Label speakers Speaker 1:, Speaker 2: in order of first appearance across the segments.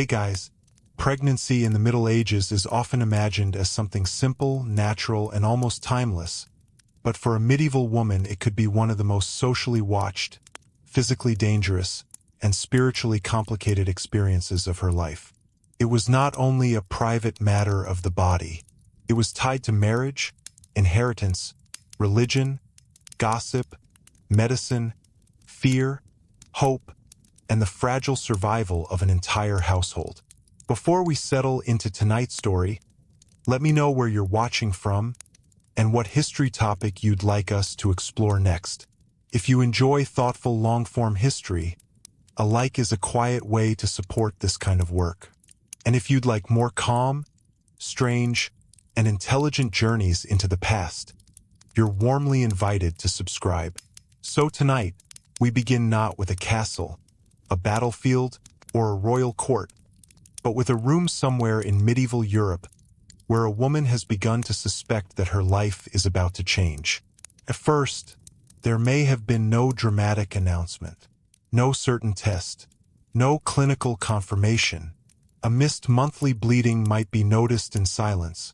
Speaker 1: Hey guys, pregnancy in the Middle Ages is often imagined as something simple, natural, and almost timeless. But for a medieval woman, it could be one of the most socially watched, physically dangerous, and spiritually complicated experiences of her life. It was not only a private matter of the body. It was tied to marriage, inheritance, religion, gossip, medicine, fear, hope, and the fragile survival of an entire household. Before we settle into tonight's story, let me know where you're watching from and what history topic you'd like us to explore next. If you enjoy thoughtful long-form history, a like is a quiet way to support this kind of work. And if you'd like more calm, strange, and intelligent journeys into the past, you're warmly invited to subscribe. So tonight, we begin not with a castle, a battlefield, or a royal court, but with a room somewhere in medieval Europe where a woman has begun to suspect that her life is about to change. At first, there may have been no dramatic announcement, no certain test, no clinical confirmation. A missed monthly bleeding might be noticed in silence,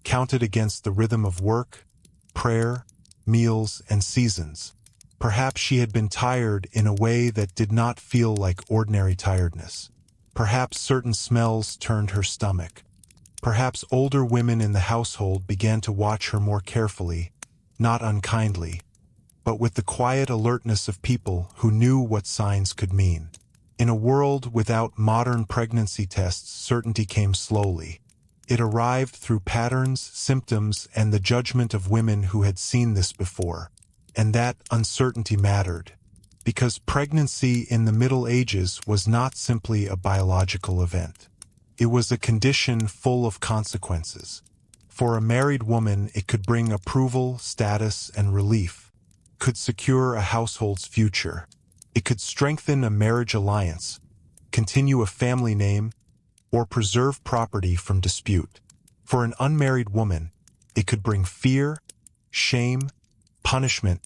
Speaker 1: counted against the rhythm of work, prayer, meals, and seasons. Perhaps she had been tired in a way that did not feel like ordinary tiredness. Perhaps certain smells turned her stomach. Perhaps older women in the household began to watch her more carefully, not unkindly, but with the quiet alertness of people who knew what signs could mean. In a world without modern pregnancy tests, certainty came slowly. It arrived through patterns, symptoms, and the judgment of women who had seen this before. And that uncertainty mattered, because pregnancy in the Middle Ages was not simply a biological event. It was a condition full of consequences. For a married woman, it could bring approval, status, and relief, could secure a household's future. It could strengthen a marriage alliance, continue a family name, or preserve property from dispute. For an unmarried woman, it could bring fear, shame, punishment,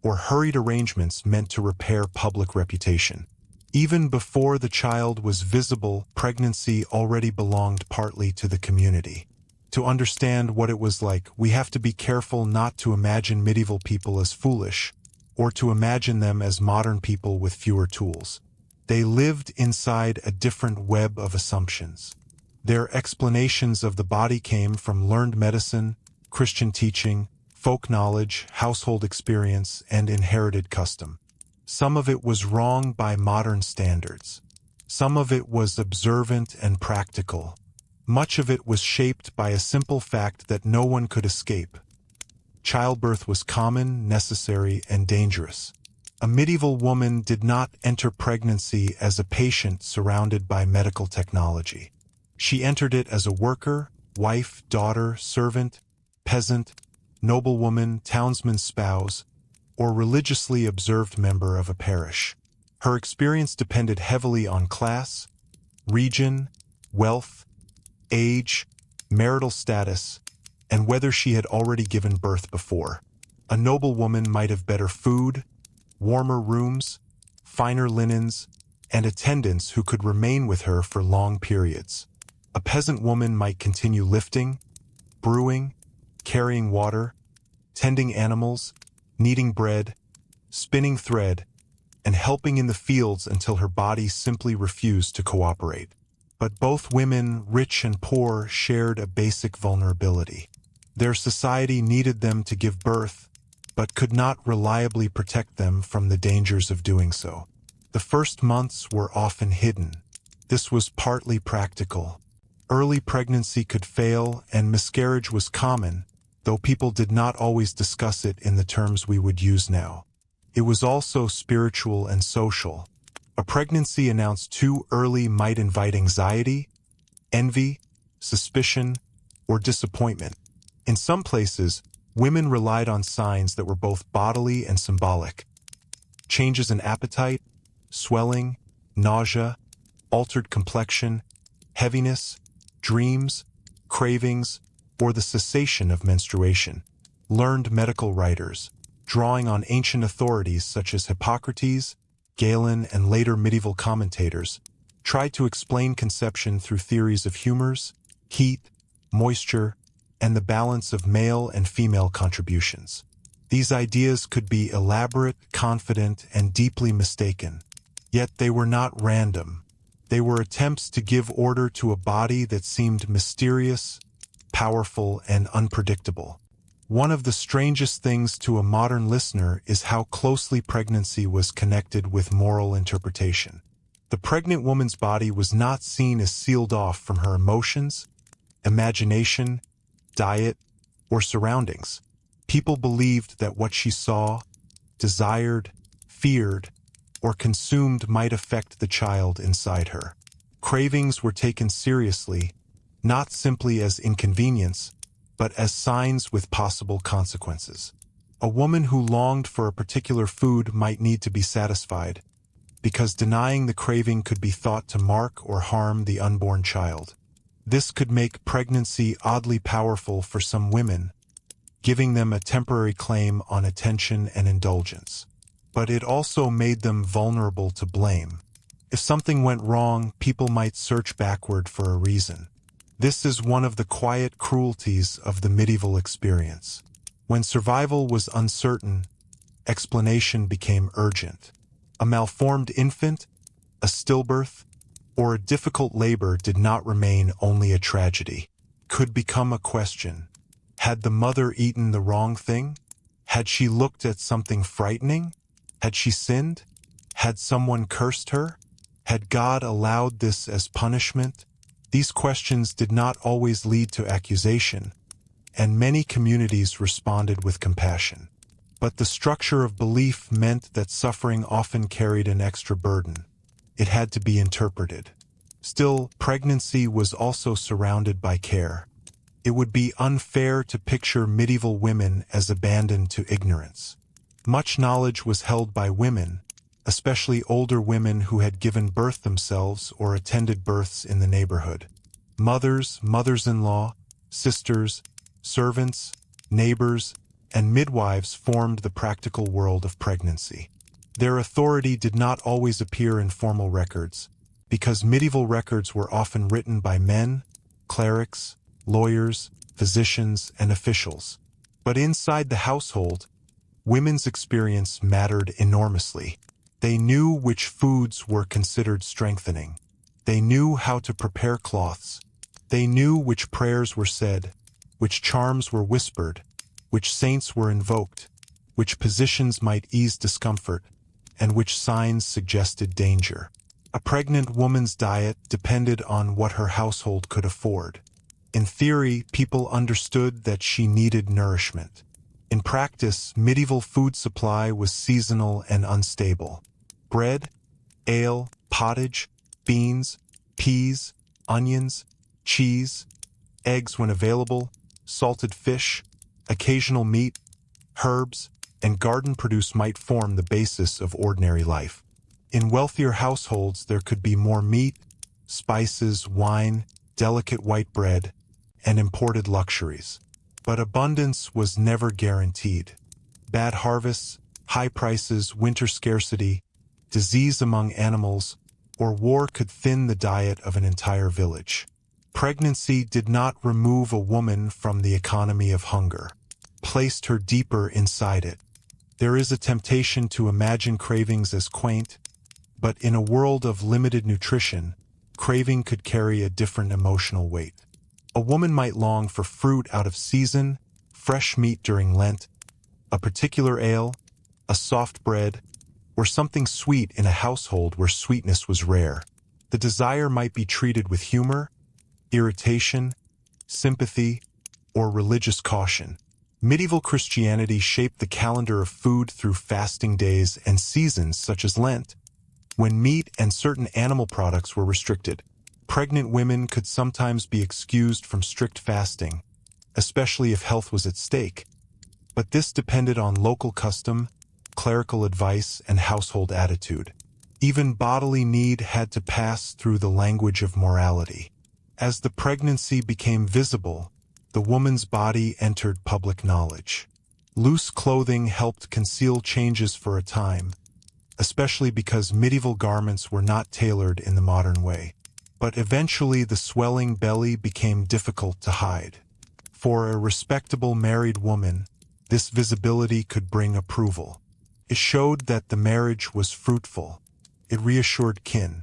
Speaker 1: or hurried arrangements meant to repair public reputation. Even before the child was visible, pregnancy already belonged partly to the community. To understand what it was like, we have to be careful not to imagine medieval people as foolish, or to imagine them as modern people with fewer tools. They lived inside a different web of assumptions. Their explanations of the body came from learned medicine, Christian teaching, folk knowledge, household experience, and inherited custom. Some of it was wrong by modern standards. Some of it was observant and practical. Much of it was shaped by a simple fact that no one could escape. Childbirth was common, necessary, and dangerous. A medieval woman did not enter pregnancy as a patient surrounded by medical technology. She entered it as a worker, wife, daughter, servant, peasant, noblewoman, townsman's spouse, or religiously observed member of a parish. Her experience depended heavily on class, region, wealth, age, marital status, and whether she had already given birth before. A noblewoman might have better food, warmer rooms, finer linens, and attendants who could remain with her for long periods. A peasant woman might continue lifting, brewing, carrying water, tending animals, kneading bread, spinning thread, and helping in the fields until her body simply refused to cooperate. But both women, rich and poor, shared a basic vulnerability. Their society needed them to give birth, but could not reliably protect them from the dangers of doing so. The first months were often hidden. This was partly practical. Early pregnancy could fail, and miscarriage was common, though people did not always discuss it in the terms we would use now. It was also spiritual and social. A pregnancy announced too early might invite anxiety, envy, suspicion, or disappointment. In some places, women relied on signs that were both bodily and symbolic. Changes in appetite, swelling, nausea, altered complexion, heaviness, dreams, cravings, or the cessation of menstruation. Learned medical writers, drawing on ancient authorities such as Hippocrates, Galen, and later medieval commentators, tried to explain conception through theories of humors, heat, moisture, and the balance of male and female contributions. These ideas could be elaborate, confident, and deeply mistaken. Yet they were not random. They were attempts to give order to a body that seemed mysterious, powerful, and unpredictable. One of the strangest things to a modern listener is how closely pregnancy was connected with moral interpretation. The pregnant woman's body was not seen as sealed off from her emotions, imagination, diet, or surroundings. People believed that what she saw, desired, feared, or consumed might affect the child inside her. Cravings were taken seriously, not simply as inconvenience, but as signs with possible consequences. A woman who longed for a particular food might need to be satisfied, because denying the craving could be thought to mark or harm the unborn child. This could make pregnancy oddly powerful for some women, giving them a temporary claim on attention and indulgence. But it also made them vulnerable to blame. If something went wrong, people might search backward for a reason. This is one of the quiet cruelties of the medieval experience. When survival was uncertain, explanation became urgent. A malformed infant, a stillbirth, or a difficult labor did not remain only a tragedy. Could become a question. Had the mother eaten the wrong thing? Had she looked at something frightening? Had she sinned? Had someone cursed her? Had God allowed this as punishment? These questions did not always lead to accusation, and many communities responded with compassion. But the structure of belief meant that suffering often carried an extra burden. It had to be interpreted. Still, pregnancy was also surrounded by care. It would be unfair to picture medieval women as abandoned to ignorance. Much knowledge was held by women, especially older women who had given birth themselves or attended births in the neighborhood. Mothers, mothers-in-law, sisters, servants, neighbors, and midwives formed the practical world of pregnancy. Their authority did not always appear in formal records, because medieval records were often written by men, clerics, lawyers, physicians, and officials. But inside the household, women's experience mattered enormously. They knew which foods were considered strengthening. They knew how to prepare cloths. They knew which prayers were said, which charms were whispered, which saints were invoked, which positions might ease discomfort, and which signs suggested danger. A pregnant woman's diet depended on what her household could afford. In theory, people understood that she needed nourishment. In practice, medieval food supply was seasonal and unstable. Bread, ale, pottage, beans, peas, onions, cheese, eggs when available, salted fish, occasional meat, herbs, and garden produce might form the basis of ordinary life. In wealthier households, there could be more meat, spices, wine, delicate white bread, and imported luxuries. But abundance was never guaranteed. Bad harvests, high prices, winter scarcity, disease among animals, or war could thin the diet of an entire village. Pregnancy did not remove a woman from the economy of hunger, placed her deeper inside it. There is a temptation to imagine cravings as quaint, but in a world of limited nutrition, craving could carry a different emotional weight. A woman might long for fruit out of season, fresh meat during Lent, a particular ale, a soft bread, or something sweet in a household where sweetness was rare. The desire might be treated with humor, irritation, sympathy, or religious caution. Medieval Christianity shaped the calendar of food through fasting days and seasons such as Lent, when meat and certain animal products were restricted. Pregnant women could sometimes be excused from strict fasting, especially if health was at stake. But this depended on local custom, clerical advice, and household attitude. Even bodily need had to pass through the language of morality. As the pregnancy became visible, the woman's body entered public knowledge. Loose clothing helped conceal changes for a time, especially because medieval garments were not tailored in the modern way. But eventually the swelling belly became difficult to hide. For a respectable married woman, this visibility could bring approval. It showed that the marriage was fruitful. It reassured kin,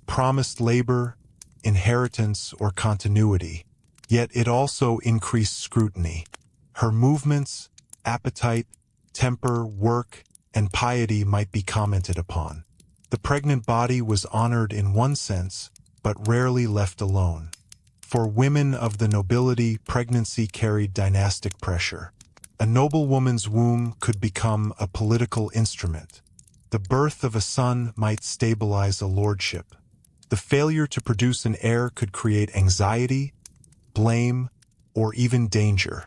Speaker 1: promised labor, inheritance, or continuity. Yet it also increased scrutiny. Her movements, appetite, temper, work, and piety might be commented upon. The pregnant body was honored in one sense, but rarely left alone. For women of the nobility, pregnancy carried dynastic pressure. A noblewoman's womb could become a political instrument. The birth of a son might stabilize a lordship. The failure to produce an heir could create anxiety, blame, or even danger.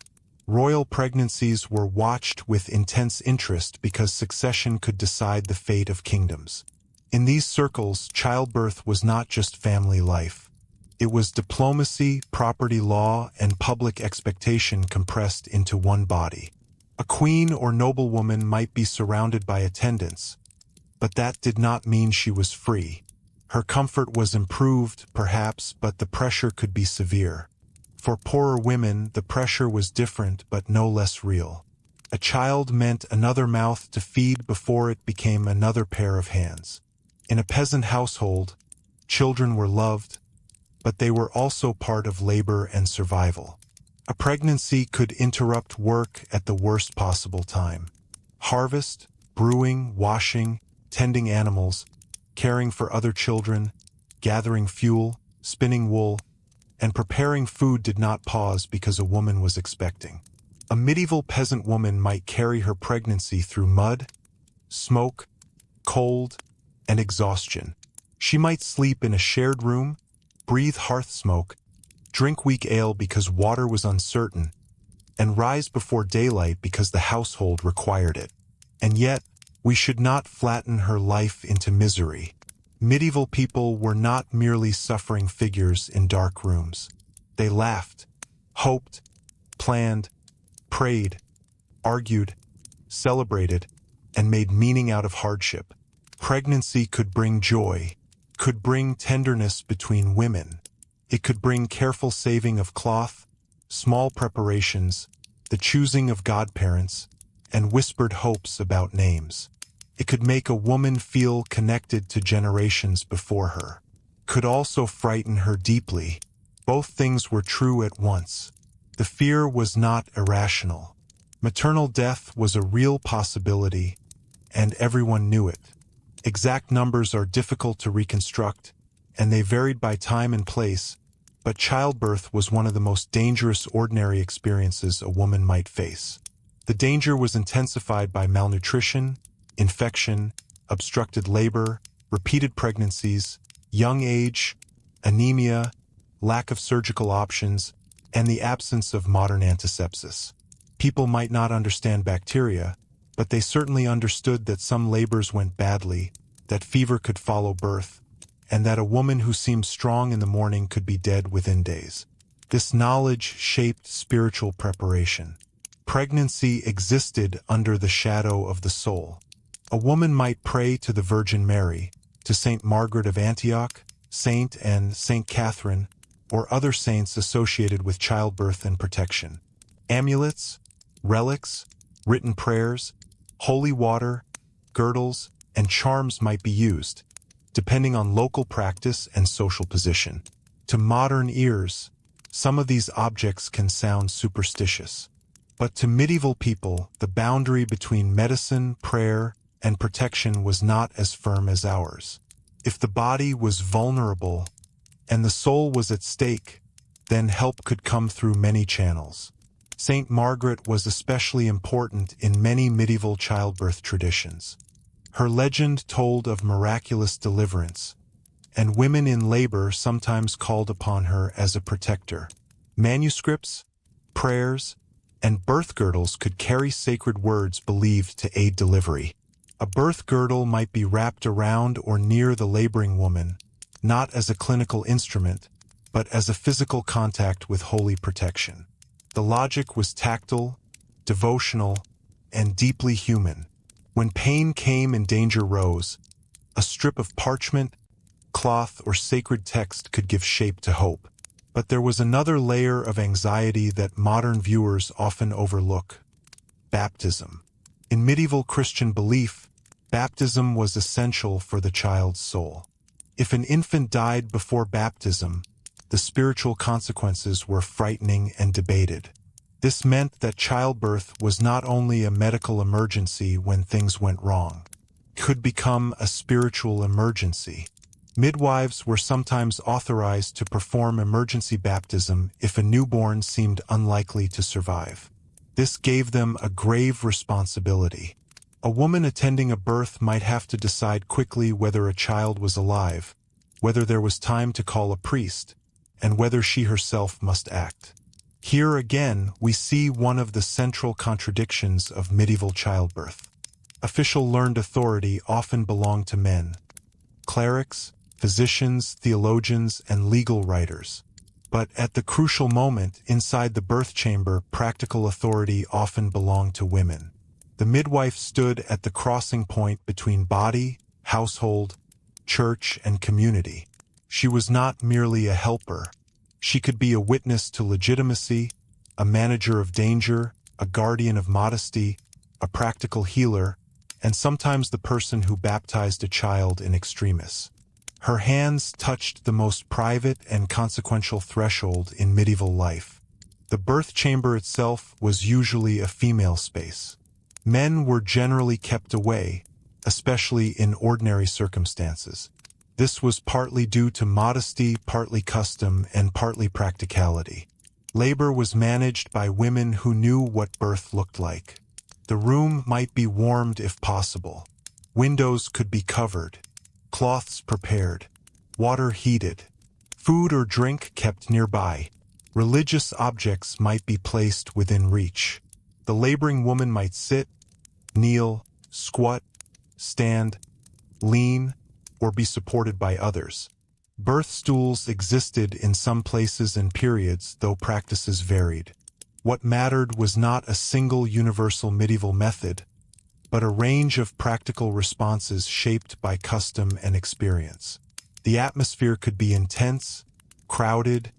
Speaker 1: Royal pregnancies were watched with intense interest because succession could decide the fate of kingdoms. In these circles, childbirth was not just family life. It was diplomacy, property law, and public expectation compressed into one body. A queen or noblewoman might be surrounded by attendants, but that did not mean she was free. Her comfort was improved, perhaps, but the pressure could be severe. For poorer women, the pressure was different but no less real. A child meant another mouth to feed before it became another pair of hands. In a peasant household, children were loved, but they were also part of labor and survival. A pregnancy could interrupt work at the worst possible time. Harvest, brewing, washing, tending animals, caring for other children, gathering fuel, spinning wool, and preparing food did not pause because a woman was expecting. A medieval peasant woman might carry her pregnancy through mud, smoke, cold, and exhaustion. She might sleep in a shared room, breathe hearth smoke, drink weak ale because water was uncertain, and rise before daylight because the household required it. And yet, we should not flatten her life into misery. Medieval people were not merely suffering figures in dark rooms. They laughed, hoped, planned, prayed, argued, celebrated, and made meaning out of hardship. Pregnancy could bring joy, could bring tenderness between women. It could bring careful saving of cloth, small preparations, the choosing of godparents, and whispered hopes about names. It could make a woman feel connected to generations before her. Could also frighten her deeply. Both things were true at once. The fear was not irrational. Maternal death was a real possibility, and everyone knew it. Exact numbers are difficult to reconstruct, and they varied by time and place, but childbirth was one of the most dangerous ordinary experiences a woman might face. The danger was intensified by malnutrition, infection, obstructed labor, repeated pregnancies, young age, anemia, lack of surgical options, and the absence of modern antisepsis. People might not understand bacteria, but they certainly understood that some labors went badly, that fever could follow birth, and that a woman who seemed strong in the morning could be dead within days. This knowledge shaped spiritual preparation. Pregnancy existed under the shadow of the soul. A woman might pray to the Virgin Mary, to Saint Margaret of Antioch, Saint and Saint Catherine, or other saints associated with childbirth and protection. Amulets, relics, written prayers, holy water, girdles, and charms might be used, depending on local practice and social position. To modern ears, some of these objects can sound superstitious. But to medieval people, the boundary between medicine, prayer, and protection was not as firm as ours. If the body was vulnerable and the soul was at stake, then help could come through many channels. Saint Margaret was especially important in many medieval childbirth traditions. Her legend told of miraculous deliverance, and women in labor sometimes called upon her as a protector. Manuscripts, prayers, and birth girdles could carry sacred words believed to aid delivery. A birth girdle might be wrapped around or near the laboring woman, not as a clinical instrument, but as a physical contact with holy protection. The logic was tactile, devotional, and deeply human. When pain came and danger rose, a strip of parchment, cloth, or sacred text could give shape to hope. But there was another layer of anxiety that modern viewers often overlook: baptism. In medieval Christian belief, baptism was essential for the child's soul. If an infant died before baptism, the spiritual consequences were frightening and debated. This meant that childbirth was not only a medical emergency when things went wrong, it could become a spiritual emergency. Midwives were sometimes authorized to perform emergency baptism if a newborn seemed unlikely to survive. This gave them a grave responsibility. A woman attending a birth might have to decide quickly whether a child was alive, whether there was time to call a priest, and whether she herself must act. Here again, we see one of the central contradictions of medieval childbirth. Official learned authority often belonged to men: clerics, physicians, theologians, and legal writers. But at the crucial moment inside the birth chamber, practical authority often belonged to women. The midwife stood at the crossing point between body, household, church, and community. She was not merely a helper. She could be a witness to legitimacy, a manager of danger, a guardian of modesty, a practical healer, and sometimes the person who baptized a child in extremis. Her hands touched the most private and consequential threshold in medieval life. The birth chamber itself was usually a female space. Men were generally kept away, especially in ordinary circumstances. This was partly due to modesty, partly custom, and partly practicality. Labor was managed by women who knew what birth looked like. The room might be warmed if possible. Windows could be covered, cloths prepared, water heated, food or drink kept nearby. Religious objects might be placed within reach. The laboring woman might sit, kneel, squat, stand, lean, or be supported by others. Birth stools existed in some places and periods, though practices varied. What mattered was not a single universal medieval method, but a range of practical responses shaped by custom and experience. The atmosphere could be intense, crowded,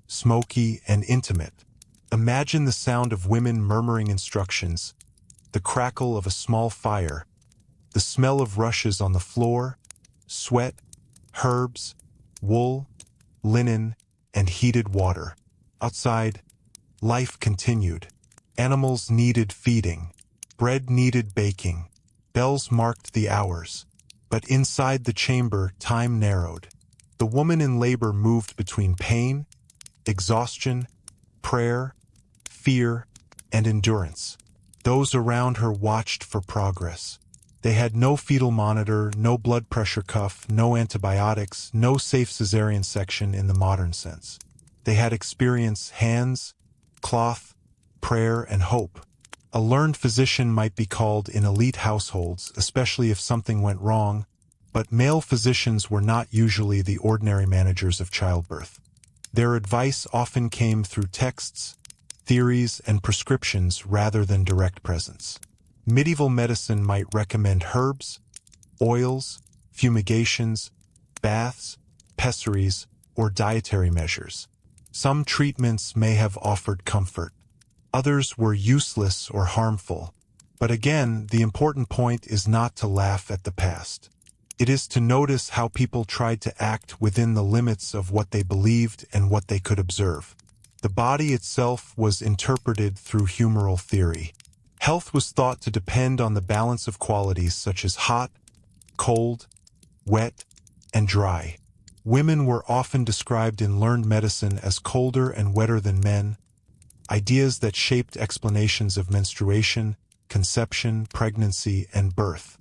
Speaker 1: smoky, and intimate. Imagine the sound of women murmuring instructions, the crackle of a small fire, the smell of rushes on the floor, sweat, herbs, wool, linen, and heated water. Outside, life continued. Animals needed feeding. Bread needed baking. Bells marked the hours. But inside the chamber, time narrowed. The woman in labor moved between pain, exhaustion, prayer, fear, and endurance. Those around her watched for progress. They had no fetal monitor, no blood pressure cuff, no antibiotics, no safe cesarean section in the modern sense. They had experience, hands, cloth, prayer, and hope. A learned physician might be called in elite households, especially if something went wrong, but male physicians were not usually the ordinary managers of childbirth. Their advice often came through texts, theories, and prescriptions rather than direct presence. Medieval medicine might recommend herbs, oils, fumigations, baths, pessaries, or dietary measures. Some treatments may have offered comfort. Others were useless or harmful. But again, the important point is not to laugh at the past. It is to notice how people tried to act within the limits of what they believed and what they could observe. The body itself was interpreted through humoral theory. Health was thought to depend on the balance of qualities such as hot, cold, wet, and dry. Women were often described in learned medicine as colder and wetter than men, ideas that shaped explanations of menstruation, conception, pregnancy, and birth.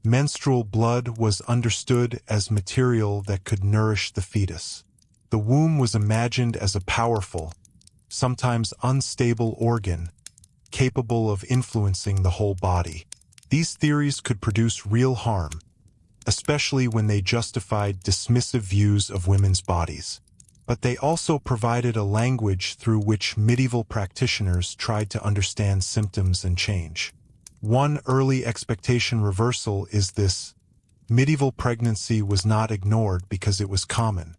Speaker 1: Menstrual blood was understood as material that could nourish the fetus. The womb was imagined as a powerful, sometimes unstable organ, capable of influencing the whole body. These theories could produce real harm, especially when they justified dismissive views of women's bodies. But they also provided a language through which medieval practitioners tried to understand symptoms and change. One early expectation reversal is this: medieval pregnancy was not ignored because it was common.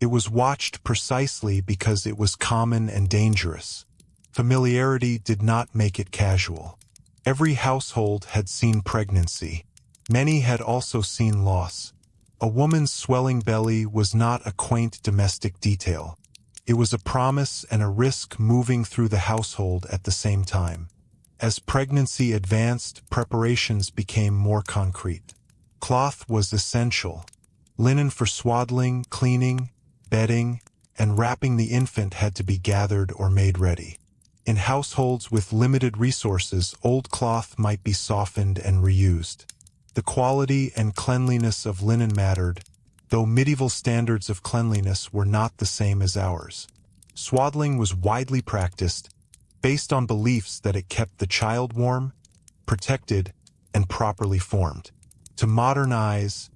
Speaker 1: It was watched precisely because it was common and dangerous. Familiarity did not make it casual. Every household had seen pregnancy. Many had also seen loss. A woman's swelling belly was not a quaint domestic detail. It was a promise and a risk moving through the household at the same time. As pregnancy advanced, preparations became more concrete. Cloth was essential. Linen for swaddling, cleaning, bedding, and wrapping the infant had to be gathered or made ready. In households with limited resources, old cloth might be softened and reused. The quality and cleanliness of linen mattered, though medieval standards of cleanliness were not the same as ours. Swaddling was widely practiced, based on beliefs that it kept the child warm, protected, and properly formed. To modernize,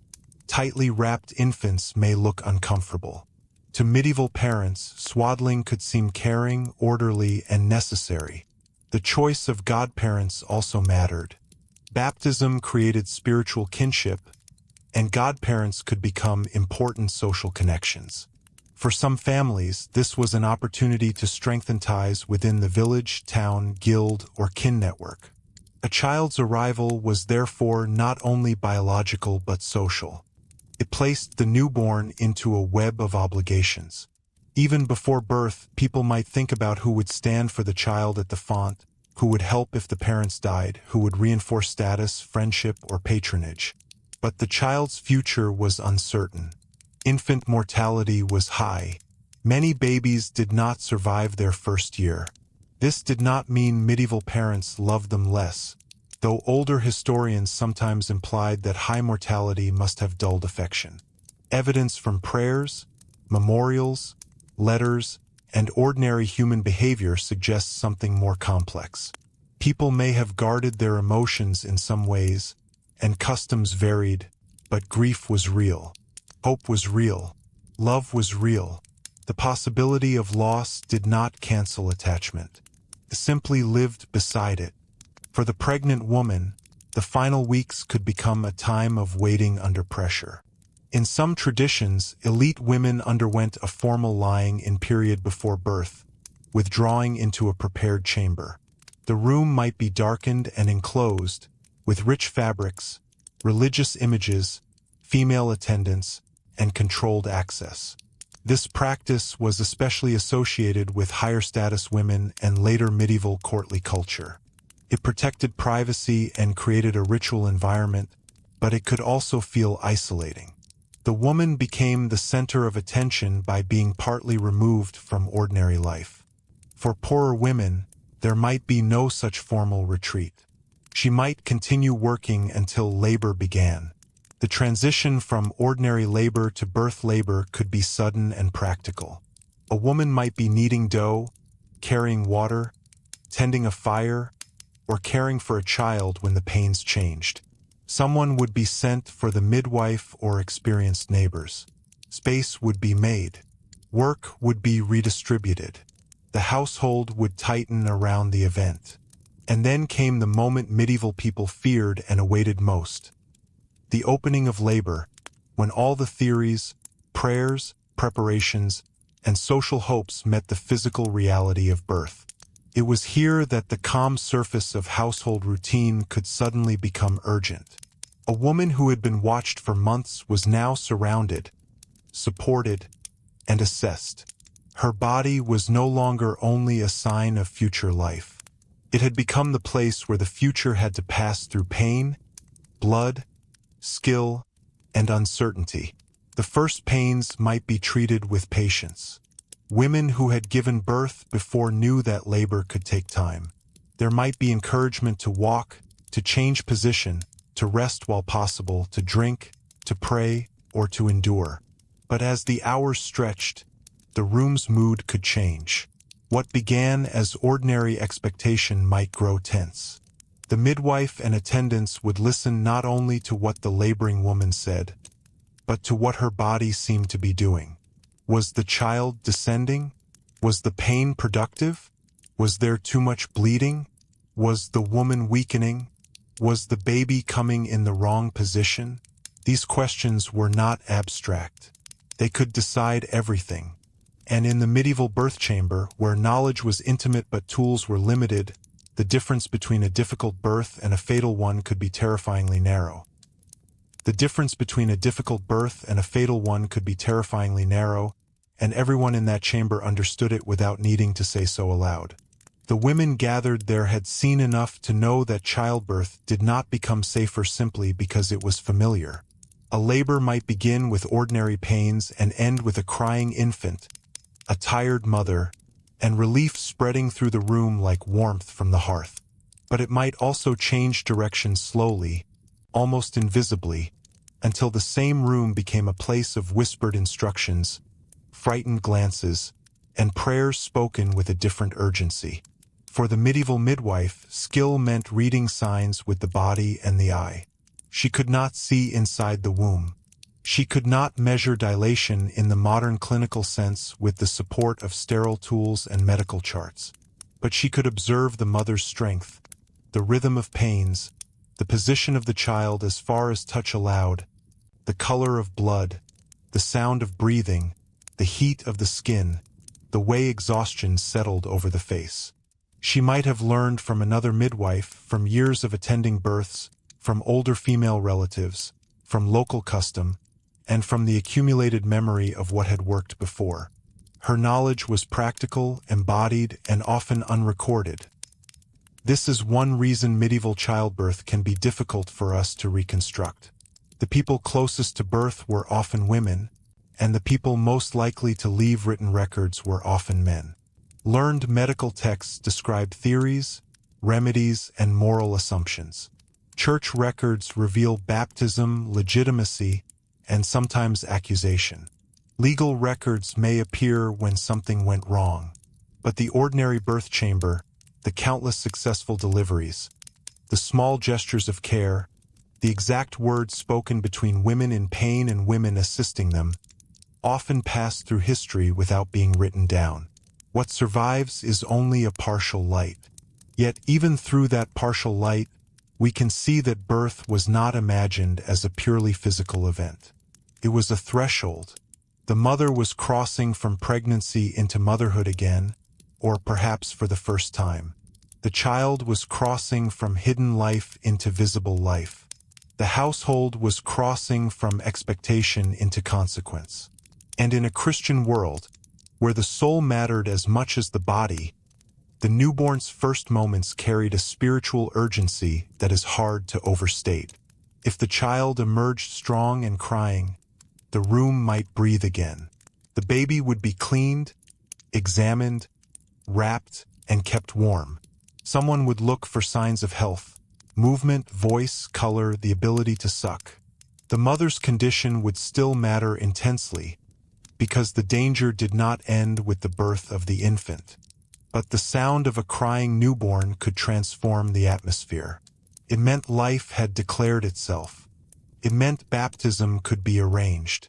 Speaker 1: tightly wrapped infants may look uncomfortable. To medieval parents, swaddling could seem caring, orderly, and necessary. The choice of godparents also mattered. Baptism created spiritual kinship, and godparents could become important social connections. For some families, this was an opportunity to strengthen ties within the village, town, guild, or kin network. A child's arrival was therefore not only biological but social. It placed the newborn into a web of obligations. Even before birth, people might think about who would stand for the child at the font, who would help if the parents died, who would reinforce status, friendship, or patronage. But the child's future was uncertain. Infant mortality was high. Many babies did not survive their first year. This did not mean medieval parents loved them less, though older historians sometimes implied that high mortality must have dulled affection. Evidence from prayers, memorials, letters, and ordinary human behavior suggests something more complex. People may have guarded their emotions in some ways, and customs varied, but grief was real. Hope was real. Love was real. The possibility of loss did not cancel attachment. It simply lived beside it. For the pregnant woman, the final weeks could become a time of waiting under pressure. In some traditions, elite women underwent a formal lying-in period before birth, withdrawing into a prepared chamber. The room might be darkened and enclosed, with rich fabrics, religious images, female attendants, and controlled access. This practice was especially associated with higher status women and later medieval courtly culture. It protected privacy and created a ritual environment, but it could also feel isolating. The woman became the center of attention by being partly removed from ordinary life. For poorer women, there might be no such formal retreat. She might continue working until labor began. The transition from ordinary labor to birth labor could be sudden and practical. A woman might be kneading dough, carrying water, tending a fire, or caring for a child when the pains changed. Someone would be sent for the midwife or experienced neighbors. Space would be made. Work would be redistributed. The household would tighten around the event. And then came the moment medieval people feared and awaited most. The opening of labor, when all the theories, prayers, preparations, and social hopes met the physical reality of birth. It was here that the calm surface of household routine could suddenly become urgent. A woman who had been watched for months was now surrounded, supported, and assessed. Her body was no longer only a sign of future life. It had become the place where the future had to pass through pain, blood, skill, and uncertainty. The first pains might be treated with patience. Women who had given birth before knew that labor could take time. There might be encouragement to walk, to change position, to rest while possible, to drink, to pray, or to endure. But as the hours stretched, the room's mood could change. What began as ordinary expectation might grow tense. The midwife and attendants would listen not only to what the laboring woman said, but to what her body seemed to be doing. Was the child descending? Was the pain productive? Was there too much bleeding? Was the woman weakening? Was the baby coming in the wrong position? These questions were not abstract. They could decide everything. And in the medieval birth chamber, where knowledge was intimate but tools were limited, the difference between a difficult birth and a fatal one could be terrifyingly narrow. The difference between a difficult birth and a fatal one could be terrifyingly narrow, and everyone in that chamber understood it without needing to say so aloud. The women gathered there had seen enough to know that childbirth did not become safer simply because it was familiar. A labor might begin with ordinary pains and end with a crying infant, a tired mother, and relief spreading through the room like warmth from the hearth. But it might also change direction slowly, almost invisibly, until the same room became a place of whispered instructions, frightened glances, and prayers spoken with a different urgency. For the medieval midwife, skill meant reading signs with the body and the eye. She could not see inside the womb. She could not measure dilation in the modern clinical sense with the support of sterile tools and medical charts. But she could observe the mother's strength, the rhythm of pains, the position of the child as far as touch allowed, the color of blood, the sound of breathing, the heat of the skin, the way exhaustion settled over the face. She might have learned from another midwife, from years of attending births, from older female relatives, from local custom, and from the accumulated memory of what had worked before. Her knowledge was practical, embodied, and often unrecorded. This is one reason medieval childbirth can be difficult for us to reconstruct. The people closest to birth were often women, and the people most likely to leave written records were often men. Learned medical texts described theories, remedies, and moral assumptions. Church records reveal baptism, legitimacy, and sometimes accusation. Legal records may appear when something went wrong, but the ordinary birth chamber, the countless successful deliveries, the small gestures of care, the exact words spoken between women in pain and women assisting them, often pass through history without being written down. What survives is only a partial light. Yet even through that partial light, we can see that birth was not imagined as a purely physical event. It was a threshold. The mother was crossing from pregnancy into motherhood again, or perhaps for the first time. The child was crossing from hidden life into visible life. The household was crossing from expectation into consequence. And in a Christian world, where the soul mattered as much as the body, the newborn's first moments carried a spiritual urgency that is hard to overstate. If the child emerged strong and crying, the room might breathe again. The baby would be cleaned, examined, wrapped, and kept warm. Someone would look for signs of health, movement, voice, color, the ability to suck. The mother's condition would still matter intensely, because the danger did not end with the birth of the infant. But the sound of a crying newborn could transform the atmosphere. It meant life had declared itself. It meant baptism could be arranged.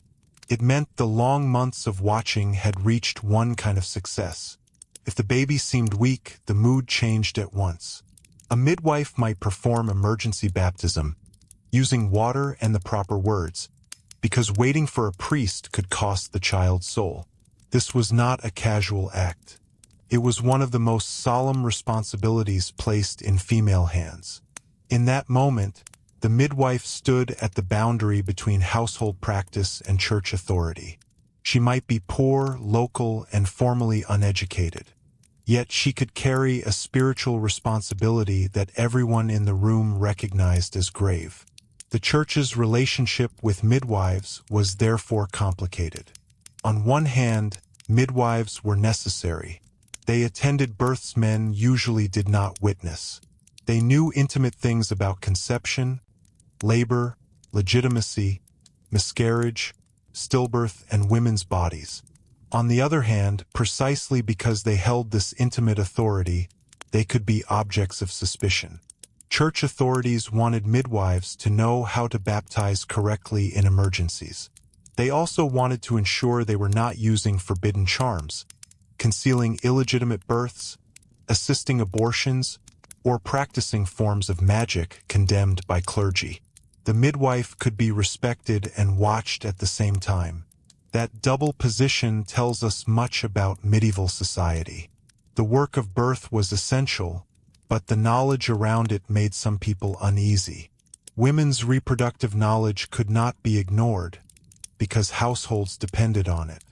Speaker 1: It meant the long months of watching had reached one kind of success. If the baby seemed weak, the mood changed at once. A midwife might perform emergency baptism, using water and the proper words, because waiting for a priest could cost the child's soul. This was not a casual act. It was one of the most solemn responsibilities placed in female hands. In that moment, the midwife stood at the boundary between household practice and church authority. She might be poor, local, and formally uneducated. Yet she could carry a spiritual responsibility that everyone in the room recognized as grave. The church's relationship with midwives was therefore complicated. On one hand, midwives were necessary. They attended births men usually did not witness. They knew intimate things about conception, labor, legitimacy, miscarriage, stillbirth, and women's bodies. On the other hand, precisely because they held this intimate authority, they could be objects of suspicion. Church authorities wanted midwives to know how to baptize correctly in emergencies. They also wanted to ensure they were not using forbidden charms, concealing illegitimate births, assisting abortions, or practicing forms of magic condemned by clergy. The midwife could be respected and watched at the same time. That double position tells us much about medieval society. The work of birth was essential, but the knowledge around it made some people uneasy. Women's reproductive knowledge could not be ignored, because households depended on it.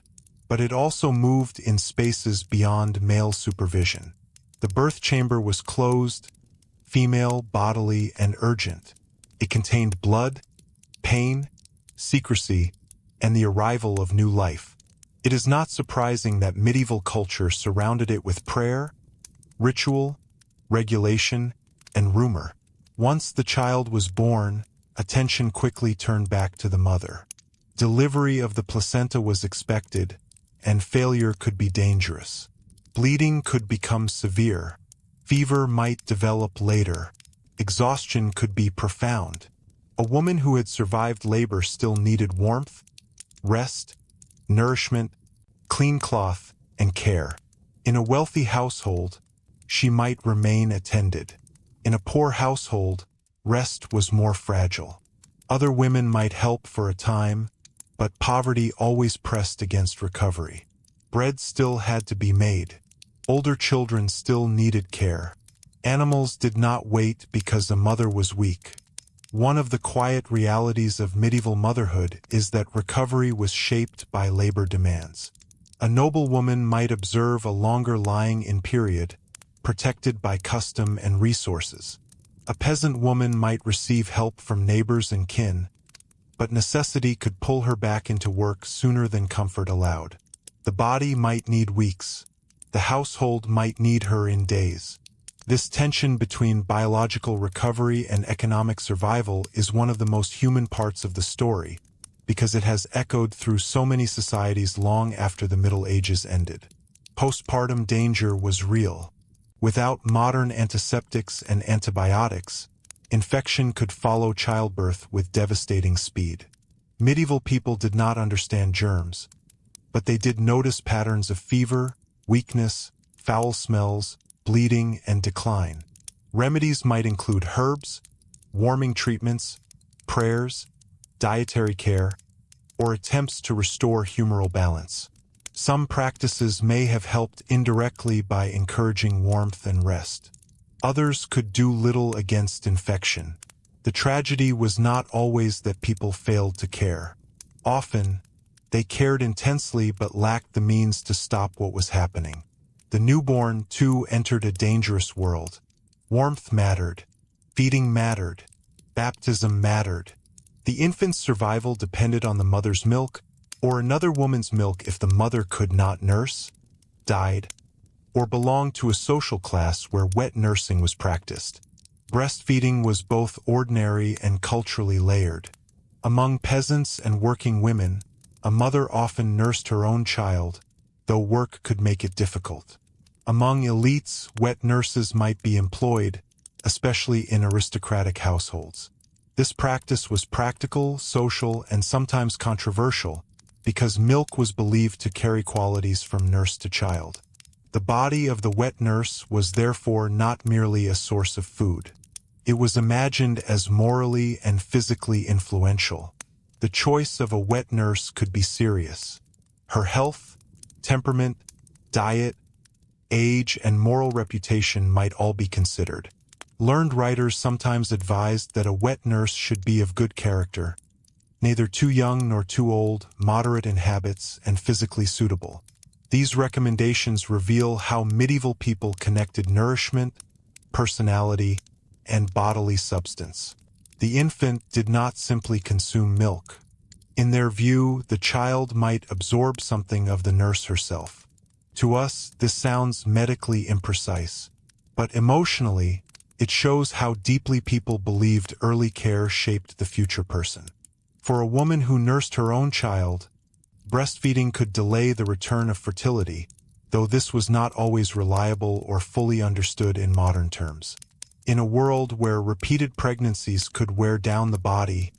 Speaker 1: But it also moved in spaces beyond male supervision. The birth chamber was closed, female, bodily, and urgent. It contained blood, pain, secrecy, and the arrival of new life. It is not surprising that medieval culture surrounded it with prayer, ritual, regulation, and rumor. Once the child was born, attention quickly turned back to the mother. Delivery of the placenta was expected, and failure could be dangerous. Bleeding could become severe. Fever might develop later. Exhaustion could be profound. A woman who had survived labor still needed warmth, rest, nourishment, clean cloth, and care. In a wealthy household, she might remain attended. In a poor household, rest was more fragile. Other women might help for a time, but poverty always pressed against recovery. Bread still had to be made. Older children still needed care. Animals did not wait because a mother was weak. One of the quiet realities of medieval motherhood is that recovery was shaped by labor demands. A noblewoman might observe a longer lying-in period, protected by custom and resources. A peasant woman might receive help from neighbors and kin, but necessity could pull her back into work sooner than comfort allowed. The body might need weeks. The household might need her in days. This tension between biological recovery and economic survival is one of the most human parts of the story, because it has echoed through so many societies long after the Middle Ages ended. Postpartum danger was real. Without modern antiseptics and antibiotics, infection could follow childbirth with devastating speed. Medieval people did not understand germs, but they did notice patterns of fever, weakness, foul smells, bleeding, and decline. Remedies might include herbs, warming treatments, prayers, dietary care, or attempts to restore humoral balance. Some practices may have helped indirectly by encouraging warmth and rest. Others could do little against infection. The tragedy was not always that people failed to care. Often, they cared intensely but lacked the means to stop what was happening. The newborn, too, entered a dangerous world. Warmth mattered. Feeding mattered. Baptism mattered. The infant's survival depended on the mother's milk, or another woman's milk if the mother could not nurse, died, or belonged to a social class where wet nursing was practiced. Breastfeeding was both ordinary and culturally layered. Among peasants and working women, a mother often nursed her own child, though work could make it difficult. Among elites, wet nurses might be employed, especially in aristocratic households. This practice was practical, social, and sometimes controversial, because milk was believed to carry qualities from nurse to child. The body of the wet nurse was therefore not merely a source of food. It was imagined as morally and physically influential. The choice of a wet nurse could be serious. Her health, temperament, diet, age, and moral reputation might all be considered. Learned writers sometimes advised that a wet nurse should be of good character, neither too young nor too old, moderate in habits, and physically suitable. These recommendations reveal how medieval people connected nourishment, personality, and bodily substance. The infant did not simply consume milk. In their view, the child might absorb something of the nurse herself. To us, this sounds medically imprecise, but emotionally, it shows how deeply people believed early care shaped the future person. For a woman who nursed her own child, breastfeeding could delay the return of fertility, though this was not always reliable or fully understood in modern terms. In a world where repeated pregnancies could wear down the body,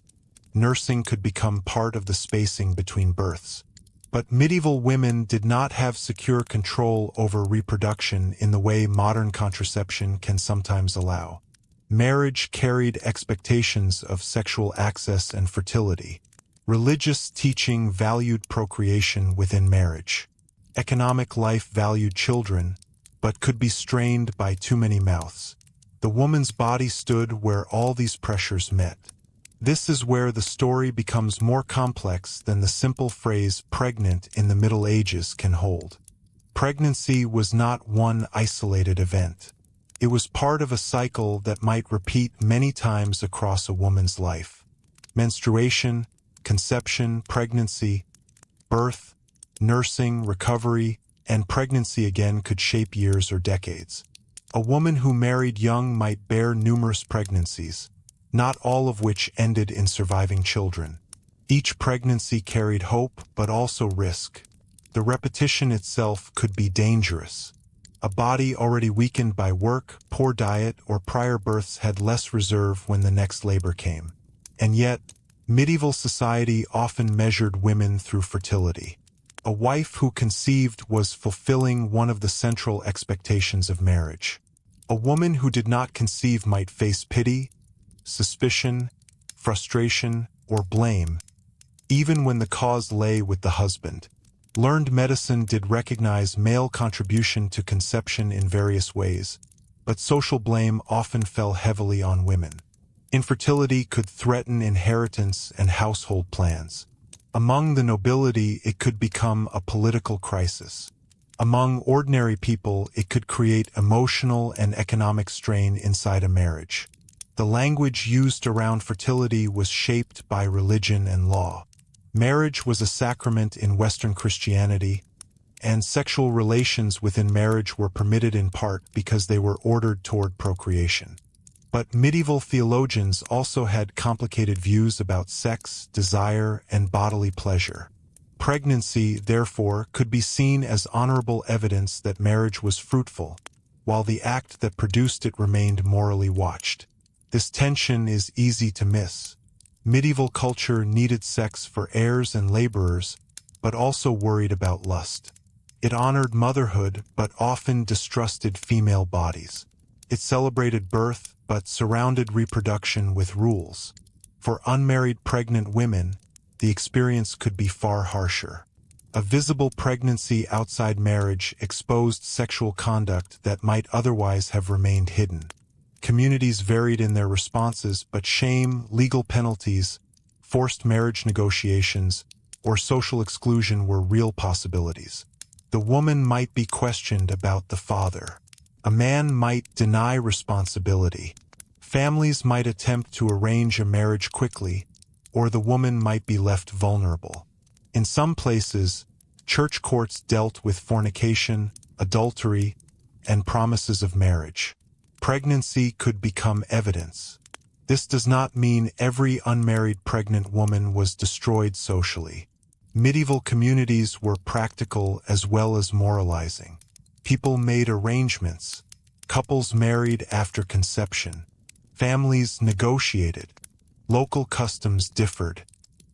Speaker 1: nursing could become part of the spacing between births. But medieval women did not have secure control over reproduction in the way modern contraception can sometimes allow. Marriage carried expectations of sexual access and fertility. Religious teaching valued procreation within marriage. Economic life valued children, but could be strained by too many mouths. The woman's body stood where all these pressures met. This is where the story becomes more complex than the simple phrase "pregnant" in the Middle Ages can hold. Pregnancy was not one isolated event. It was part of a cycle that might repeat many times across a woman's life. Menstruation, conception, pregnancy, birth, nursing, recovery, and pregnancy again could shape years or decades. A woman who married young might bear numerous pregnancies, not all of which ended in surviving children. Each pregnancy carried hope but also risk. The repetition itself could be dangerous. A body already weakened by work, poor diet, or prior births had less reserve when the next labor came. And yet, medieval society often measured women through fertility. A wife who conceived was fulfilling one of the central expectations of marriage. A woman who did not conceive might face pity, suspicion, frustration, or blame, even when the cause lay with the husband. Learned medicine did recognize male contribution to conception in various ways, but social blame often fell heavily on women. Infertility could threaten inheritance and household plans. Among the nobility, it could become a political crisis. Among ordinary people, it could create emotional and economic strain inside a marriage. The language used around fertility was shaped by religion and law. Marriage was a sacrament in Western Christianity, and sexual relations within marriage were permitted in part because they were ordered toward procreation. But medieval theologians also had complicated views about sex, desire, and bodily pleasure. Pregnancy, therefore, could be seen as honorable evidence that marriage was fruitful, while the act that produced it remained morally watched. This tension is easy to miss. Medieval culture needed sex for heirs and laborers, but also worried about lust. It honored motherhood, but often distrusted female bodies. It celebrated birth, but surrounded reproduction with rules. For unmarried pregnant women, the experience could be far harsher. A visible pregnancy outside marriage exposed sexual conduct that might otherwise have remained hidden. Communities varied in their responses, but shame, legal penalties, forced marriage negotiations, or social exclusion were real possibilities. The woman might be questioned about the father. A man might deny responsibility. Families might attempt to arrange a marriage quickly, or the woman might be left vulnerable. In some places, church courts dealt with fornication, adultery, and promises of marriage. Pregnancy could become evidence. This does not mean every unmarried pregnant woman was destroyed socially. Medieval communities were practical as well as moralizing. People made arrangements. Couples married after conception. Families negotiated. Local customs differed.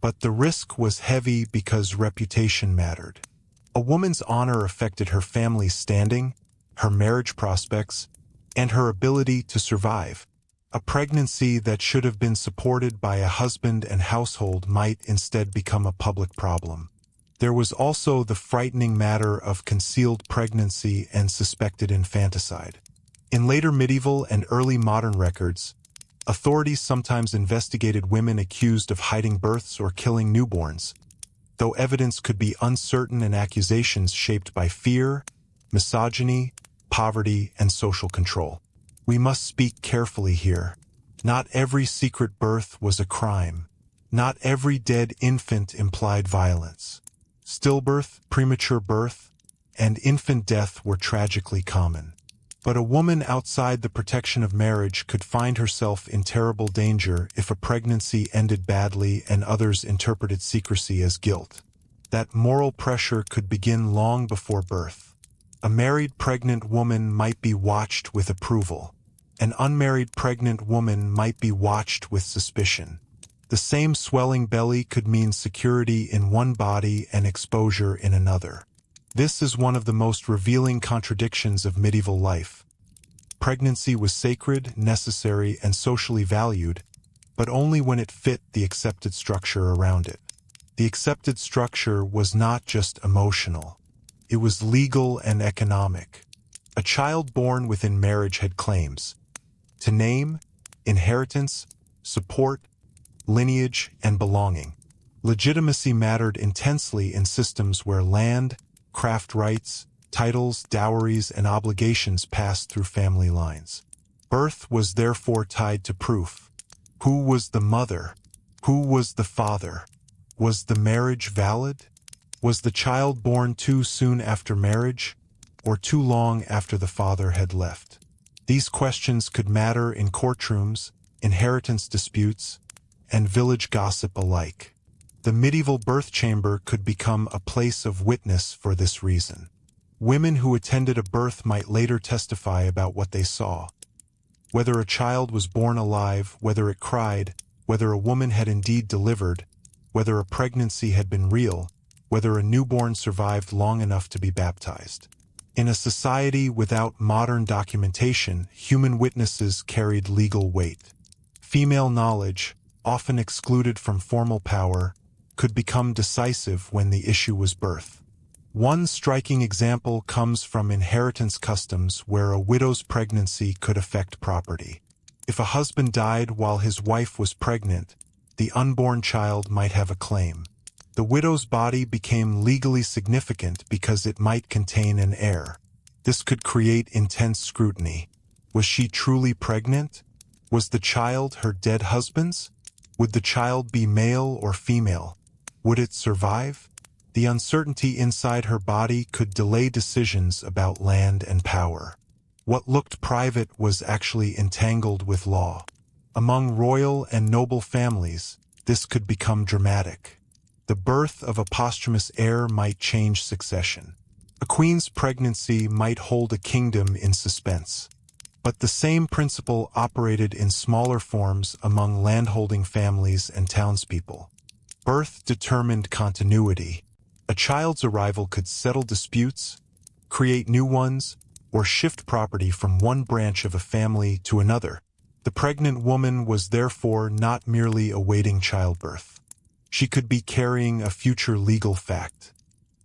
Speaker 1: But the risk was heavy because reputation mattered. A woman's honor affected her family's standing, her marriage prospects, and her ability to survive. A pregnancy that should have been supported by a husband and household might instead become a public problem. There was also the frightening matter of concealed pregnancy and suspected infanticide. In later medieval and early modern records, authorities sometimes investigated women accused of hiding births or killing newborns, though evidence could be uncertain and accusations shaped by fear, misogyny, poverty, and social control. We must speak carefully here. Not every secret birth was a crime. Not every dead infant implied violence. Stillbirth, premature birth, and infant death were tragically common. But a woman outside the protection of marriage could find herself in terrible danger if a pregnancy ended badly and others interpreted secrecy as guilt. That moral pressure could begin long before birth. A married pregnant woman might be watched with approval. An unmarried pregnant woman might be watched with suspicion. The same swelling belly could mean security in one body and exposure in another. This is one of the most revealing contradictions of medieval life. Pregnancy was sacred, necessary, and socially valued, but only when it fit the accepted structure around it. The accepted structure was not just emotional. It was legal and economic. A child born within marriage had claims to name, inheritance, support, lineage, and belonging. Legitimacy mattered intensely in systems where land, craft rights, titles, dowries, and obligations passed through family lines. Birth was therefore tied to proof. Who was the mother? Who was the father? Was the marriage valid? Was the child born too soon after marriage, or too long after the father had left? These questions could matter in courtrooms, inheritance disputes, and village gossip alike. The medieval birth chamber could become a place of witness for this reason. Women who attended a birth might later testify about what they saw. Whether a child was born alive, whether it cried, whether a woman had indeed delivered, whether a pregnancy had been real, whether a newborn survived long enough to be baptized. In a society without modern documentation, human witnesses carried legal weight. Female knowledge, often excluded from formal power, could become decisive when the issue was birth. One striking example comes from inheritance customs where a widow's pregnancy could affect property. If a husband died while his wife was pregnant, the unborn child might have a claim. The widow's body became legally significant because it might contain an heir. This could create intense scrutiny. Was she truly pregnant? Was the child her dead husband's? Would the child be male or female? Would it survive? The uncertainty inside her body could delay decisions about land and power. What looked private was actually entangled with law. Among royal and noble families, this could become dramatic. The birth of a posthumous heir might change succession. A queen's pregnancy might hold a kingdom in suspense. But the same principle operated in smaller forms among landholding families and townspeople. Birth determined continuity. A child's arrival could settle disputes, create new ones, or shift property from one branch of a family to another. The pregnant woman was therefore not merely awaiting childbirth. She could be carrying a future legal fact.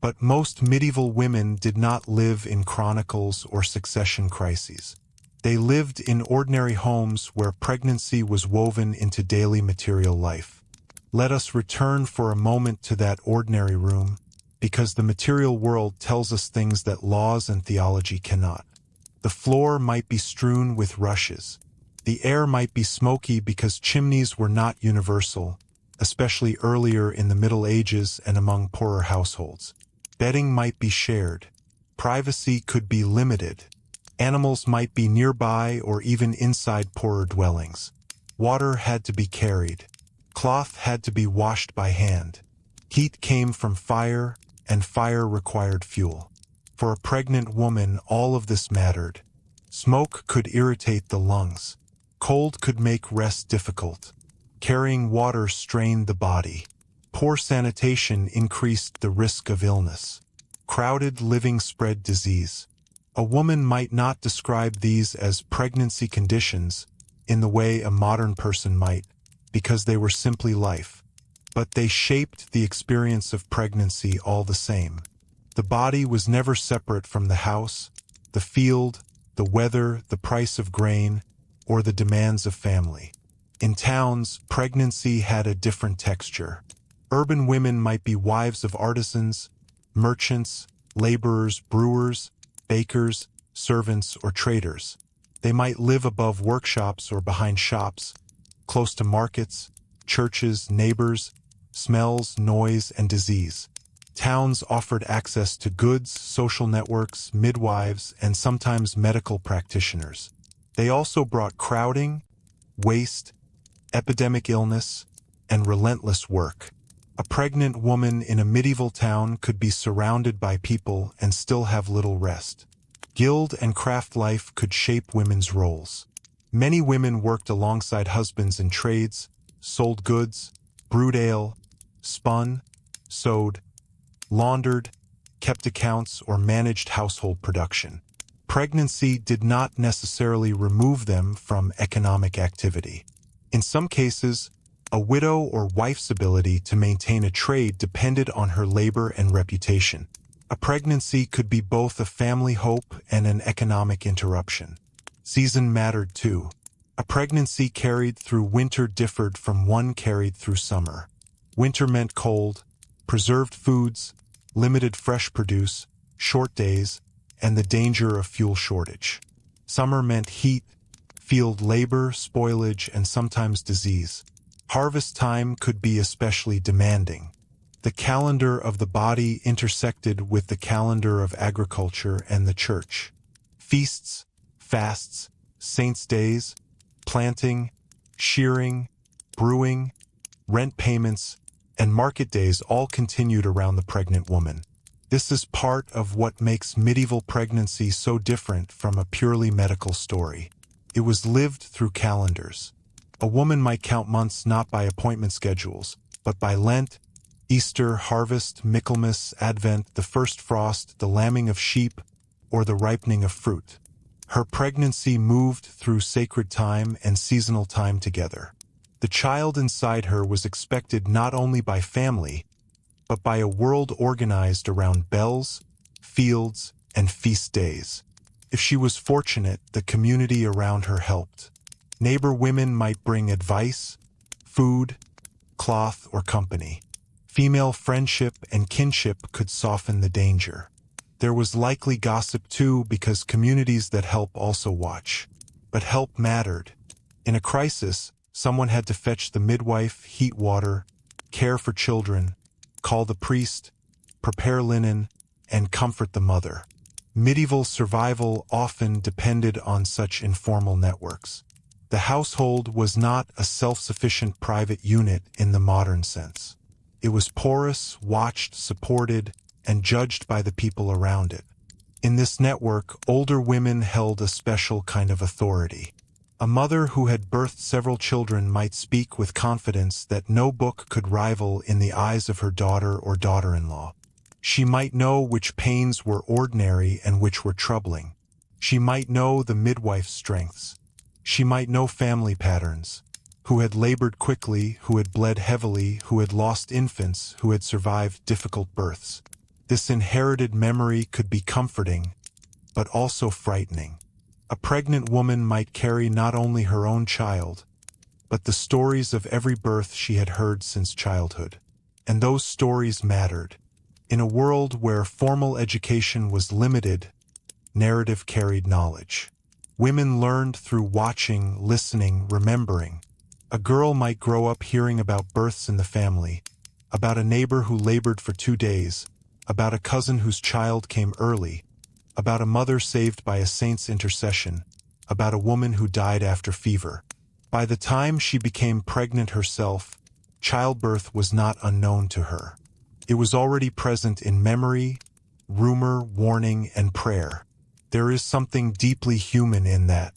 Speaker 1: But most medieval women did not live in chronicles or succession crises. They lived in ordinary homes where pregnancy was woven into daily material life. Let us return for a moment to that ordinary room, because the material world tells us things that laws and theology cannot. The floor might be strewn with rushes. The air might be smoky because chimneys were not universal, especially earlier in the Middle Ages and among poorer households. Bedding might be shared. Privacy could be limited. Animals might be nearby or even inside poorer dwellings. Water had to be carried. Cloth had to be washed by hand. Heat came from fire, and fire required fuel. For a pregnant woman, all of this mattered. Smoke could irritate the lungs. Cold could make rest difficult. Carrying water strained the body. Poor sanitation increased the risk of illness. Crowded living spread disease. A woman might not describe these as pregnancy conditions in the way a modern person might, because they were simply life. But they shaped the experience of pregnancy all the same. The body was never separate from the house, the field, the weather, the price of grain, or the demands of family. In towns, pregnancy had a different texture. Urban women might be wives of artisans, merchants, laborers, brewers, bakers, servants, or traders. They might live above workshops or behind shops, close to markets, churches, neighbors, smells, noise, and disease. Towns offered access to goods, social networks, midwives, and sometimes medical practitioners. They also brought crowding, waste, epidemic illness, and relentless work. A pregnant woman in a medieval town could be surrounded by people and still have little rest. Guild and craft life could shape women's roles. Many women worked alongside husbands in trades, sold goods, brewed ale, spun, sewed, laundered, kept accounts, or managed household production. Pregnancy did not necessarily remove them from economic activity. In some cases, a widow or wife's ability to maintain a trade depended on her labor and reputation. A pregnancy could be both a family hope and an economic interruption. Season mattered too. A pregnancy carried through winter differed from one carried through summer. Winter meant cold, preserved foods, limited fresh produce, short days, and the danger of fuel shortage. Summer meant heat, field labor, spoilage, and sometimes disease. Harvest time could be especially demanding. The calendar of the body intersected with the calendar of agriculture and the church. Feasts, fasts, saints' days, planting, shearing, brewing, rent payments, and market days all continued around the pregnant woman. This is part of what makes medieval pregnancy so different from a purely medical story. It was lived through calendars. A woman might count months not by appointment schedules, but by Lent, Easter, harvest, Michaelmas, Advent, the first frost, the lambing of sheep, or the ripening of fruit. Her pregnancy moved through sacred time and seasonal time together. The child inside her was expected not only by family, but by a world organized around bells, fields, and feast days. If she was fortunate, the community around her helped. Neighbor women might bring advice, food, cloth, or company. Female friendship and kinship could soften the danger. There was likely gossip too, because communities that help also watch. But help mattered. In a crisis, someone had to fetch the midwife, heat water, care for children, call the priest, prepare linen, and comfort the mother. Medieval survival often depended on such informal networks. The household was not a self-sufficient private unit in the modern sense. It was porous, watched, supported, and judged by the people around it. In this network, older women held a special kind of authority. A mother who had birthed several children might speak with confidence that no book could rival in the eyes of her daughter or daughter-in-law. She might know which pains were ordinary and which were troubling. She might know the midwife's strengths. She might know family patterns. Who had labored quickly, who had bled heavily, who had lost infants, who had survived difficult births. This inherited memory could be comforting, but also frightening. A pregnant woman might carry not only her own child, but the stories of every birth she had heard since childhood. And those stories mattered. In a world where formal education was limited, narrative carried knowledge. Women learned through watching, listening, remembering. A girl might grow up hearing about births in the family, about a neighbor who labored for 2 days, about a cousin whose child came early, about a mother saved by a saint's intercession, about a woman who died after fever. By the time she became pregnant herself, childbirth was not unknown to her. It was already present in memory, rumor, warning, and prayer. There is something deeply human in that.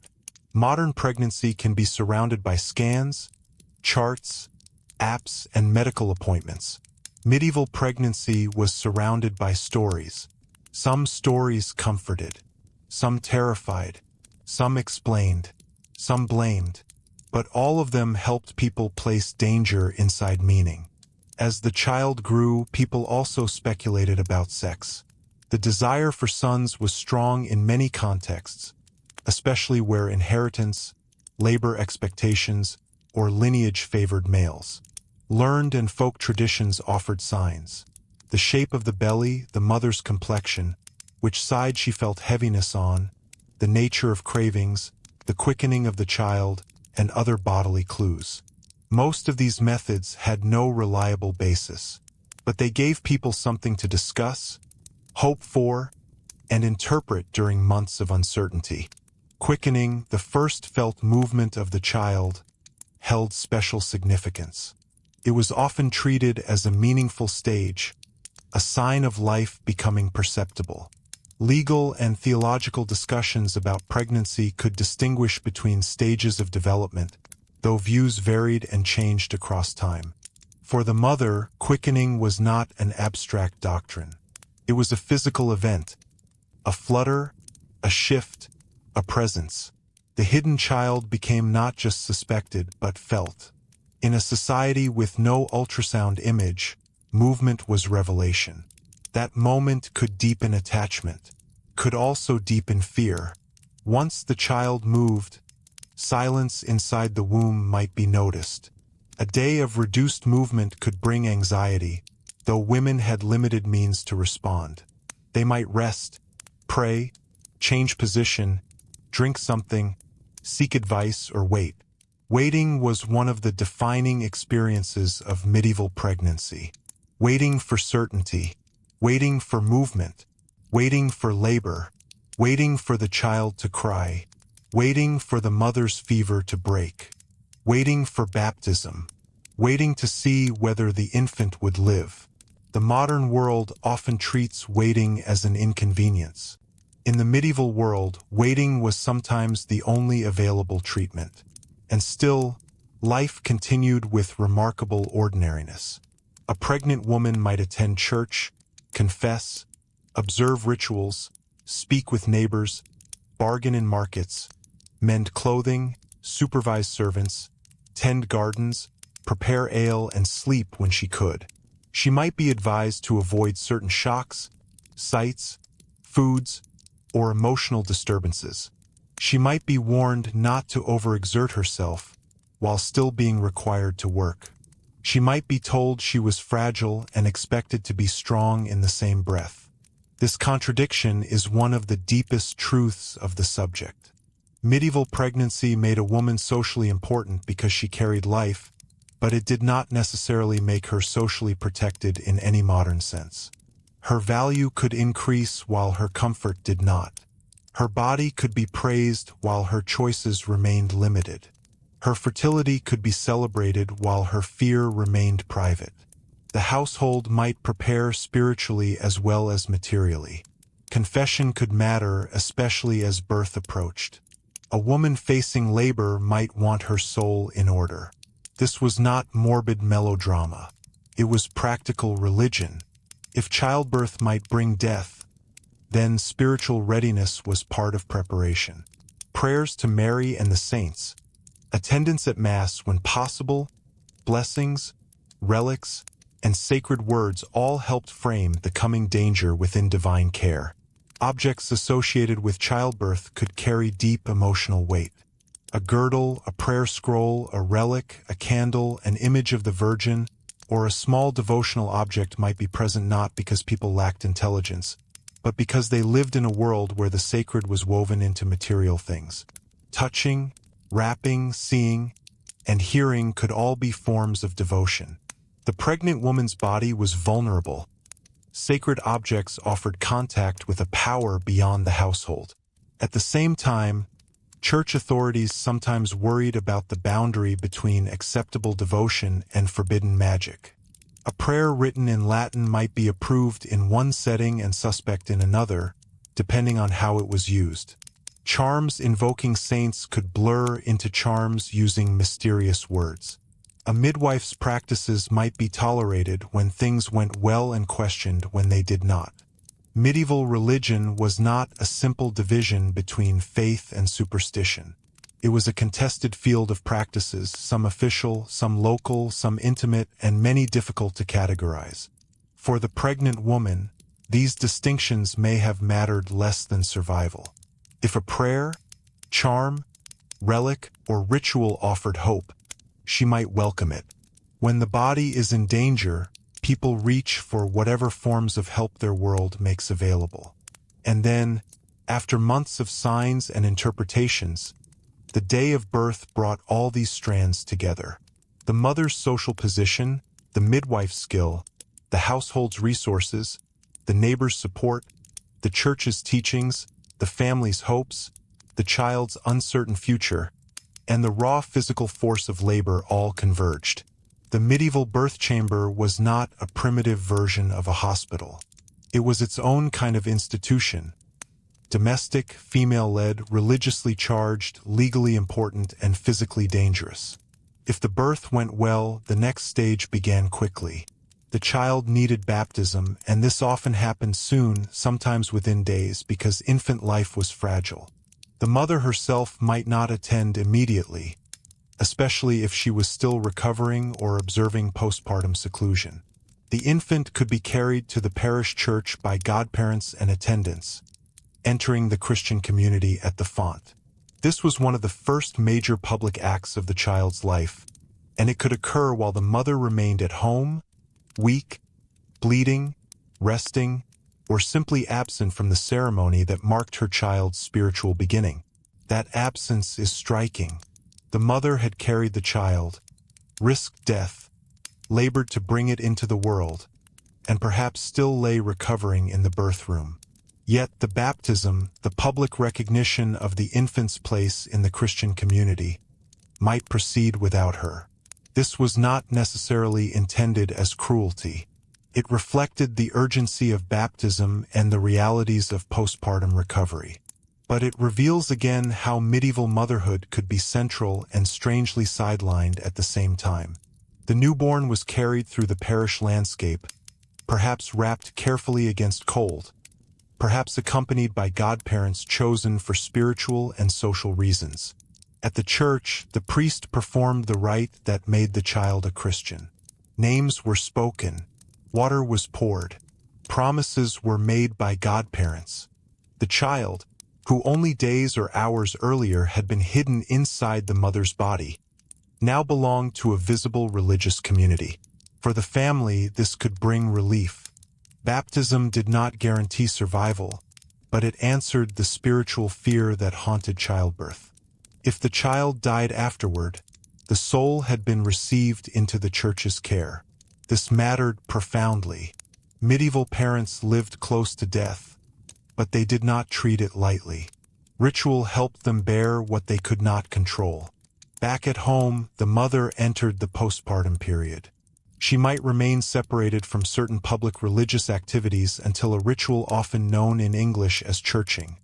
Speaker 1: Modern pregnancy can be surrounded by scans, charts, apps, and medical appointments. Medieval pregnancy was surrounded by stories. Some stories comforted, some terrified, some explained, some blamed, but all of them helped people place danger inside meaning. As the child grew, people also speculated about sex. The desire for sons was strong in many contexts, especially where inheritance, labor expectations, or lineage favored males. Learned and folk traditions offered signs. The shape of the belly, the mother's complexion, which side she felt heaviness on, the nature of cravings, the quickening of the child, and other bodily clues. Most of these methods had no reliable basis, but they gave people something to discuss, hope for, and interpret during months of uncertainty. Quickening, the first felt movement of the child, held special significance. It was often treated as a meaningful stage, a sign of life becoming perceptible. Legal and theological discussions about pregnancy could distinguish between stages of development, though views varied and changed across time. For the mother, quickening was not an abstract doctrine. It was a physical event, a flutter, a shift, a presence. The hidden child became not just suspected but felt. In a society with no ultrasound image, movement was revelation. That moment could deepen attachment, could also deepen fear. Once the child moved, silence inside the womb might be noticed. A day of reduced movement could bring anxiety, though women had limited means to respond. They might rest, pray, change position, drink something, seek advice, or wait. Waiting was one of the defining experiences of medieval pregnancy. Waiting for certainty, waiting for movement, waiting for labor, waiting for the child to cry, waiting for the mother's fever to break, waiting for baptism, waiting to see whether the infant would live. The modern world often treats waiting as an inconvenience. In the medieval world, waiting was sometimes the only available treatment. And still, life continued with remarkable ordinariness. A pregnant woman might attend church, confess, observe rituals, speak with neighbors, bargain in markets, mend clothing, supervise servants, tend gardens, prepare ale, and sleep when she could. She might be advised to avoid certain shocks, sights, foods, or emotional disturbances. She might be warned not to overexert herself while still being required to work. She might be told she was fragile and expected to be strong in the same breath. This contradiction is one of the deepest truths of the subject. Medieval pregnancy made a woman socially important because she carried life, but it did not necessarily make her socially protected in any modern sense. Her value could increase while her comfort did not. Her body could be praised while her choices remained limited. Her fertility could be celebrated while her fear remained private. The household might prepare spiritually as well as materially. Confession could matter, especially as birth approached. A woman facing labor might want her soul in order. This was not morbid melodrama. It was practical religion. If childbirth might bring death, then spiritual readiness was part of preparation. Prayers to Mary and the saints, attendance at Mass when possible, blessings, relics, and sacred words all helped frame the coming danger within divine care. Objects associated with childbirth could carry deep emotional weight. A girdle, a prayer scroll, a relic, a candle, an image of the Virgin, or a small devotional object might be present not because people lacked intelligence, but because they lived in a world where the sacred was woven into material things. Touching, wrapping, seeing, and hearing could all be forms of devotion. The pregnant woman's body was vulnerable. Sacred objects offered contact with a power beyond the household. At the same time, church authorities sometimes worried about the boundary between acceptable devotion and forbidden magic. A prayer written in Latin might be approved in one setting and suspect in another, depending on how it was used. Charms invoking saints could blur into charms using mysterious words. A midwife's practices might be tolerated when things went well and questioned when they did not. Medieval religion was not a simple division between faith and superstition. It was a contested field of practices, some official, some local, some intimate, and many difficult to categorize. For the pregnant woman, these distinctions may have mattered less than survival. If a prayer, charm, relic, or ritual offered hope, she might welcome it. When the body is in danger, people reach for whatever forms of help their world makes available. And then, after months of signs and interpretations, the day of birth brought all these strands together. The mother's social position, the midwife's skill, the household's resources, the neighbor's support, the church's teachings, the family's hopes, the child's uncertain future, and the raw physical force of labor all converged. The medieval birth chamber was not a primitive version of a hospital. It was its own kind of institution. Domestic, female-led, religiously charged, legally important, and physically dangerous. If the birth went well, the next stage began quickly. The child needed baptism, and this often happened soon, sometimes within days, because infant life was fragile. The mother herself might not attend immediately, especially if she was still recovering or observing postpartum seclusion. The infant could be carried to the parish church by godparents and attendants, entering the Christian community at the font. This was one of the first major public acts of the child's life, and it could occur while the mother remained at home, weak, bleeding, resting, or simply absent from the ceremony that marked her child's spiritual beginning. That absence is striking. The mother had carried the child, risked death, labored to bring it into the world, and perhaps still lay recovering in the birth room. Yet the baptism, the public recognition of the infant's place in the Christian community, might proceed without her. This was not necessarily intended as cruelty. It reflected the urgency of baptism and the realities of postpartum recovery. But it reveals again how medieval motherhood could be central and strangely sidelined at the same time. The newborn was carried through the parish landscape, perhaps wrapped carefully against cold, perhaps accompanied by godparents chosen for spiritual and social reasons. At the church, the priest performed the rite that made the child a Christian. Names were spoken, water was poured, promises were made by godparents. The child, who only days or hours earlier had been hidden inside the mother's body, now belonged to a visible religious community. For the family, this could bring relief. Baptism did not guarantee survival, but it answered the spiritual fear that haunted childbirth. If the child died afterward, the soul had been received into the church's care. This mattered profoundly. Medieval parents lived close to death, but they did not treat it lightly. Ritual helped them bear what they could not control. Back at home, the mother entered the postpartum period. She might remain separated from certain public religious activities until a ritual often known in English as churching,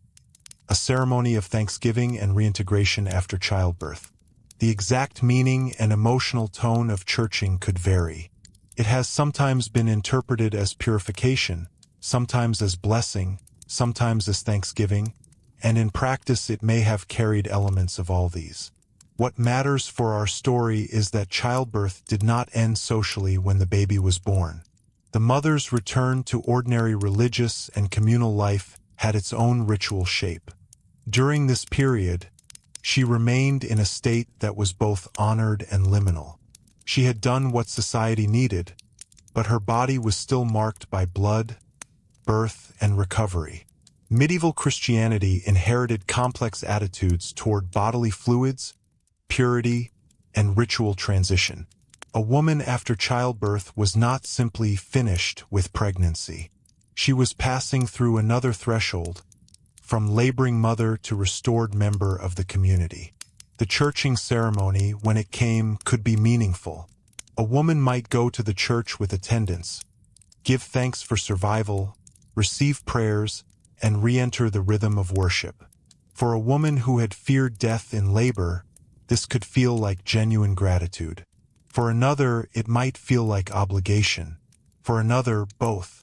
Speaker 1: a ceremony of thanksgiving and reintegration after childbirth. The exact meaning and emotional tone of churching could vary. It has sometimes been interpreted as purification, sometimes as blessing, sometimes as thanksgiving, and in practice it may have carried elements of all these. What matters for our story is that childbirth did not end socially when the baby was born. The mother's return to ordinary religious and communal life had its own ritual shape. During this period, she remained in a state that was both honored and liminal. She had done what society needed, but her body was still marked by blood, birth, and recovery. Medieval Christianity inherited complex attitudes toward bodily fluids, purity, and ritual transition. A woman after childbirth was not simply finished with pregnancy. She was passing through another threshold, from laboring mother to restored member of the community. The churching ceremony, when it came, could be meaningful. A woman might go to the church with attendants, give thanks for survival, receive prayers, and re-enter the rhythm of worship. For a woman who had feared death in labor, this could feel like genuine gratitude. For another, it might feel like obligation. For another, both.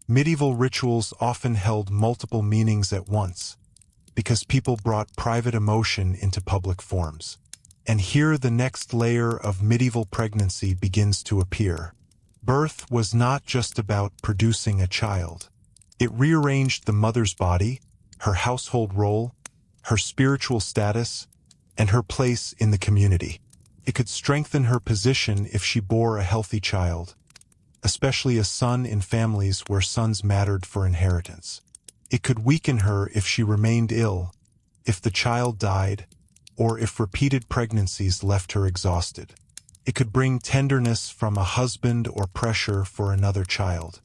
Speaker 1: Medieval rituals often held multiple meanings at once, because people brought private emotion into public forms. And here the next layer of medieval pregnancy begins to appear. Birth was not just about producing a child. It rearranged the mother's body, her household role, her spiritual status, and her place in the community. It could strengthen her position if she bore a healthy child, especially a son in families where sons mattered for inheritance. It could weaken her if she remained ill, if the child died, or if repeated pregnancies left her exhausted. It could bring tenderness from a husband or pressure for another child.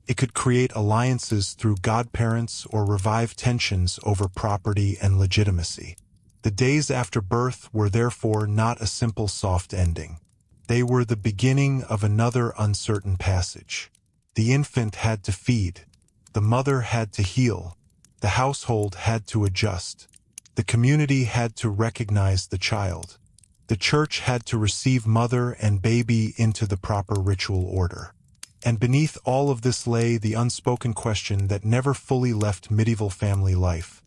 Speaker 1: It could create alliances through godparents or revive tensions over property and legitimacy. The days after birth were therefore not a simple soft ending. They were the beginning of another uncertain passage. The infant had to feed. The mother had to heal. The household had to adjust. The community had to recognize the child. The church had to receive mother and baby into the proper ritual order. And beneath all of this lay the unspoken question that never fully left medieval family life.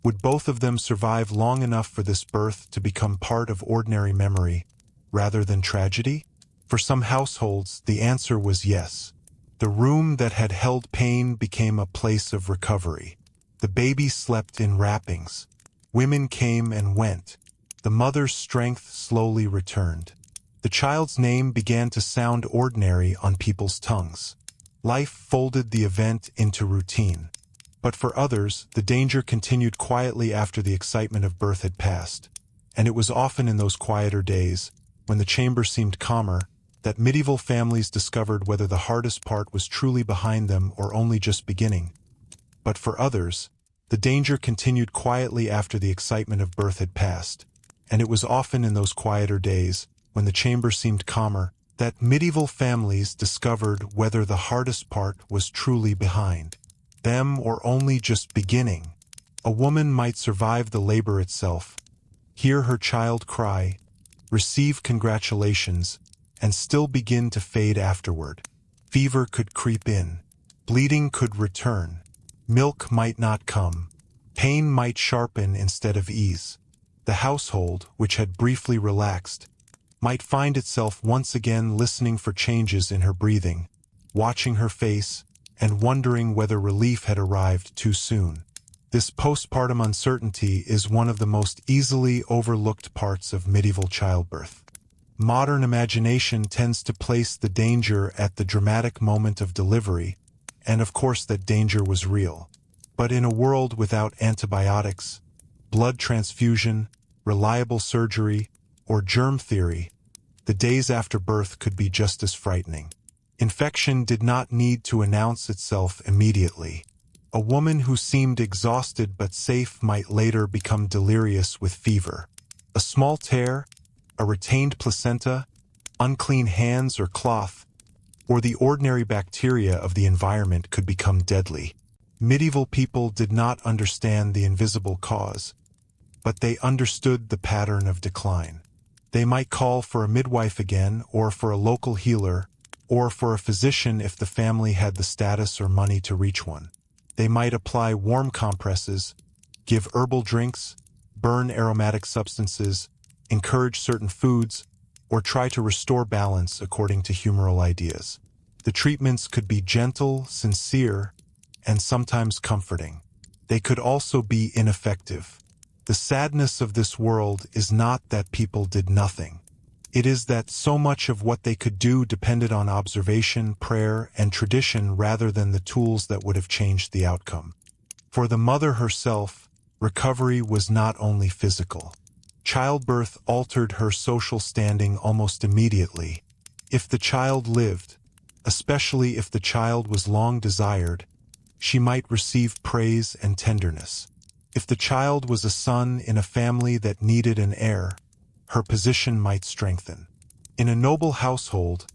Speaker 1: Would both of them survive long enough for this birth to become part of ordinary memory, rather than tragedy? For some households, the answer was yes. The room that had held pain became a place of recovery. The baby slept in wrappings. Women came and went. The mother's strength slowly returned. The child's name began to sound ordinary on people's tongues. Life folded the event into routine. But for others, the danger continued quietly after the excitement of birth had passed. And it was often in those quieter days, when the chamber seemed calmer, that medieval families discovered whether the hardest part was truly behind them or only just beginning. But for others, the danger continued quietly after the excitement of birth had passed. And it was often in those quieter days, when the chamber seemed calmer, that medieval families discovered whether the hardest part was truly behind them or only just beginning. A woman might survive the labor itself, hear her child cry, receive congratulations, and still begin to fade afterward. Fever could creep in. Bleeding could return. Milk might not come. Pain might sharpen instead of ease. The household, which had briefly relaxed, might find itself once again listening for changes in her breathing, watching her face, and wondering whether relief had arrived too soon. This postpartum uncertainty is one of the most easily overlooked parts of medieval childbirth. Modern imagination tends to place the danger at the dramatic moment of delivery, and of course that danger was real. But in a world without antibiotics, blood transfusion, reliable surgery, or germ theory, the days after birth could be just as frightening. Infection did not need to announce itself immediately. A woman who seemed exhausted but safe might later become delirious with fever. A small tear, a retained placenta, unclean hands or cloth, or the ordinary bacteria of the environment could become deadly. Medieval people did not understand the invisible cause, but they understood the pattern of decline. They might call for a midwife again, or for a local healer, or for a physician if the family had the status or money to reach one. They might apply warm compresses, give herbal drinks, burn aromatic substances, encourage certain foods, or try to restore balance according to humoral ideas. The treatments could be gentle, sincere, and sometimes comforting. They could also be ineffective. The sadness of this world is not that people did nothing. It is that so much of what they could do depended on observation, prayer, and tradition rather than the tools that would have changed the outcome. For the mother herself, recovery was not only physical. Childbirth altered her social standing almost immediately. If the child lived, especially if the child was long desired, she might receive praise and tenderness. If the child was a son in a family that needed an heir, her position might strengthen. In a noble household,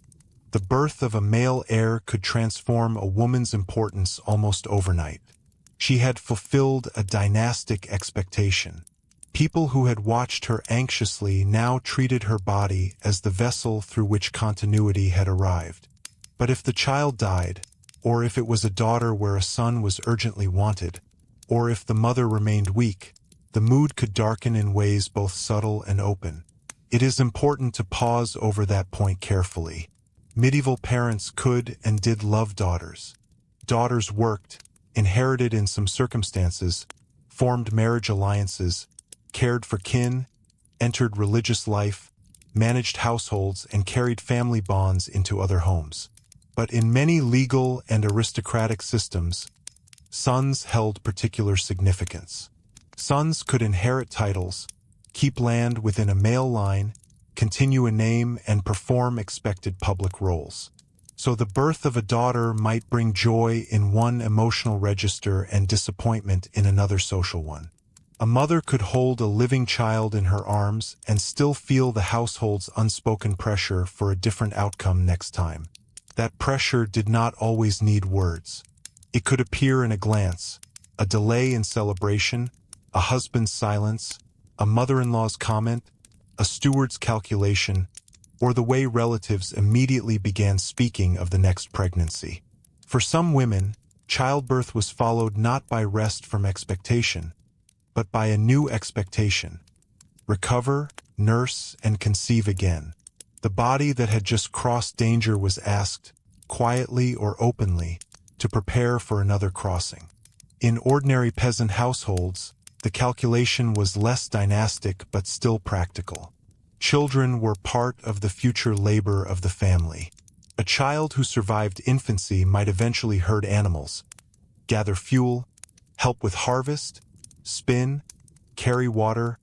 Speaker 1: the birth of a male heir could transform a woman's importance almost overnight. She had fulfilled a dynastic expectation. People who had watched her anxiously now treated her body as the vessel through which continuity had arrived. But if the child died, or if it was a daughter where a son was urgently wanted, or if the mother remained weak, the mood could darken in ways both subtle and open. It is important to pause over that point carefully. Medieval parents could and did love daughters. Daughters worked, inherited in some circumstances, formed marriage alliances, cared for kin, entered religious life, managed households, and carried family bonds into other homes. But in many legal and aristocratic systems, sons held particular significance. Sons could inherit titles, keep land within a male line, continue a name, and perform expected public roles. So the birth of a daughter might bring joy in one emotional register and disappointment in another social one. A mother could hold a living child in her arms and still feel the household's unspoken pressure for a different outcome next time. That pressure did not always need words. It could appear in a glance, a delay in celebration, a husband's silence, a mother-in-law's comment, a steward's calculation, or the way relatives immediately began speaking of the next pregnancy. For some women, childbirth was followed not by rest from expectation, but by a new expectation. Recover, nurse, and conceive again. The body that had just crossed danger was asked, quietly or openly, to prepare for another crossing. In ordinary peasant households, the calculation was less dynastic but still practical. Children were part of the future labor of the family. A child who survived infancy might eventually herd animals, gather fuel, help with harvest, spin, carry water,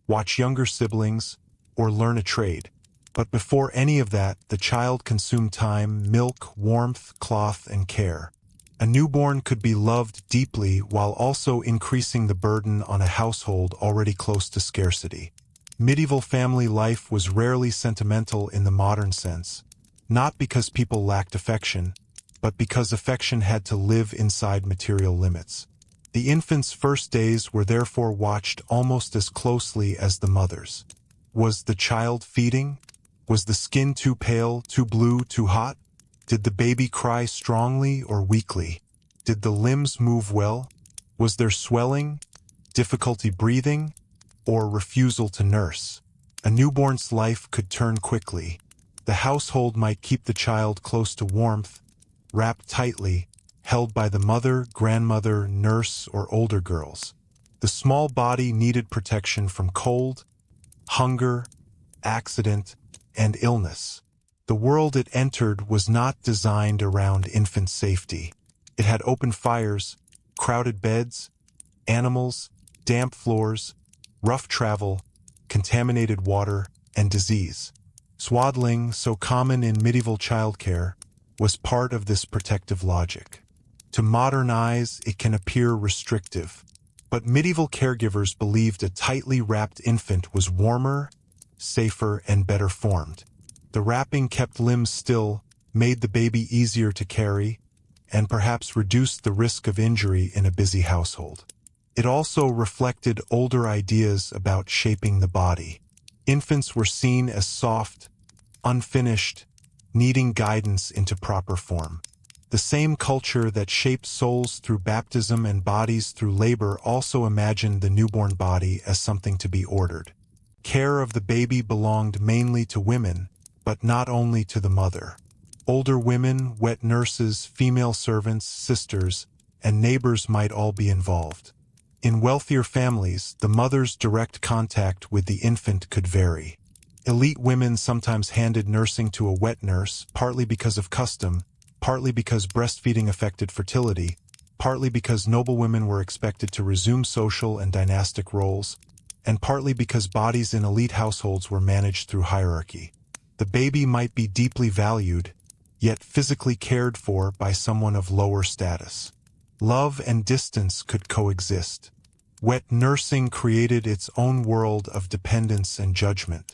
Speaker 1: watch younger siblings, or learn a trade. But before any of that, the child consumed time, milk, warmth, cloth, and care. A newborn could be loved deeply while also increasing the burden on a household already close to scarcity. Medieval family life was rarely sentimental in the modern sense, not because people lacked affection, but because affection had to live inside material limits. The infant's first days were therefore watched almost as closely as the mother's. Was the child feeding? Was the skin too pale, too blue, too hot? Did the baby cry strongly or weakly? Did the limbs move well? Was there swelling, difficulty breathing, or refusal to nurse? A newborn's life could turn quickly. The household might keep the child close to warmth, wrapped tightly, held by the mother, grandmother, nurse, or older girls. The small body needed protection from cold, hunger, accident, and illness. The world it entered was not designed around infant safety. It had open fires, crowded beds, animals, damp floors, rough travel, contaminated water, and disease. Swaddling, so common in medieval childcare, was part of this protective logic. To modern eyes, it can appear restrictive, but medieval caregivers believed a tightly wrapped infant was warmer, safer, and better formed. The wrapping kept limbs still, made the baby easier to carry, and perhaps reduced the risk of injury in a busy household. It also reflected older ideas about shaping the body. Infants were seen as soft, unfinished, needing guidance into proper form. The same culture that shaped souls through baptism and bodies through labor also imagined the newborn body as something to be ordered. Care of the baby belonged mainly to women, but not only to the mother. Older women, wet nurses, female servants, sisters, and neighbors might all be involved. In wealthier families, the mother's direct contact with the infant could vary. Elite women sometimes handed nursing to a wet nurse, partly because of custom, partly because breastfeeding affected fertility, partly because noblewomen were expected to resume social and dynastic roles, and partly because bodies in elite households were managed through hierarchy. The baby might be deeply valued, yet physically cared for by someone of lower status. Love and distance could coexist. Wet nursing created its own world of dependence and judgment.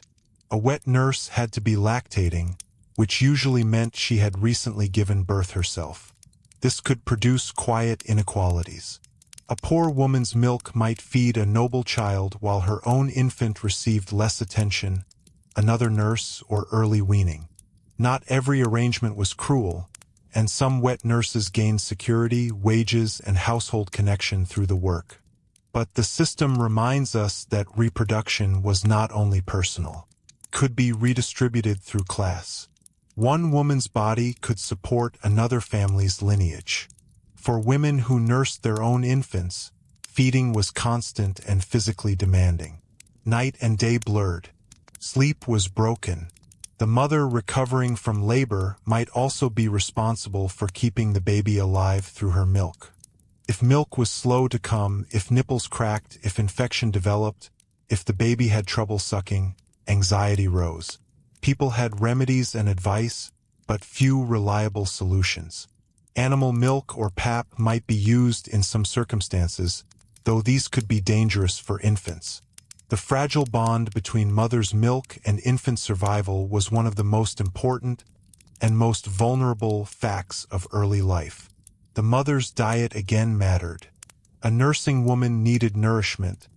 Speaker 1: A wet nurse had to be lactating, which usually meant she had recently given birth herself. This could produce quiet inequalities. A poor woman's milk might feed a noble child while her own infant received less attention, another nurse, or early weaning. Not every arrangement was cruel, and some wet nurses gained security, wages, and household connection through the work. But the system reminds us that reproduction was not only personal. It could be redistributed through class. One woman's body could support another family's lineage. For women who nursed their own infants, feeding was constant and physically demanding. Night and day blurred. Sleep was broken. The mother recovering from labor might also be responsible for keeping the baby alive through her milk. If milk was slow to come, if nipples cracked, if infection developed, if the baby had trouble sucking, anxiety rose. People had remedies and advice, but few reliable solutions. Animal milk or pap might be used in some circumstances, though these could be dangerous for infants. The fragile bond between mother's milk and infant survival was one of the most important and most vulnerable facts of early life. The mother's diet again mattered. A nursing woman needed nourishment,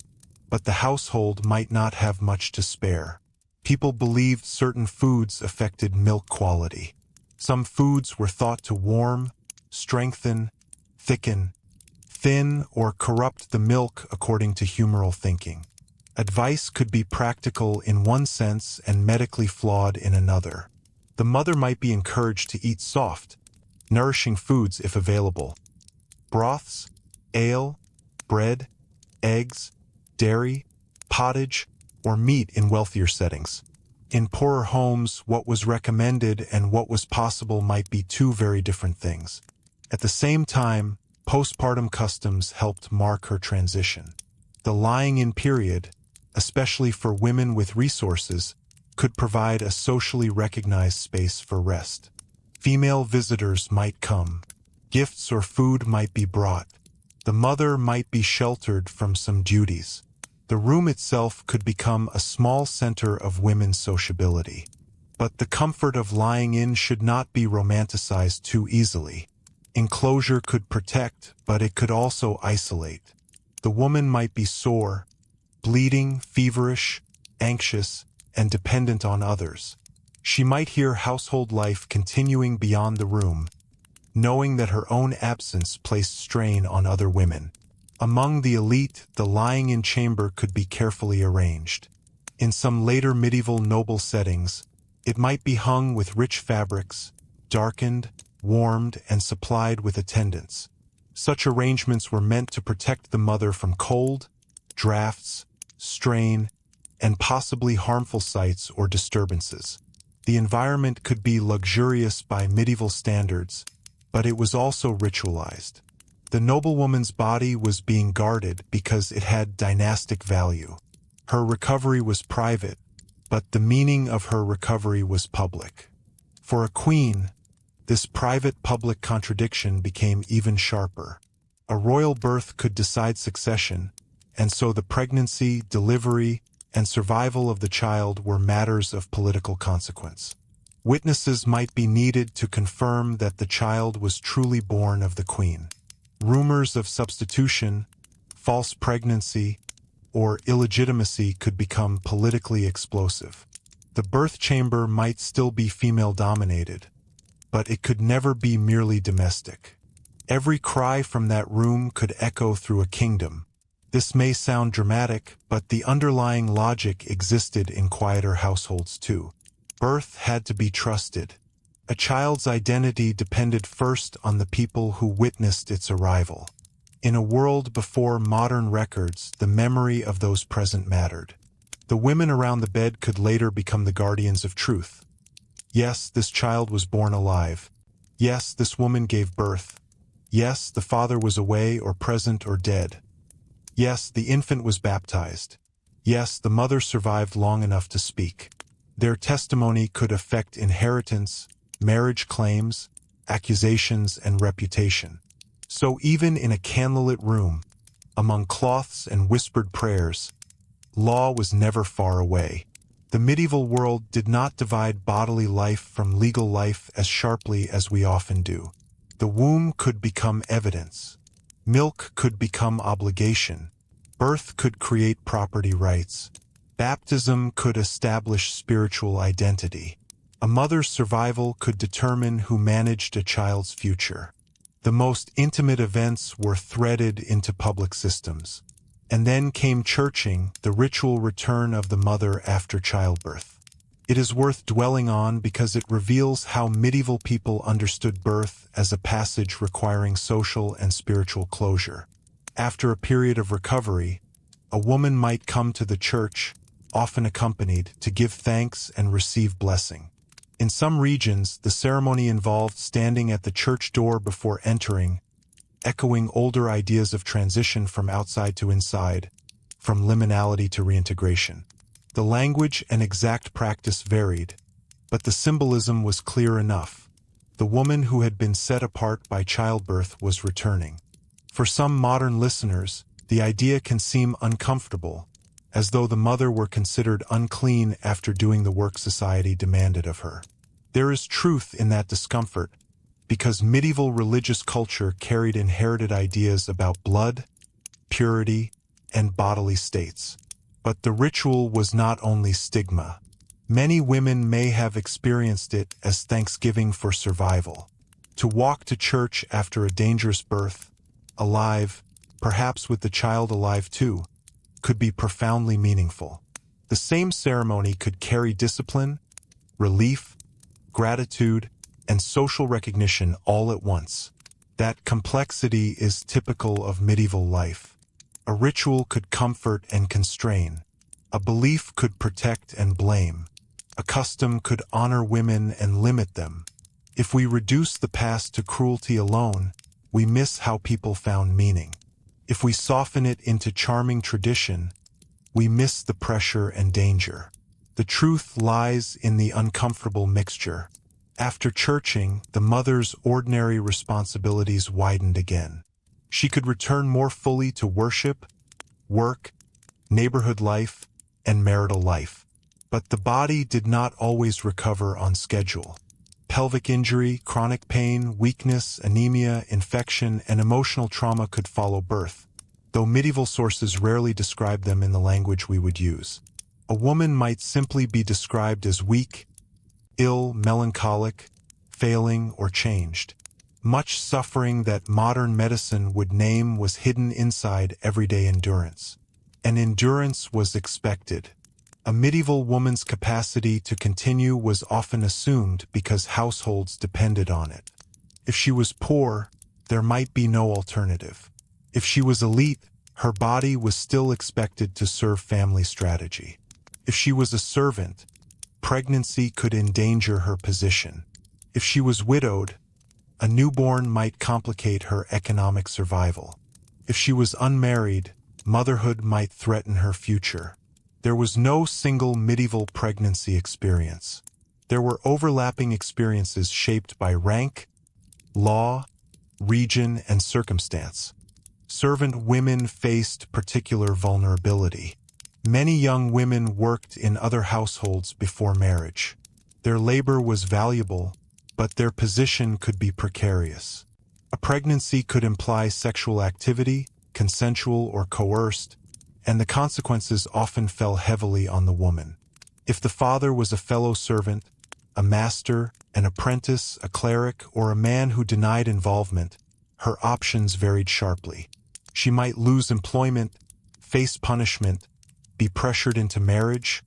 Speaker 1: but the household might not have much to spare. People believed certain foods affected milk quality. Some foods were thought to warm, strengthen, thicken, thin, or corrupt the milk according to humoral thinking. Advice could be practical in one sense and medically flawed in another. The mother might be encouraged to eat soft, nourishing foods if available. Broths, ale, bread, eggs, dairy, pottage, or meat in wealthier settings. In poorer homes, what was recommended and what was possible might be two very different things. At the same time, postpartum customs helped mark her transition. The lying-in period, especially for women with resources, could provide a socially recognized space for rest. Female visitors might come. Gifts or food might be brought. The mother might be sheltered from some duties. The room itself could become a small center of women's sociability. But the comfort of lying in should not be romanticized too easily. Enclosure could protect, but it could also isolate. The woman might be sore, bleeding, feverish, anxious, and dependent on others. She might hear household life continuing beyond the room, knowing that her own absence placed strain on other women. Among the elite, the lying-in chamber could be carefully arranged. In some later medieval noble settings, it might be hung with rich fabrics, darkened, warmed, and supplied with attendants. Such arrangements were meant to protect the mother from cold, drafts, strain, and possibly harmful sights or disturbances. The environment could be luxurious by medieval standards, but it was also ritualized. The noblewoman's body was being guarded because it had dynastic value. Her recovery was private, but the meaning of her recovery was public. For a queen, this private-public contradiction became even sharper. A royal birth could decide succession, and so the pregnancy, delivery, and survival of the child were matters of political consequence. Witnesses might be needed to confirm that the child was truly born of the queen. Rumors of substitution, false pregnancy, or illegitimacy could become politically explosive. The birth chamber might still be female-dominated, but it could never be merely domestic. Every cry from that room could echo through a kingdom. This may sound dramatic, but the underlying logic existed in quieter households too. Birth had to be trusted. A child's identity depended first on the people who witnessed its arrival. In a world before modern records, the memory of those present mattered. The women around the bed could later become the guardians of truth. Yes, this child was born alive. Yes, this woman gave birth. Yes, the father was away or present or dead. Yes, the infant was baptized. Yes, the mother survived long enough to speak. Their testimony could affect inheritance, marriage claims, accusations, and reputation. So even in a candlelit room, among cloths and whispered prayers, law was never far away. The medieval world did not divide bodily life from legal life as sharply as we often do. The womb could become evidence. Milk could become obligation. Birth could create property rights. Baptism could establish spiritual identity. A mother's survival could determine who managed a child's future. The most intimate events were threaded into public systems. And then came churching, the ritual return of the mother after childbirth. It is worth dwelling on because it reveals how medieval people understood birth as a passage requiring social and spiritual closure. After a period of recovery, a woman might come to the church, often accompanied, to give thanks and receive blessing. In some regions, the ceremony involved standing at the church door before entering, echoing older ideas of transition from outside to inside, from liminality to reintegration. The language and exact practice varied, but the symbolism was clear enough. The woman who had been set apart by childbirth was returning. For some modern listeners, the idea can seem uncomfortable, as though the mother were considered unclean after doing the work society demanded of her. There is truth in that discomfort, because medieval religious culture carried inherited ideas about blood, purity, and bodily states. But the ritual was not only stigma. Many women may have experienced it as thanksgiving for survival. To walk to church after a dangerous birth, alive, perhaps with the child alive too, could be profoundly meaningful. The same ceremony could carry discipline, relief, gratitude, and social recognition all at once. That complexity is typical of medieval life. A ritual could comfort and constrain. A belief could protect and blame. A custom could honor women and limit them. If we reduce the past to cruelty alone, we miss how people found meaning. If we soften it into charming tradition, we miss the pressure and danger. The truth lies in the uncomfortable mixture. After churching, the mother's ordinary responsibilities widened again. She could return more fully to worship, work, neighborhood life, and marital life. But the body did not always recover on schedule. Pelvic injury, chronic pain, weakness, anemia, infection, and emotional trauma could follow birth, though medieval sources rarely describe them in the language we would use. A woman might simply be described as weak, ill, melancholic, failing, or changed. Much suffering that modern medicine would name was hidden inside everyday endurance. And endurance was expected. A medieval woman's capacity to continue was often assumed because households depended on it. If she was poor, there might be no alternative. If she was elite, her body was still expected to serve family strategy. If she was a servant, pregnancy could endanger her position. If she was widowed, a newborn might complicate her economic survival. If she was unmarried, motherhood might threaten her future. There was no single medieval pregnancy experience. There were overlapping experiences shaped by rank, law, region, and circumstance. Servant women faced particular vulnerability. Many young women worked in other households before marriage. Their labor was valuable, but their position could be precarious. A pregnancy could imply sexual activity, consensual or coerced, and the consequences often fell heavily on the woman. If the father was a fellow servant, a master, an apprentice, a cleric, or a man who denied involvement, her options varied sharply. She might lose employment, face punishment, be pressured into marriage,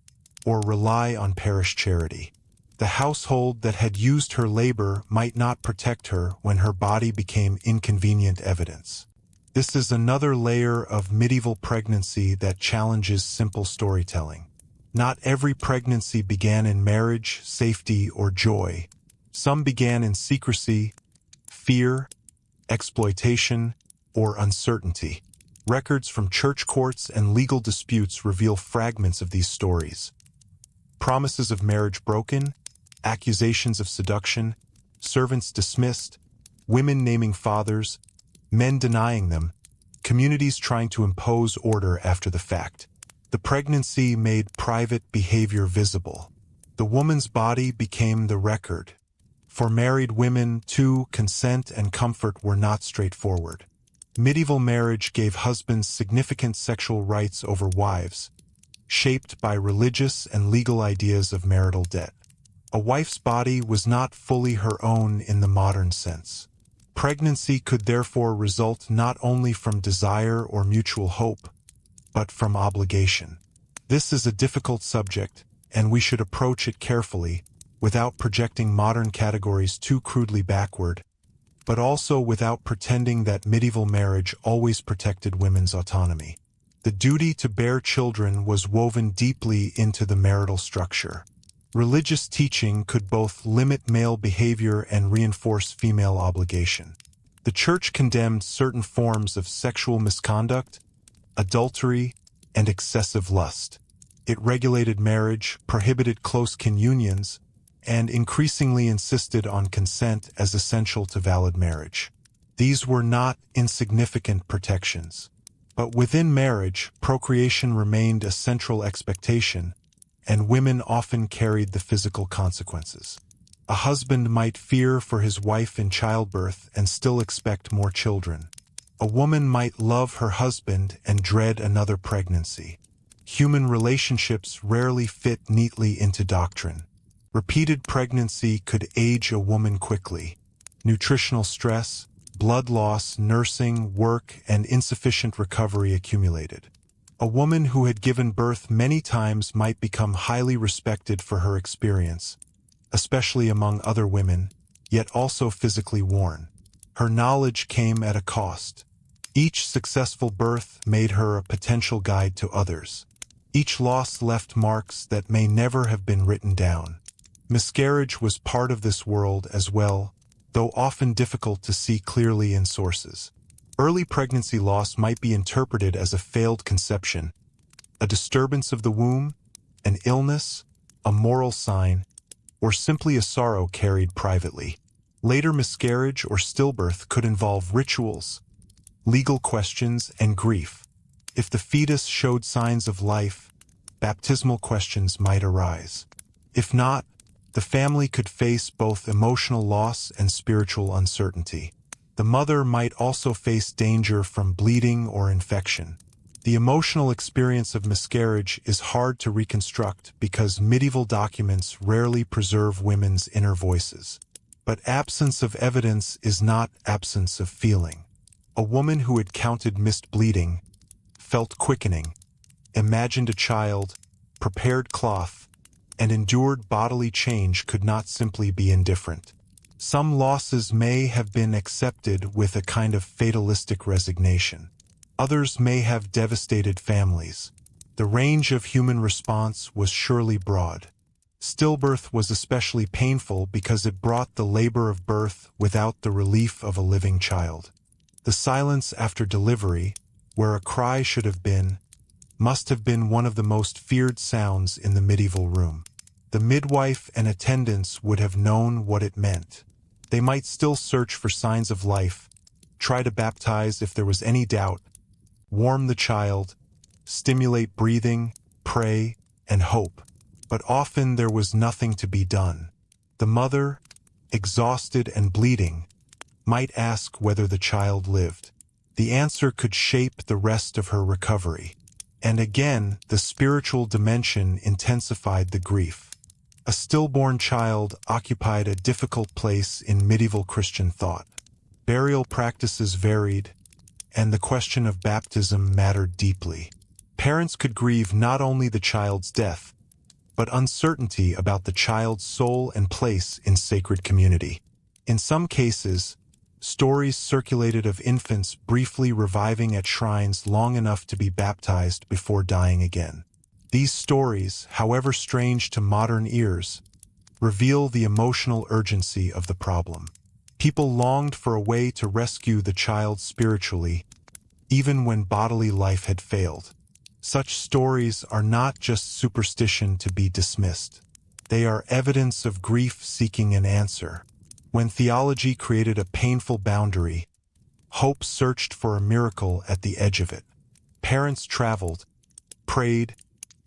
Speaker 1: or rely on parish charity. The household that had used her labor might not protect her when her body became inconvenient evidence. This is another layer of medieval pregnancy that challenges simple storytelling. Not every pregnancy began in marriage, safety, or joy. Some began in secrecy, fear, exploitation, or uncertainty. Records from church courts and legal disputes reveal fragments of these stories. Promises of marriage broken, accusations of seduction, servants dismissed, women naming fathers, men denying them, communities trying to impose order after the fact. The pregnancy made private behavior visible. The woman's body became the record. For married women, too, consent and comfort were not straightforward. Medieval marriage gave husbands significant sexual rights over wives, shaped by religious and legal ideas of marital debt. A wife's body was not fully her own in the modern sense. Pregnancy could therefore result not only from desire or mutual hope, but from obligation. This is a difficult subject, and we should approach it carefully, without projecting modern categories too crudely backward, but also without pretending that medieval marriage always protected women's autonomy. The duty to bear children was woven deeply into the marital structure. Religious teaching could both limit male behavior and reinforce female obligation. The Church condemned certain forms of sexual misconduct, adultery, and excessive lust. It regulated marriage, prohibited close-kin unions, and increasingly insisted on consent as essential to valid marriage. These were not insignificant protections. But within marriage, procreation remained a central expectation, and women often carried the physical consequences. A husband might fear for his wife in childbirth and still expect more children. A woman might love her husband and dread another pregnancy. Human relationships rarely fit neatly into doctrine. Repeated pregnancy could age a woman quickly. Nutritional stress, blood loss, nursing, work, and insufficient recovery accumulated. A woman who had given birth many times might become highly respected for her experience, especially among other women, yet also physically worn. Her knowledge came at a cost. Each successful birth made her a potential guide to others. Each loss left marks that may never have been written down. Miscarriage was part of this world as well, though often difficult to see clearly in sources. Early pregnancy loss might be interpreted as a failed conception, a disturbance of the womb, an illness, a moral sign, or simply a sorrow carried privately. Later miscarriage or stillbirth could involve rituals, legal questions, and grief. If the fetus showed signs of life, baptismal questions might arise. If not, the family could face both emotional loss and spiritual uncertainty. The mother might also face danger from bleeding or infection. The emotional experience of miscarriage is hard to reconstruct because medieval documents rarely preserve women's inner voices. But absence of evidence is not absence of feeling. A woman who had counted missed bleeding, felt quickening, imagined a child, prepared cloth, and endured bodily change could not simply be indifferent. Some losses may have been accepted with a kind of fatalistic resignation. Others may have devastated families. The range of human response was surely broad. Stillbirth was especially painful because it brought the labor of birth without the relief of a living child. The silence after delivery, where a cry should have been, must have been one of the most feared sounds in the medieval room. The midwife and attendants would have known what it meant. They might still search for signs of life, try to baptize if there was any doubt, warm the child, stimulate breathing, pray, and hope. But often there was nothing to be done. The mother, exhausted and bleeding, might ask whether the child lived. The answer could shape the rest of her recovery. And again, the spiritual dimension intensified the grief. A stillborn child occupied a difficult place in medieval Christian thought. Burial practices varied, and the question of baptism mattered deeply. Parents could grieve not only the child's death, but uncertainty about the child's soul and place in sacred community. In some cases, stories circulated of infants briefly reviving at shrines long enough to be baptized before dying again. These stories, however strange to modern ears, reveal the emotional urgency of the problem. People longed for a way to rescue the child spiritually, even when bodily life had failed. Such stories are not just superstition to be dismissed. They are evidence of grief seeking an answer. When theology created a painful boundary, hope searched for a miracle at the edge of it. Parents traveled, prayed,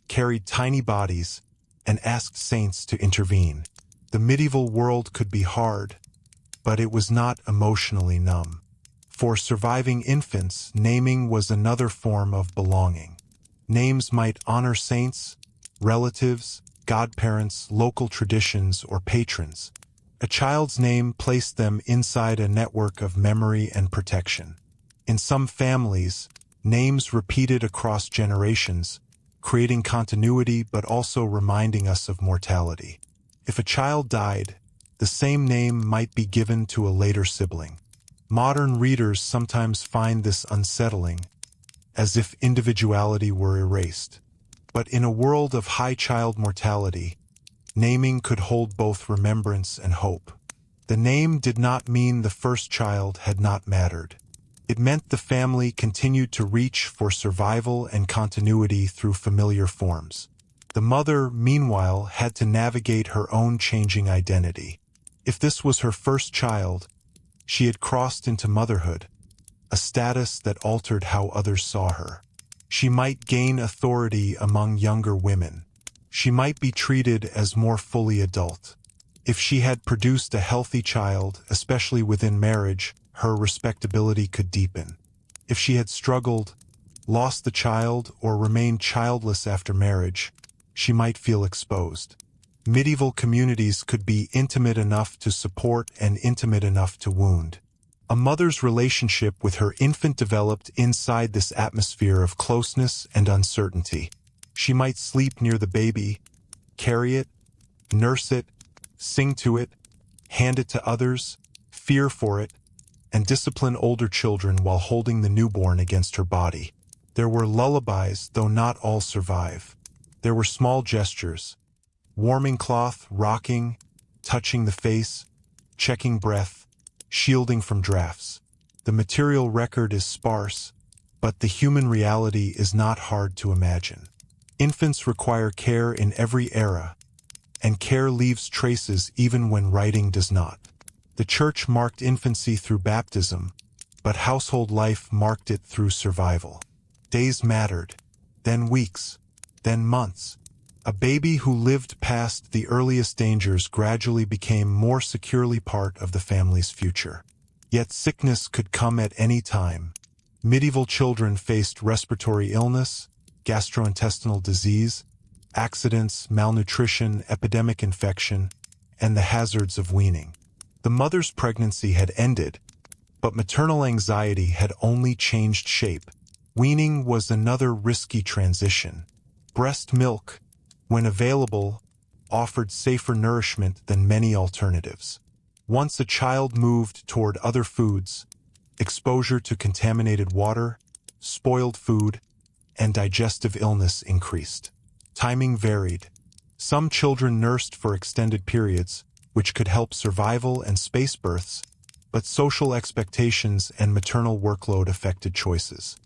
Speaker 1: carried tiny bodies, and asked saints to intervene. The medieval world could be hard, but it was not emotionally numb. For surviving infants, naming was another form of belonging. Names might honor saints, relatives, godparents, local traditions, or patrons. A child's name placed them inside a network of memory and protection. In some families, names repeated across generations, creating continuity but also reminding us of mortality. If a child died, the same name might be given to a later sibling. Modern readers sometimes find this unsettling, as if individuality were erased. But in a world of high child mortality, naming could hold both remembrance and hope. The name did not mean the first child had not mattered. It meant the family continued to reach for survival and continuity through familiar forms. The mother, meanwhile, had to navigate her own changing identity. If this was her first child, she had crossed into motherhood, a status that altered how others saw her. She might gain authority among younger women. She might be treated as more fully adult. If she had produced a healthy child, especially within marriage, her respectability could deepen. If she had struggled, lost the child, or remained childless after marriage, she might feel exposed. Medieval communities could be intimate enough to support and intimate enough to wound. A mother's relationship with her infant developed inside this atmosphere of closeness and uncertainty. She might sleep near the baby, carry it, nurse it, sing to it, hand it to others, fear for it, and discipline older children while holding the newborn against her body. There were lullabies, though not all survive. There were small gestures: warming cloth, rocking, touching the face, checking breath, shielding from drafts. The material record is sparse, but the human reality is not hard to imagine. Infants require care in every era, and care leaves traces even when writing does not. The church marked infancy through baptism, but household life marked it through survival. Days mattered, then weeks, then months. A baby who lived past the earliest dangers gradually became more securely part of the family's future. Yet sickness could come at any time. Medieval children faced respiratory illness, gastrointestinal disease, accidents, malnutrition, epidemic infection, and the hazards of weaning. The mother's pregnancy had ended, but maternal anxiety had only changed shape. Weaning was another risky transition. Breast milk, when available, offered safer nourishment than many alternatives. Once a child moved toward other foods, exposure to contaminated water, spoiled food, and digestive illness increased. Timing varied. Some children nursed for extended periods, which could help survival and space births, but social expectations and maternal workload affected choices.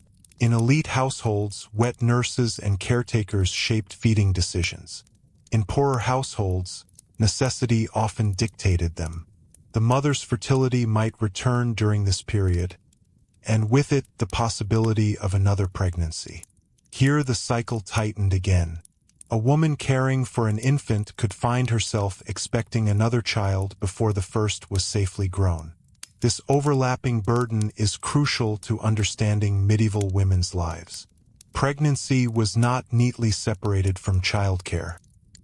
Speaker 1: In elite households, wet nurses and caretakers shaped feeding decisions. In poorer households, necessity often dictated them. The mother's fertility might return during this period, and with it the possibility of another pregnancy. Here the cycle tightened again. A woman caring for an infant could find herself expecting another child before the first was safely grown. This overlapping burden is crucial to understanding medieval women's lives. Pregnancy was not neatly separated from childcare.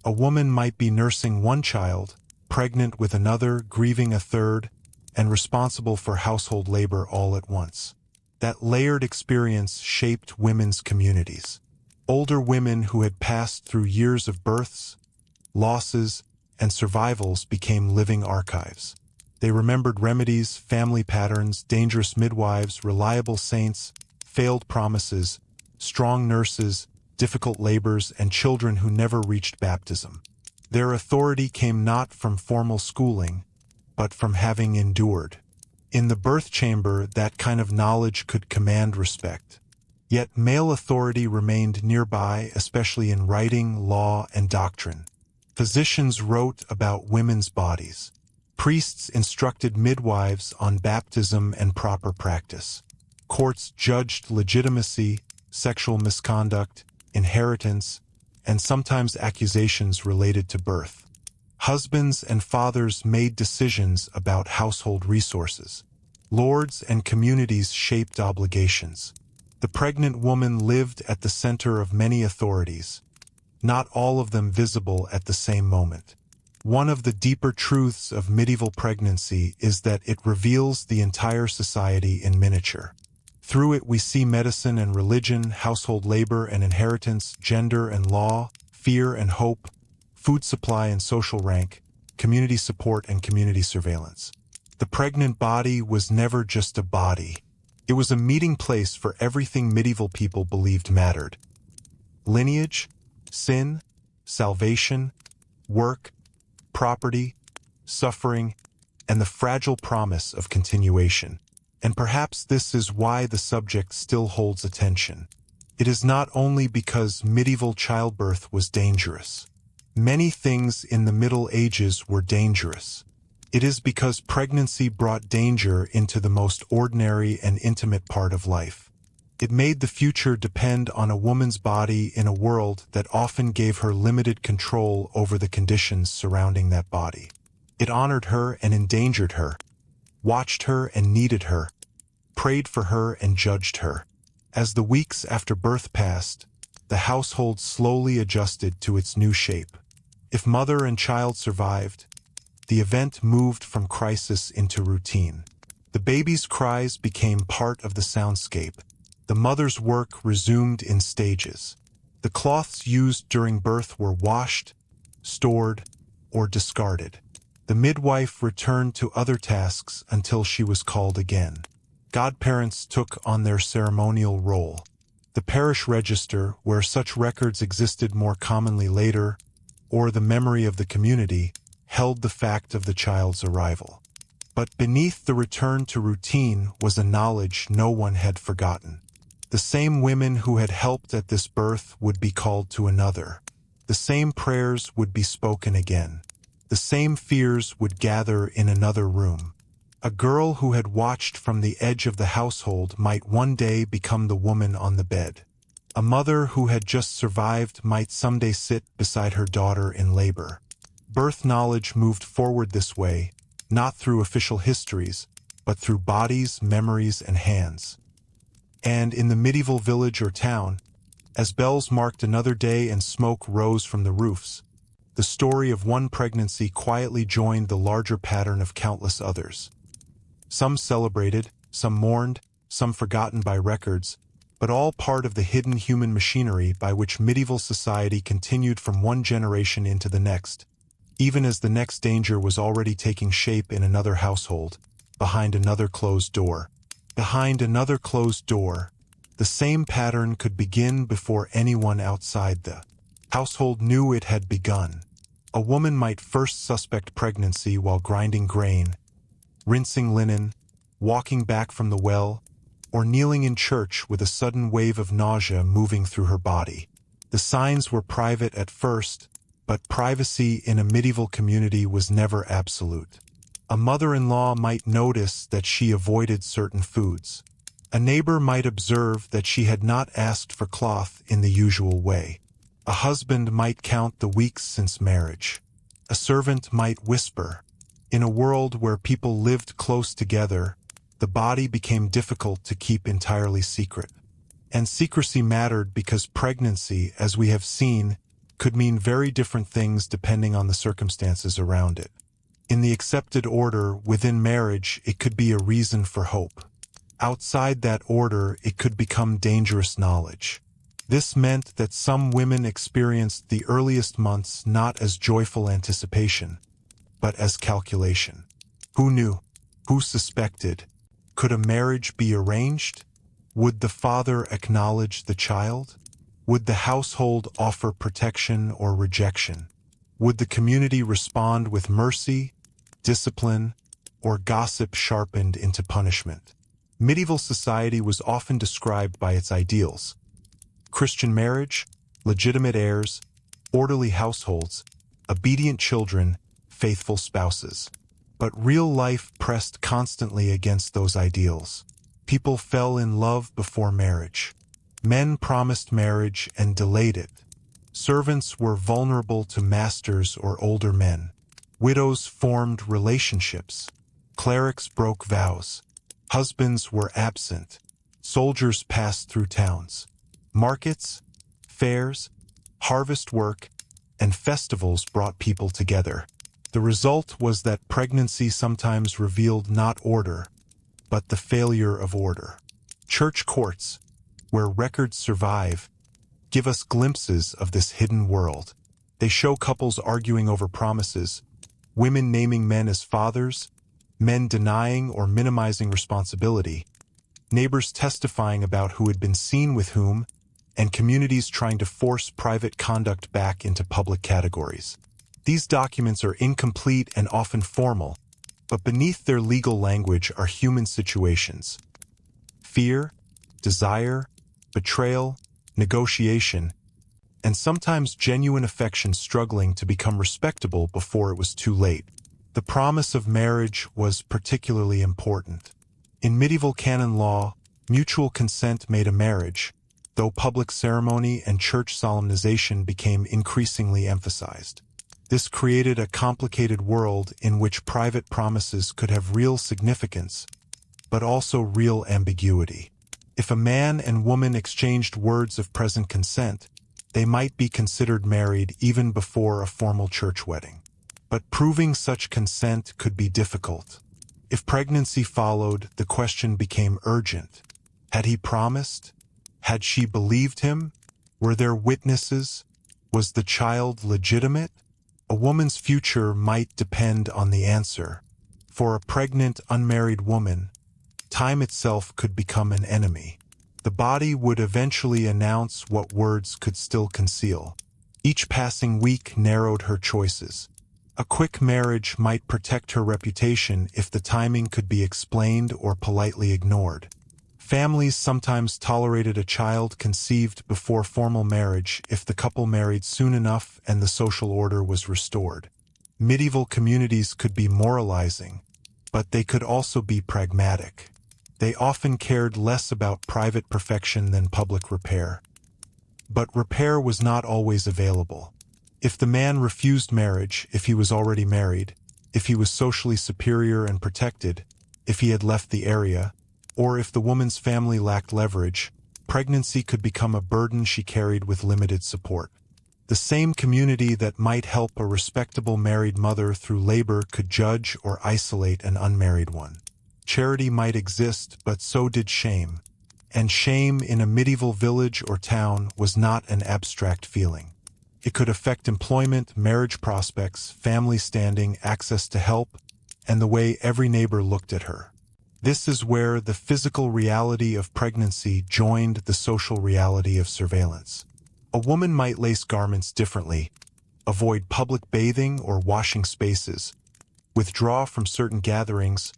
Speaker 1: A woman might be nursing one child, pregnant with another, grieving a third, and responsible for household labor all at once. That layered experience shaped women's communities. Older women who had passed through years of births, losses, and survivals became living archives. They remembered remedies, family patterns, dangerous midwives, reliable saints, failed promises, strong nurses, difficult labors, and children who never reached baptism. Their authority came not from formal schooling, but from having endured. In the birth chamber, that kind of knowledge could command respect. Yet male authority remained nearby, especially in writing, law, and doctrine. Physicians wrote about women's bodies. Priests instructed midwives on baptism and proper practice. Courts judged legitimacy, sexual misconduct, inheritance, and sometimes accusations related to birth. Husbands and fathers made decisions about household resources. Lords and communities shaped obligations. The pregnant woman lived at the center of many authorities, not all of them visible at the same moment. One of the deeper truths of medieval pregnancy is that it reveals the entire society in miniature. Through it we see medicine and religion, household labor and inheritance, gender and law, fear and hope, food supply and social rank, community support and community surveillance. The pregnant body was never just a body. It was a meeting place for everything medieval people believed mattered. Lineage, sin, salvation, work, property, suffering, and the fragile promise of continuation. And perhaps this is why the subject still holds attention. It is not only because medieval childbirth was dangerous. Many things in the Middle Ages were dangerous. It is because pregnancy brought danger into the most ordinary and intimate part of life. It made the future depend on a woman's body in a world that often gave her limited control over the conditions surrounding that body. It honored her and endangered her, watched her and needed her, prayed for her and judged her. As the weeks after birth passed, the household slowly adjusted to its new shape. If mother and child survived, the event moved from crisis into routine. The baby's cries became part of the soundscape. The mother's work resumed in stages. The cloths used during birth were washed, stored, or discarded. The midwife returned to other tasks until she was called again. Godparents took on their ceremonial role. The parish register, where such records existed more commonly later, or the memory of the community, held the fact of the child's arrival. But beneath the return to routine was a knowledge no one had forgotten. The same women who had helped at this birth would be called to another. The same prayers would be spoken again. The same fears would gather in another room. A girl who had watched from the edge of the household might one day become the woman on the bed. A mother who had just survived might someday sit beside her daughter in labor. Birth knowledge moved forward this way, not through official histories, but through bodies, memories, and hands. And in the medieval village or town, as bells marked another day and smoke rose from the roofs, the story of one pregnancy quietly joined the larger pattern of countless others. Some celebrated, some mourned, some forgotten by records, but all part of the hidden human machinery by which medieval society continued from one generation into the next, even as the next danger was already taking shape in another household, behind another closed door. Behind another closed door, the same pattern could begin before anyone outside the household knew it had begun. A woman might first suspect pregnancy while grinding grain, rinsing linen, walking back from the well, or kneeling in church with a sudden wave of nausea moving through her body. The signs were private at first, but privacy in a medieval community was never absolute. A mother-in-law might notice that she avoided certain foods. A neighbor might observe that she had not asked for cloth in the usual way. A husband might count the weeks since marriage. A servant might whisper. In a world where people lived close together, the body became difficult to keep entirely secret. And secrecy mattered because pregnancy, as we have seen, could mean very different things depending on the circumstances around it. In the accepted order within marriage, it could be a reason for hope. Outside that order, it could become dangerous knowledge. This meant that some women experienced the earliest months not as joyful anticipation, but as calculation. Who knew? Who suspected? Could a marriage be arranged? Would the father acknowledge the child? Would the household offer protection or rejection? Would the community respond with mercy, discipline, or gossip sharpened into punishment? Medieval society was often described by its ideals: Christian marriage, legitimate heirs, orderly households, obedient children, faithful spouses. But real life pressed constantly against those ideals. People fell in love before marriage. Men promised marriage and delayed it. Servants were vulnerable to masters or older men. Widows formed relationships. Clerics broke vows. Husbands were absent. Soldiers passed through towns. Markets, fairs, harvest work, and festivals brought people together. The result was that pregnancy sometimes revealed not order, but the failure of order. Church courts, where records survive, give us glimpses of this hidden world. They show couples arguing over promises, women naming men as fathers, men denying or minimizing responsibility, neighbors testifying about who had been seen with whom, and communities trying to force private conduct back into public categories. These documents are incomplete and often formal, but beneath their legal language are human situations. Fear, desire, betrayal, negotiation, and sometimes genuine affection struggling to become respectable before it was too late. The promise of marriage was particularly important. In medieval canon law, mutual consent made a marriage, though public ceremony and church solemnization became increasingly emphasized. This created a complicated world in which private promises could have real significance, but also real ambiguity. If a man and woman exchanged words of present consent, they might be considered married even before a formal church wedding. But proving such consent could be difficult. If pregnancy followed, the question became urgent. Had he promised? Had she believed him? Were there witnesses? Was the child legitimate? A woman's future might depend on the answer. For a pregnant, unmarried woman, time itself could become an enemy. The body would eventually announce what words could still conceal. Each passing week narrowed her choices. A quick marriage might protect her reputation if the timing could be explained or politely ignored. Families sometimes tolerated a child conceived before formal marriage if the couple married soon enough and the social order was restored. Medieval communities could be moralizing, but they could also be pragmatic. They often cared less about private perfection than public repair. But repair was not always available. If the man refused marriage, if he was already married, if he was socially superior and protected, if he had left the area, or if the woman's family lacked leverage, pregnancy could become a burden she carried with limited support. The same community that might help a respectable married mother through labor could judge or isolate an unmarried one. Charity might exist, but so did shame. And shame in a medieval village or town was not an abstract feeling. It could affect employment, marriage prospects, family standing, access to help, and the way every neighbor looked at her. This is where the physical reality of pregnancy joined the social reality of surveillance. A woman might lace garments differently, avoid public bathing or washing spaces, withdraw from certain gatherings,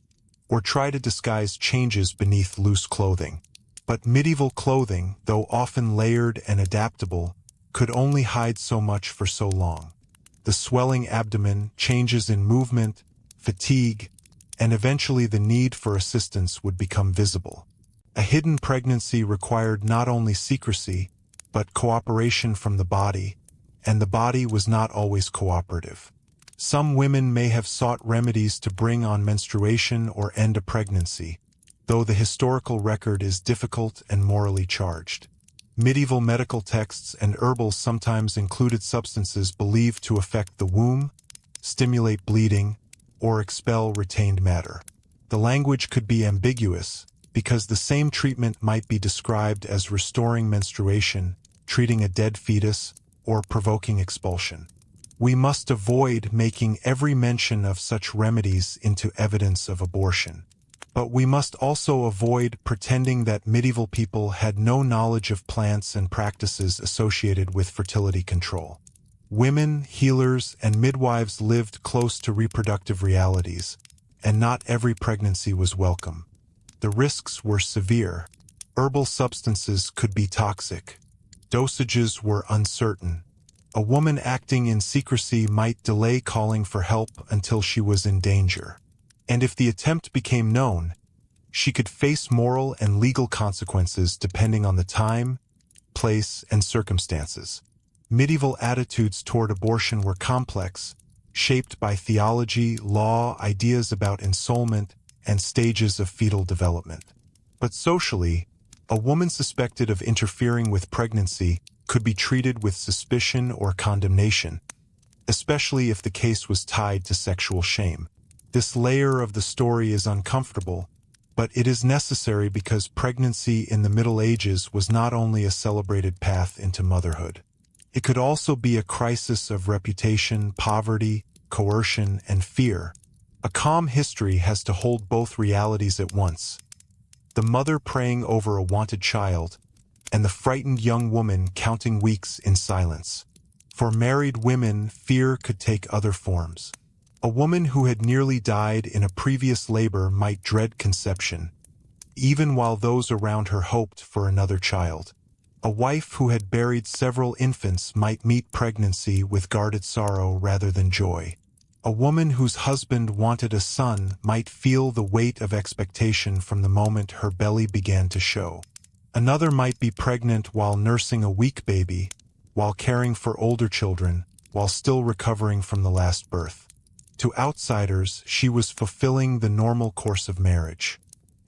Speaker 1: or try to disguise changes beneath loose clothing. But medieval clothing, though often layered and adaptable, could only hide so much for so long. The swelling abdomen, changes in movement, fatigue, and eventually the need for assistance would become visible. A hidden pregnancy required not only secrecy, but cooperation from the body, and the body was not always cooperative. Some women may have sought remedies to bring on menstruation or end a pregnancy, though the historical record is difficult and morally charged. Medieval medical texts and herbals sometimes included substances believed to affect the womb, stimulate bleeding, or expel retained matter. The language could be ambiguous, because the same treatment might be described as restoring menstruation, treating a dead fetus, or provoking expulsion. We must avoid making every mention of such remedies into evidence of abortion. But we must also avoid pretending that medieval people had no knowledge of plants and practices associated with fertility control. Women, healers, and midwives lived close to reproductive realities, and not every pregnancy was welcome. The risks were severe. Herbal substances could be toxic. Dosages were uncertain. A woman acting in secrecy might delay calling for help until she was in danger. And if the attempt became known, she could face moral and legal consequences depending on the time, place, and circumstances. Medieval attitudes toward abortion were complex, shaped by theology, law, ideas about ensoulment, and stages of fetal development. But socially, a woman suspected of interfering with pregnancy could be treated with suspicion or condemnation, especially if the case was tied to sexual shame. This layer of the story is uncomfortable, but it is necessary because pregnancy in the Middle Ages was not only a celebrated path into motherhood. It could also be a crisis of reputation, poverty, coercion, and fear. A calm history has to hold both realities at once. The mother praying over a wanted child, and the frightened young woman counting weeks in silence. For married women, fear could take other forms. A woman who had nearly died in a previous labor might dread conception, even while those around her hoped for another child. A wife who had buried several infants might meet pregnancy with guarded sorrow rather than joy. A woman whose husband wanted a son might feel the weight of expectation from the moment her belly began to show. Another might be pregnant while nursing a weak baby, while caring for older children, while still recovering from the last birth. To outsiders, she was fulfilling the normal course of marriage.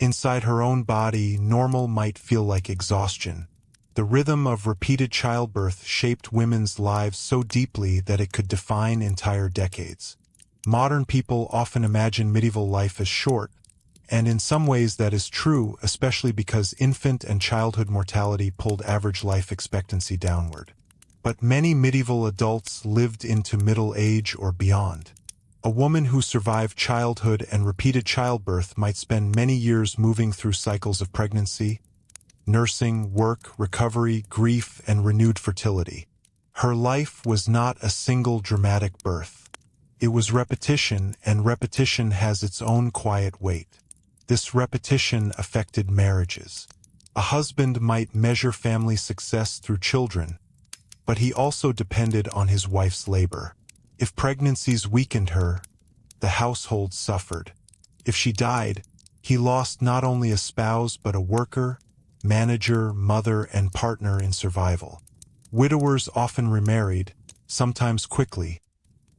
Speaker 1: Inside her own body, normal might feel like exhaustion. The rhythm of repeated childbirth shaped women's lives so deeply that it could define entire decades. Modern people often imagine medieval life as short, and in some ways that is true, especially because infant and childhood mortality pulled average life expectancy downward. But many medieval adults lived into middle age or beyond. A woman who survived childhood and repeated childbirth might spend many years moving through cycles of pregnancy, nursing, work, recovery, grief, and renewed fertility. Her life was not a single dramatic birth. It was repetition, and repetition has its own quiet weight. This repetition affected marriages. A husband might measure family success through children, but he also depended on his wife's labor. If pregnancies weakened her, the household suffered. If she died, he lost not only a spouse but a worker, manager, mother, and partner in survival. Widowers often remarried, sometimes quickly,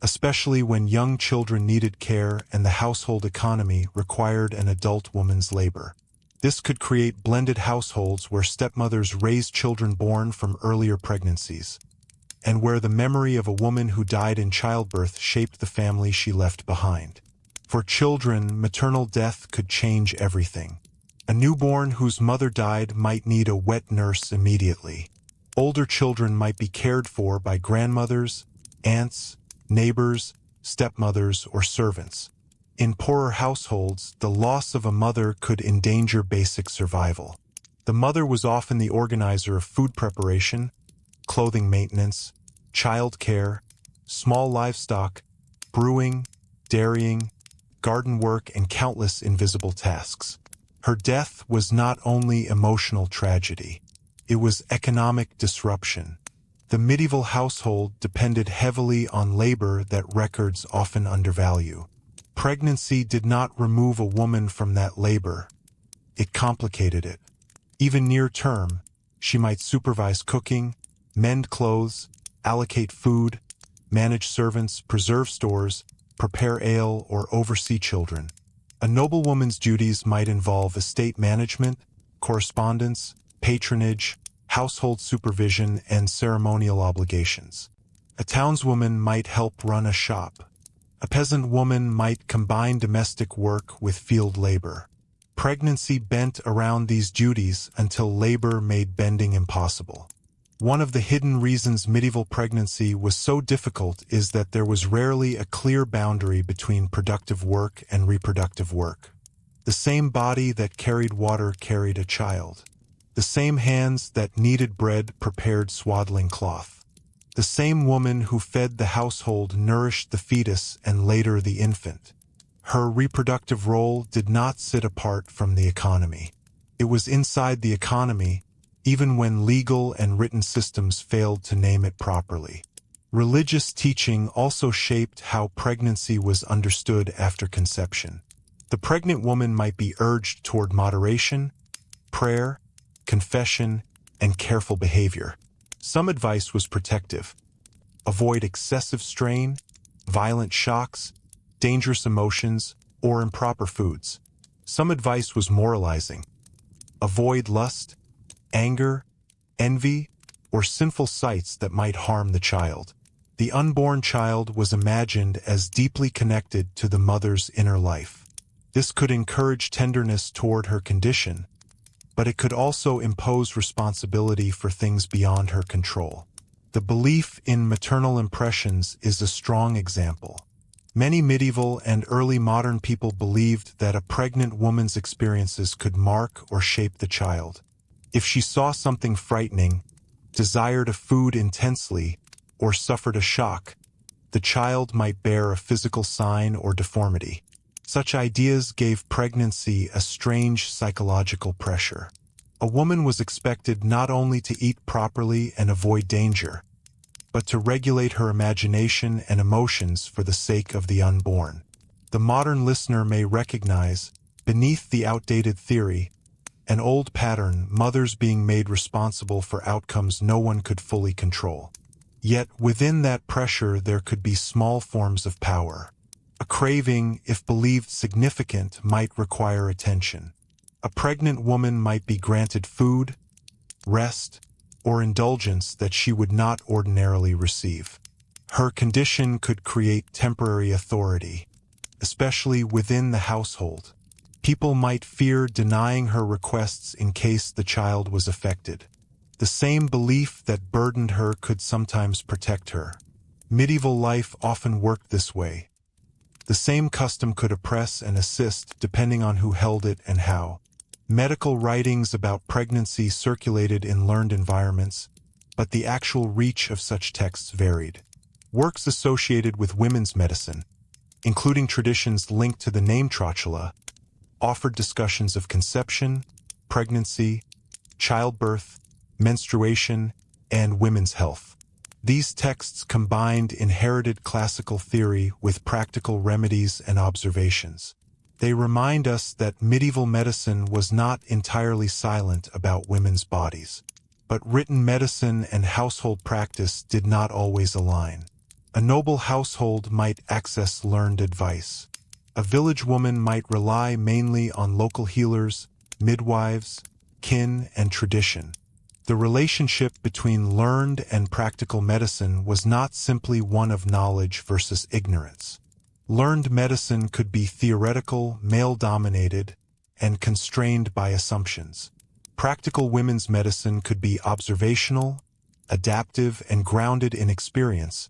Speaker 1: especially when young children needed care and the household economy required an adult woman's labor. This could create blended households where stepmothers raised children born from earlier pregnancies, and where the memory of a woman who died in childbirth shaped the family she left behind. For children, maternal death could change everything. A newborn whose mother died might need a wet nurse immediately. Older children might be cared for by grandmothers, aunts, neighbors, stepmothers, or servants. In poorer households, the loss of a mother could endanger basic survival. The mother was often the organizer of food preparation, clothing maintenance, child care, small livestock, brewing, dairying, garden work, and countless invisible tasks. Her death was not only emotional tragedy, it was economic disruption. The medieval household depended heavily on labor that records often undervalue. Pregnancy did not remove a woman from that labor. It complicated it. Even near term, she might supervise cooking, mend clothes, allocate food, manage servants, preserve stores, prepare ale, or oversee children. A noblewoman's duties might involve estate management, correspondence, patronage, household supervision, and ceremonial obligations. A townswoman might help run a shop. A peasant woman might combine domestic work with field labor. Pregnancy bent around these duties until labor made bending impossible. One of the hidden reasons medieval pregnancy was so difficult is that there was rarely a clear boundary between productive work and reproductive work. The same body that carried water carried a child. The same hands that kneaded bread prepared swaddling cloth. The same woman who fed the household nourished the fetus and later the infant. Her reproductive role did not sit apart from the economy. It was inside the economy, even when legal and written systems failed to name it properly. Religious teaching also shaped how pregnancy was understood after conception. The pregnant woman might be urged toward moderation, prayer, confession, and careful behavior. Some advice was protective. Avoid excessive strain, violent shocks, dangerous emotions, or improper foods. Some advice was moralizing. Avoid lust, anger, envy, or sinful sights that might harm the child. The unborn child was imagined as deeply connected to the mother's inner life. This could encourage tenderness toward her condition, but it could also impose responsibility for things beyond her control. The belief in maternal impressions is a strong example. Many medieval and early modern people believed that a pregnant woman's experiences could mark or shape the child. If she saw something frightening, desired a food intensely, or suffered a shock, the child might bear a physical sign or deformity. Such ideas gave pregnancy a strange psychological pressure. A woman was expected not only to eat properly and avoid danger, but to regulate her imagination and emotions for the sake of the unborn. The modern listener may recognize, beneath the outdated theory, an old pattern, mothers being made responsible for outcomes no one could fully control. Yet within that pressure there could be small forms of power. A craving, if believed significant, might require attention. A pregnant woman might be granted food, rest, or indulgence that she would not ordinarily receive. Her condition could create temporary authority, especially within the household. People might fear denying her requests in case the child was affected. The same belief that burdened her could sometimes protect her. Medieval life often worked this way. The same custom could oppress and assist depending on who held it and how. Medical writings about pregnancy circulated in learned environments, but the actual reach of such texts varied. Works associated with women's medicine, including traditions linked to the name Trotula, offered discussions of conception, pregnancy, childbirth, menstruation, and women's health. These texts combined inherited classical theory with practical remedies and observations. They remind us that medieval medicine was not entirely silent about women's bodies, but written medicine and household practice did not always align. A noble household might access learned advice. A village woman might rely mainly on local healers, midwives, kin, and tradition. The relationship between learned and practical medicine was not simply one of knowledge versus ignorance. Learned medicine could be theoretical, male-dominated, and constrained by assumptions. Practical women's medicine could be observational, adaptive, and grounded in experience,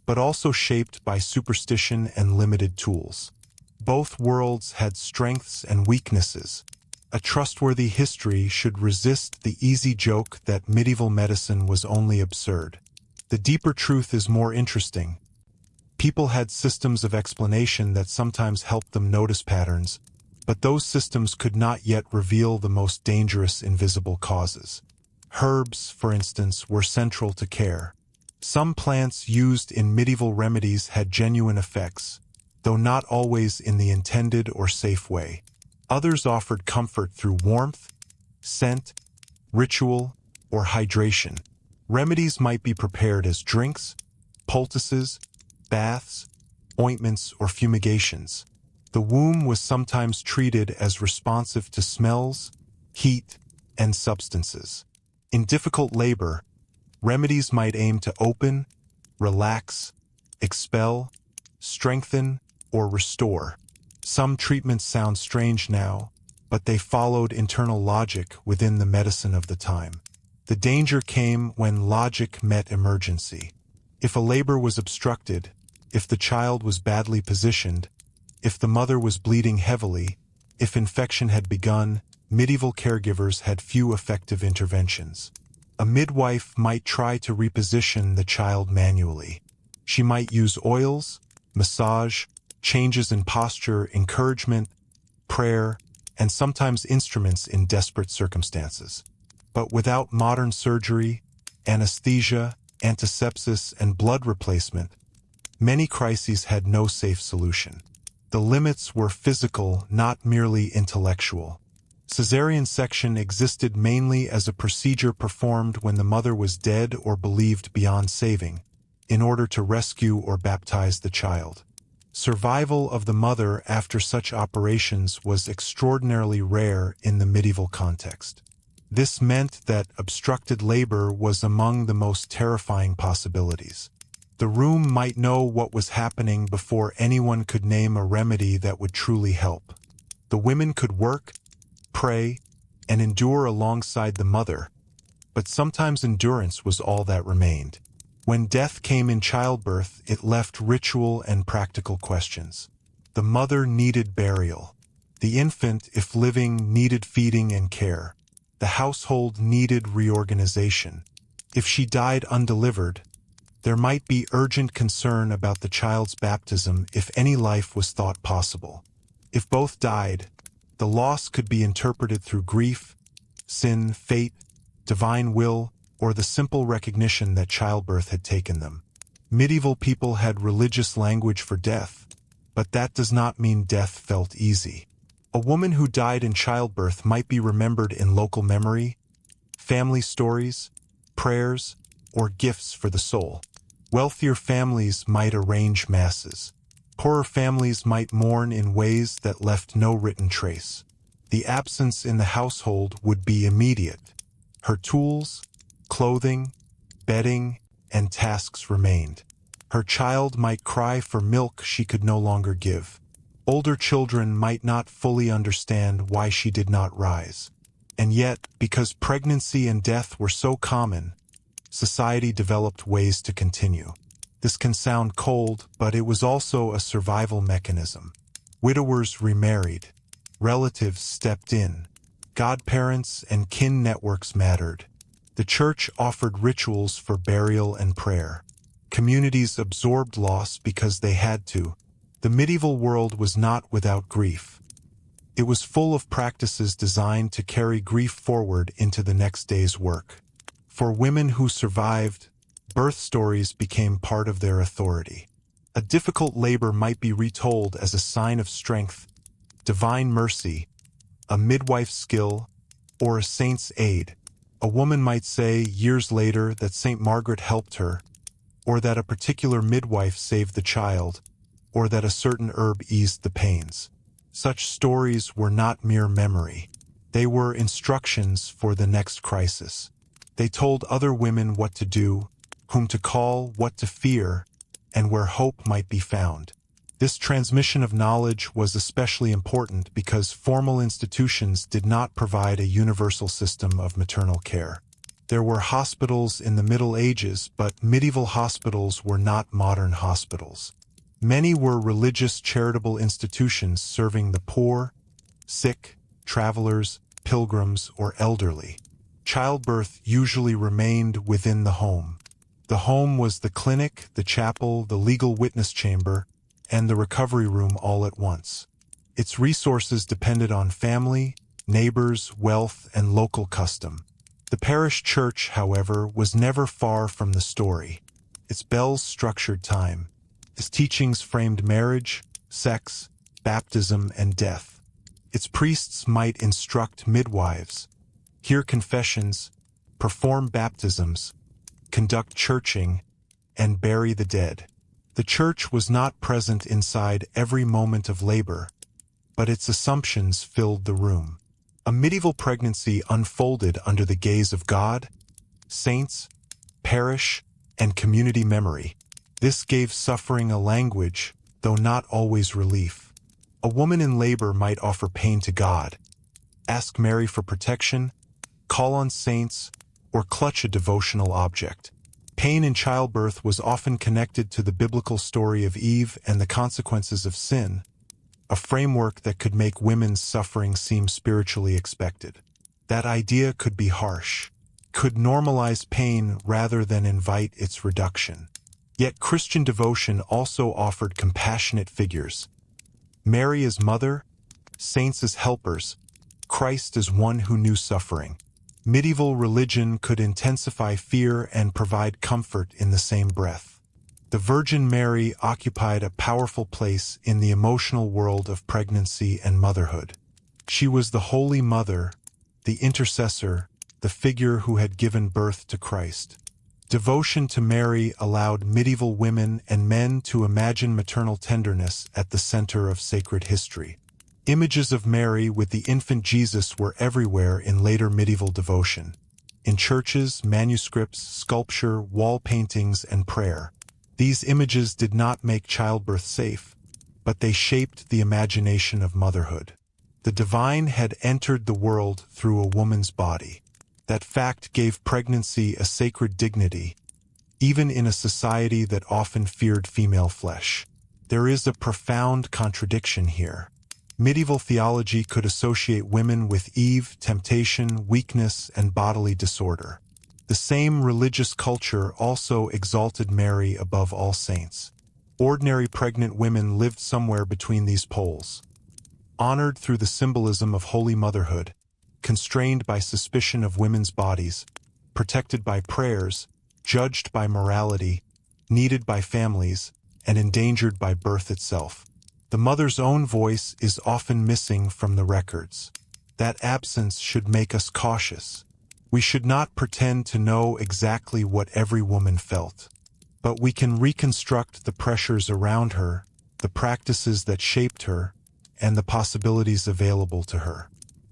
Speaker 1: but also shaped by superstition and limited tools. Both worlds had strengths and weaknesses. A trustworthy history should resist the easy joke that medieval medicine was only absurd. The deeper truth is more interesting. People had systems of explanation that sometimes helped them notice patterns, but those systems could not yet reveal the most dangerous invisible causes. Herbs, for instance, were central to care. Some plants used in medieval remedies had genuine effects, though not always in the intended or safe way. Others offered comfort through warmth, scent, ritual, or hydration. Remedies might be prepared as drinks, poultices, baths, ointments, or fumigations. The womb was sometimes treated as responsive to smells, heat, and substances. In difficult labor, remedies might aim to open, relax, expel, strengthen, or restore. Some treatments sound strange now, but they followed internal logic within the medicine of the time. The danger came when logic met emergency. If a labor was obstructed, if the child was badly positioned, if the mother was bleeding heavily, if infection had begun, medieval caregivers had few effective interventions. A midwife might try to reposition the child manually. She might use oils, massage, changes in posture, encouragement, prayer, and sometimes instruments in desperate circumstances. But without modern surgery, anesthesia, antisepsis, and blood replacement, many crises had no safe solution. The limits were physical, not merely intellectual. Caesarean section existed mainly as a procedure performed when the mother was dead or believed beyond saving, in order to rescue or baptize the child. Survival of the mother after such operations was extraordinarily rare in the medieval context. This meant that obstructed labor was among the most terrifying possibilities. The room might know what was happening before anyone could name a remedy that would truly help. The women could work, pray, and endure alongside the mother, but sometimes endurance was all that remained. When death came in childbirth, it left ritual and practical questions. The mother needed burial. The infant, if living, needed feeding and care. The household needed reorganization. If she died undelivered, there might be urgent concern about the child's baptism if any life was thought possible. If both died, the loss could be interpreted through grief, sin, fate, divine will, or the simple recognition that childbirth had taken them. Medieval people had religious language for death, but that does not mean death felt easy. A woman who died in childbirth might be remembered in local memory, family stories, prayers, or gifts for the soul. Wealthier families might arrange masses. Poorer families might mourn in ways that left no written trace. The absence in the household would be immediate. Her tools, clothing, bedding, and tasks remained. Her child might cry for milk she could no longer give. Older children might not fully understand why she did not rise. And yet, because pregnancy and death were so common, society developed ways to continue. This can sound cold, but it was also a survival mechanism. Widowers remarried. Relatives stepped in. Godparents and kin networks mattered. The church offered rituals for burial and prayer. Communities absorbed loss because they had to. The medieval world was not without grief. It was full of practices designed to carry grief forward into the next day's work. For women who survived, birth stories became part of their authority. A difficult labor might be retold as a sign of strength, divine mercy, a midwife's skill, or a saint's aid. A woman might say years later that Saint Margaret helped her, or that a particular midwife saved the child, or that a certain herb eased the pains. Such stories were not mere memory. They were instructions for the next crisis. They told other women what to do, whom to call, what to fear, and where hope might be found. This transmission of knowledge was especially important because formal institutions did not provide a universal system of maternal care. There were hospitals in the Middle Ages, but medieval hospitals were not modern hospitals. Many were religious charitable institutions serving the poor, sick, travelers, pilgrims, or elderly. Childbirth usually remained within the home. The home was the clinic, the chapel, the legal witness chamber, and the recovery room all at once. Its resources depended on family, neighbors, wealth, and local custom. The parish church, however, was never far from the story. Its bells structured time. Its teachings framed marriage, sex, baptism, and death. Its priests might instruct midwives, hear confessions, perform baptisms, conduct churching, and bury the dead. The church was not present inside every moment of labor, but its assumptions filled the room. A medieval pregnancy unfolded under the gaze of God, saints, parish, and community memory. This gave suffering a language, though not always relief. A woman in labor might offer pain to God, ask Mary for protection, call on saints, or clutch a devotional object. Pain in childbirth was often connected to the biblical story of Eve and the consequences of sin, a framework that could make women's suffering seem spiritually expected. That idea could be harsh, could normalize pain rather than invite its reduction. Yet Christian devotion also offered compassionate figures. Mary as mother, saints as helpers, Christ as one who knew suffering. Medieval religion could intensify fear and provide comfort in the same breath. The Virgin Mary occupied a powerful place in the emotional world of pregnancy and motherhood. She was the Holy Mother, the intercessor, the figure who had given birth to Christ. Devotion to Mary allowed medieval women and men to imagine maternal tenderness at the center of sacred history. Images of Mary with the infant Jesus were everywhere in later medieval devotion. In churches, manuscripts, sculpture, wall paintings, and prayer. These images did not make childbirth safe, but they shaped the imagination of motherhood. The divine had entered the world through a woman's body. That fact gave pregnancy a sacred dignity, even in a society that often feared female flesh. There is a profound contradiction here. Medieval theology could associate women with Eve, temptation, weakness, and bodily disorder. The same religious culture also exalted Mary above all saints. Ordinary pregnant women lived somewhere between these poles. Honored through the symbolism of holy motherhood, constrained by suspicion of women's bodies, protected by prayers, judged by morality, needed by families, and endangered by birth itself. The mother's own voice is often missing from the records. That absence should make us cautious. We should not pretend to know exactly what every woman felt, but we can reconstruct the pressures around her, the practices that shaped her, and the possibilities available to her.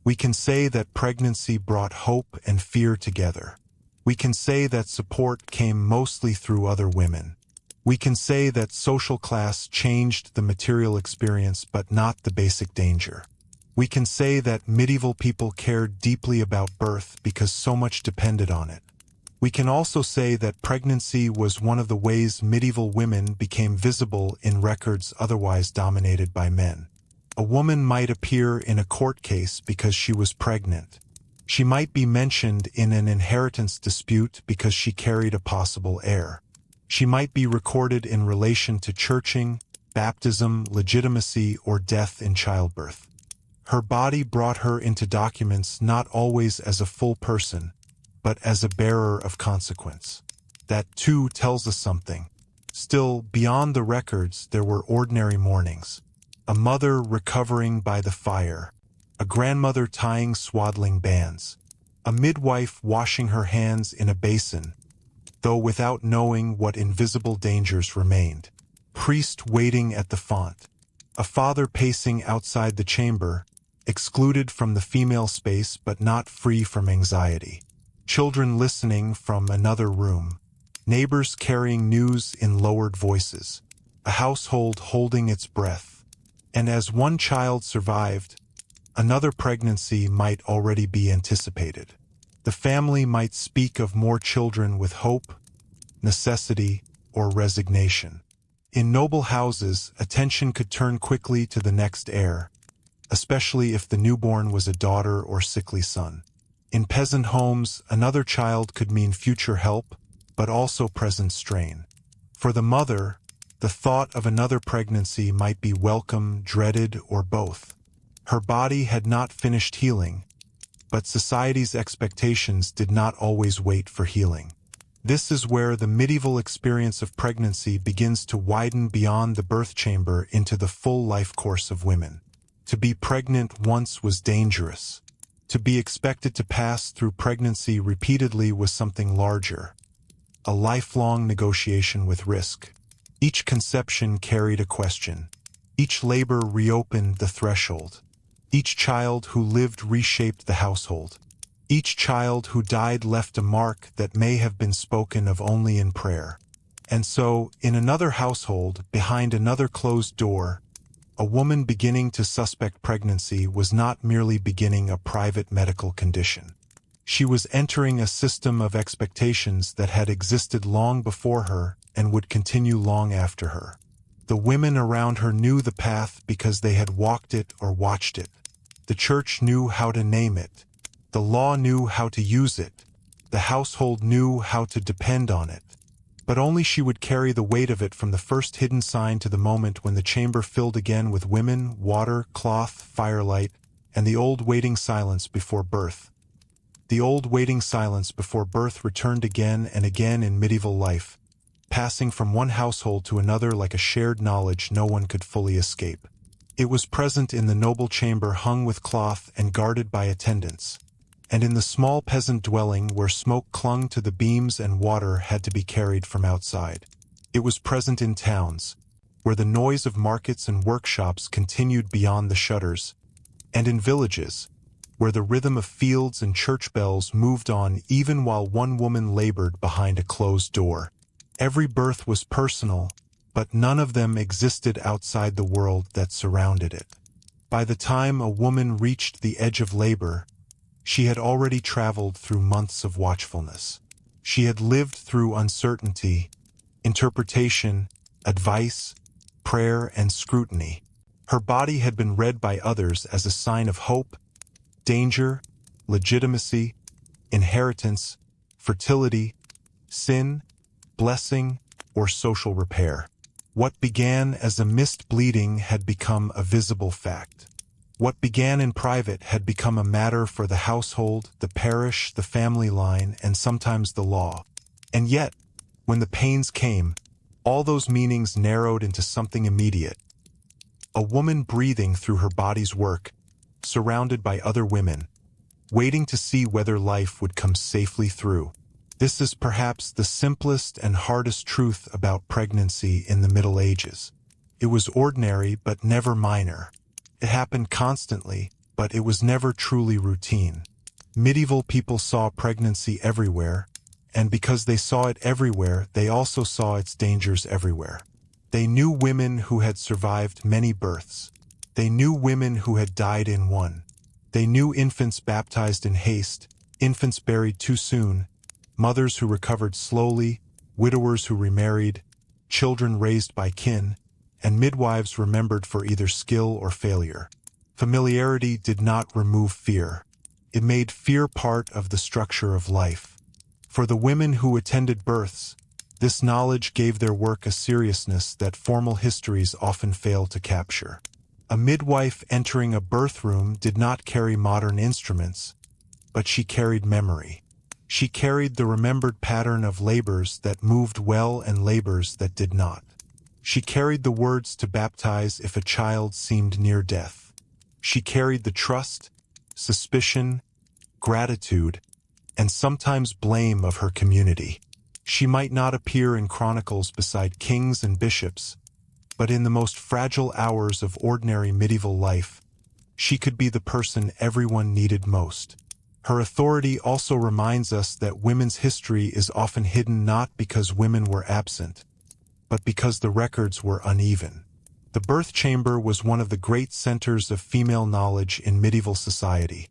Speaker 1: We can say that pregnancy brought hope and fear together. We can say that support came mostly through other women. We can say that social class changed the material experience but not the basic danger. We can say that medieval people cared deeply about birth because so much depended on it. We can also say that pregnancy was one of the ways medieval women became visible in records otherwise dominated by men. A woman might appear in a court case because she was pregnant. She might be mentioned in an inheritance dispute because she carried a possible heir. She might be recorded in relation to churching, baptism, legitimacy, or death in childbirth. Her body brought her into documents not always as a full person, but as a bearer of consequence. That, too, tells us something. Still, beyond the records, there were ordinary mornings. A mother recovering by the fire, a grandmother tying swaddling bands, a midwife washing her hands in a basin, though without knowing what invisible dangers remained, priest waiting at the font, a father pacing outside the chamber, excluded from the female space but not free from anxiety, children listening from another room, neighbors carrying news in lowered voices, a household holding its breath. And as one child survived, another pregnancy might already be anticipated. The family might speak of more children with hope, necessity, or resignation. In noble houses, attention could turn quickly to the next heir, especially if the newborn was a daughter or sickly son. In peasant homes, another child could mean future help, but also present strain. For the mother, the thought of another pregnancy might be welcome, dreaded, or both. Her body had not finished healing, but society's expectations did not always wait for healing. This is where the medieval experience of pregnancy begins to widen beyond the birth chamber into the full life course of women. To be pregnant once was dangerous. To be expected to pass through pregnancy repeatedly was something larger, a lifelong negotiation with risk. Each conception carried a question. Each labor reopened the threshold. Each child who lived reshaped the household. Each child who died left a mark that may have been spoken of only in prayer. And so, in another household, behind another closed door, a woman beginning to suspect pregnancy was not merely beginning a private medical condition. She was entering a system of expectations that had existed long before her and would continue long after her. The women around her knew the path because they had walked it or watched it. The church knew how to name it. The law knew how to use it. The household knew how to depend on it. But only she would carry the weight of it from the first hidden sign to the moment when the chamber filled again with women, water, cloth, firelight, and the old waiting silence before birth. The old waiting silence before birth returned again and again in medieval life, passing from one household to another like a shared knowledge no one could fully escape. It was present in the noble chamber hung with cloth and guarded by attendants, and in the small peasant dwelling where smoke clung to the beams and water had to be carried from outside. It was present in towns, where the noise of markets and workshops continued beyond the shutters, and in villages, where the rhythm of fields and church bells moved on even while one woman labored behind a closed door. Every birth was personal, but none of them existed outside the world that surrounded it. By the time a woman reached the edge of labor, she had already traveled through months of watchfulness. She had lived through uncertainty, interpretation, advice, prayer, and scrutiny. Her body had been read by others as a sign of hope, danger, legitimacy, inheritance, fertility, sin, blessing, or social repair. What began as a missed bleeding had become a visible fact. What began in private had become a matter for the household, the parish, the family line, and sometimes the law. And yet, when the pains came, all those meanings narrowed into something immediate. A woman breathing through her body's work, surrounded by other women, waiting to see whether life would come safely through. This is perhaps the simplest and hardest truth about pregnancy in the Middle Ages. It was ordinary but never minor. It happened constantly, but it was never truly routine. Medieval people saw pregnancy everywhere, and because they saw it everywhere, they also saw its dangers everywhere. They knew women who had survived many births. They knew women who had died in one. They knew infants baptized in haste, infants buried too soon, mothers who recovered slowly, widowers who remarried, children raised by kin, and midwives remembered for either skill or failure. Familiarity did not remove fear. It made fear part of the structure of life. For the women who attended births, this knowledge gave their work a seriousness that formal histories often fail to capture. A midwife entering a birth room did not carry modern instruments, but she carried memory. She carried the remembered pattern of labors that moved well and labors that did not. She carried the words to baptize if a child seemed near death. She carried the trust, suspicion, gratitude, and sometimes blame of her community. She might not appear in chronicles beside kings and bishops, but in the most fragile hours of ordinary medieval life, she could be the person everyone needed most. Her authority also reminds us that women's history is often hidden not because women were absent, but because the records were uneven. The birth chamber was one of the great centers of female knowledge in medieval society,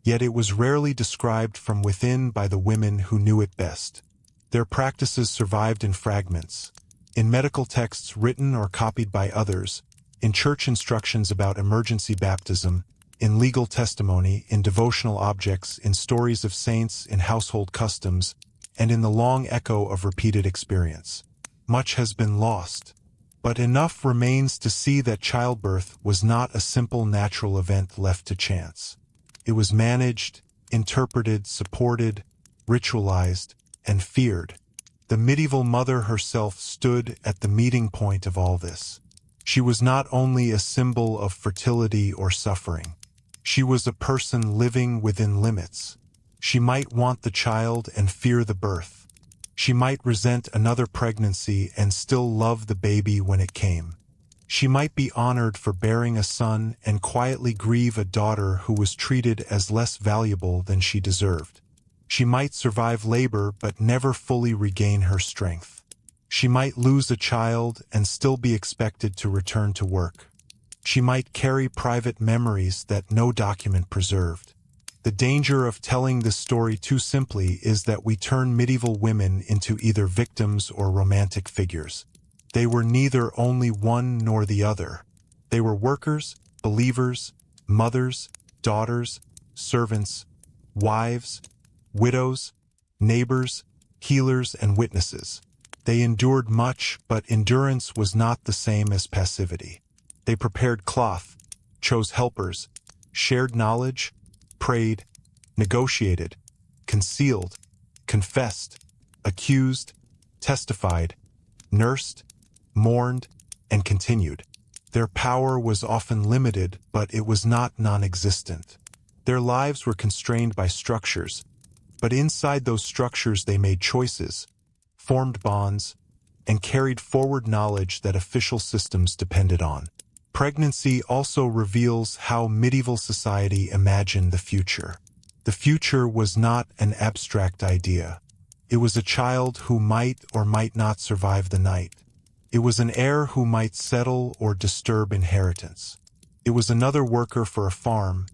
Speaker 1: yet it was rarely described from within by the women who knew it best. Their practices survived in fragments, in medical texts written or copied by others, in church instructions about emergency baptism, in legal testimony, in devotional objects, in stories of saints, in household customs, and in the long echo of repeated experience. Much has been lost, but enough remains to see that childbirth was not a simple natural event left to chance. It was managed, interpreted, supported, ritualized, and feared. The medieval mother herself stood at the meeting point of all this. She was not only a symbol of fertility or suffering. She was a person living within limits. She might want the child and fear the birth. She might resent another pregnancy and still love the baby when it came. She might be honored for bearing a son and quietly grieve a daughter who was treated as less valuable than she deserved. She might survive labor but never fully regain her strength. She might lose a child and still be expected to return to work. She might carry private memories that no document preserved. The danger of telling this story too simply is that we turn medieval women into either victims or romantic figures. They were neither only one nor the other. They were workers, believers, mothers, daughters, servants, wives, widows, neighbors, healers, and witnesses. They endured much, but endurance was not the same as passivity. They prepared cloth, chose helpers, shared knowledge, prayed, negotiated, concealed, confessed, accused, testified, nursed, mourned, and continued. Their power was often limited, but it was not non-existent. Their lives were constrained by structures, but inside those structures they made choices, formed bonds, and carried forward knowledge that official systems depended on. Pregnancy also reveals how medieval society imagined the future. The future was not an abstract idea. It was a child who might or might not survive the night. It was an heir who might settle or disturb inheritance. It was another worker for a farm,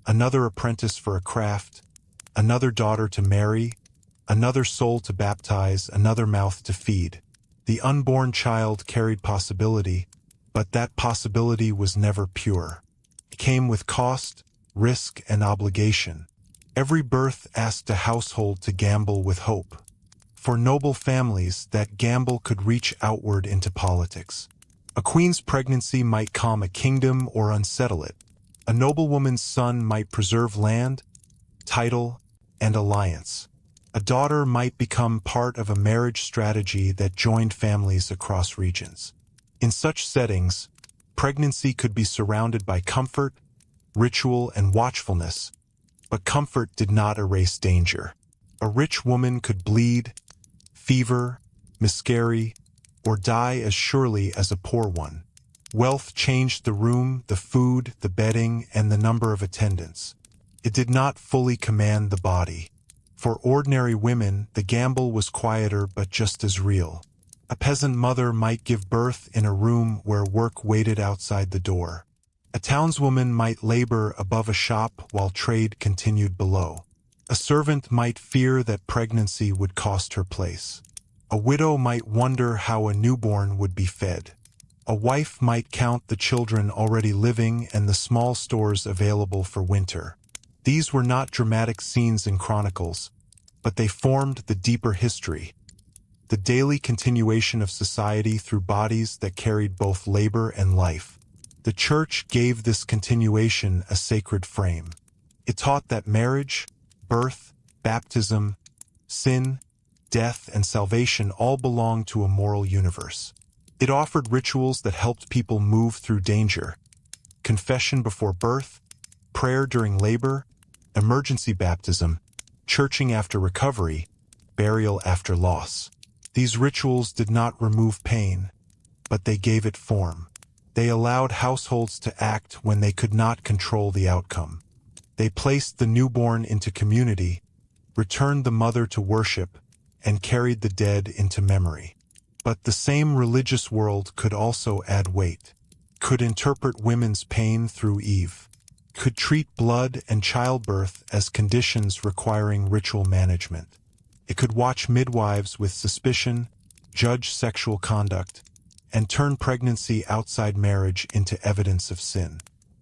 Speaker 1: another apprentice for a craft, another daughter to marry, another soul to baptize, another mouth to feed. The unborn child carried possibility, but that possibility was never pure. It came with cost, risk, and obligation. Every birth asked a household to gamble with hope. For noble families, that gamble could reach outward into politics. A queen's pregnancy might calm a kingdom or unsettle it. A noblewoman's son might preserve land, title, and alliance. A daughter might become part of a marriage strategy that joined families across regions. In such settings, pregnancy could be surrounded by comfort, ritual, and watchfulness, but comfort did not erase danger. A rich woman could bleed, fever, miscarry, or die as surely as a poor one. Wealth changed the room, the food, the bedding, and the number of attendants. It did not fully command the body. For ordinary women, the gamble was quieter but just as real. A peasant mother might give birth in a room where work waited outside the door. A townswoman might labor above a shop while trade continued below. A servant might fear that pregnancy would cost her place. A widow might wonder how a newborn would be fed. A wife might count the children already living and the small stores available for winter. These were not dramatic scenes in chronicles, but they formed the deeper history, the daily continuation of society through bodies that carried both labor and life. The Church gave this continuation a sacred frame. It taught that marriage, birth, baptism, sin, death, and salvation all belong to a moral universe. It offered rituals that helped people move through danger: confession before birth, prayer during labor, emergency baptism, churching after recovery, burial after loss. These rituals did not remove pain, but they gave it form. They allowed households to act when they could not control the outcome. They placed the newborn into community, returned the mother to worship, and carried the dead into memory. But the same religious world could also add weight, could interpret women's pain through Eve, could treat blood and childbirth as conditions requiring ritual management. It could watch midwives with suspicion, judge sexual conduct, and turn pregnancy outside marriage into evidence of sin.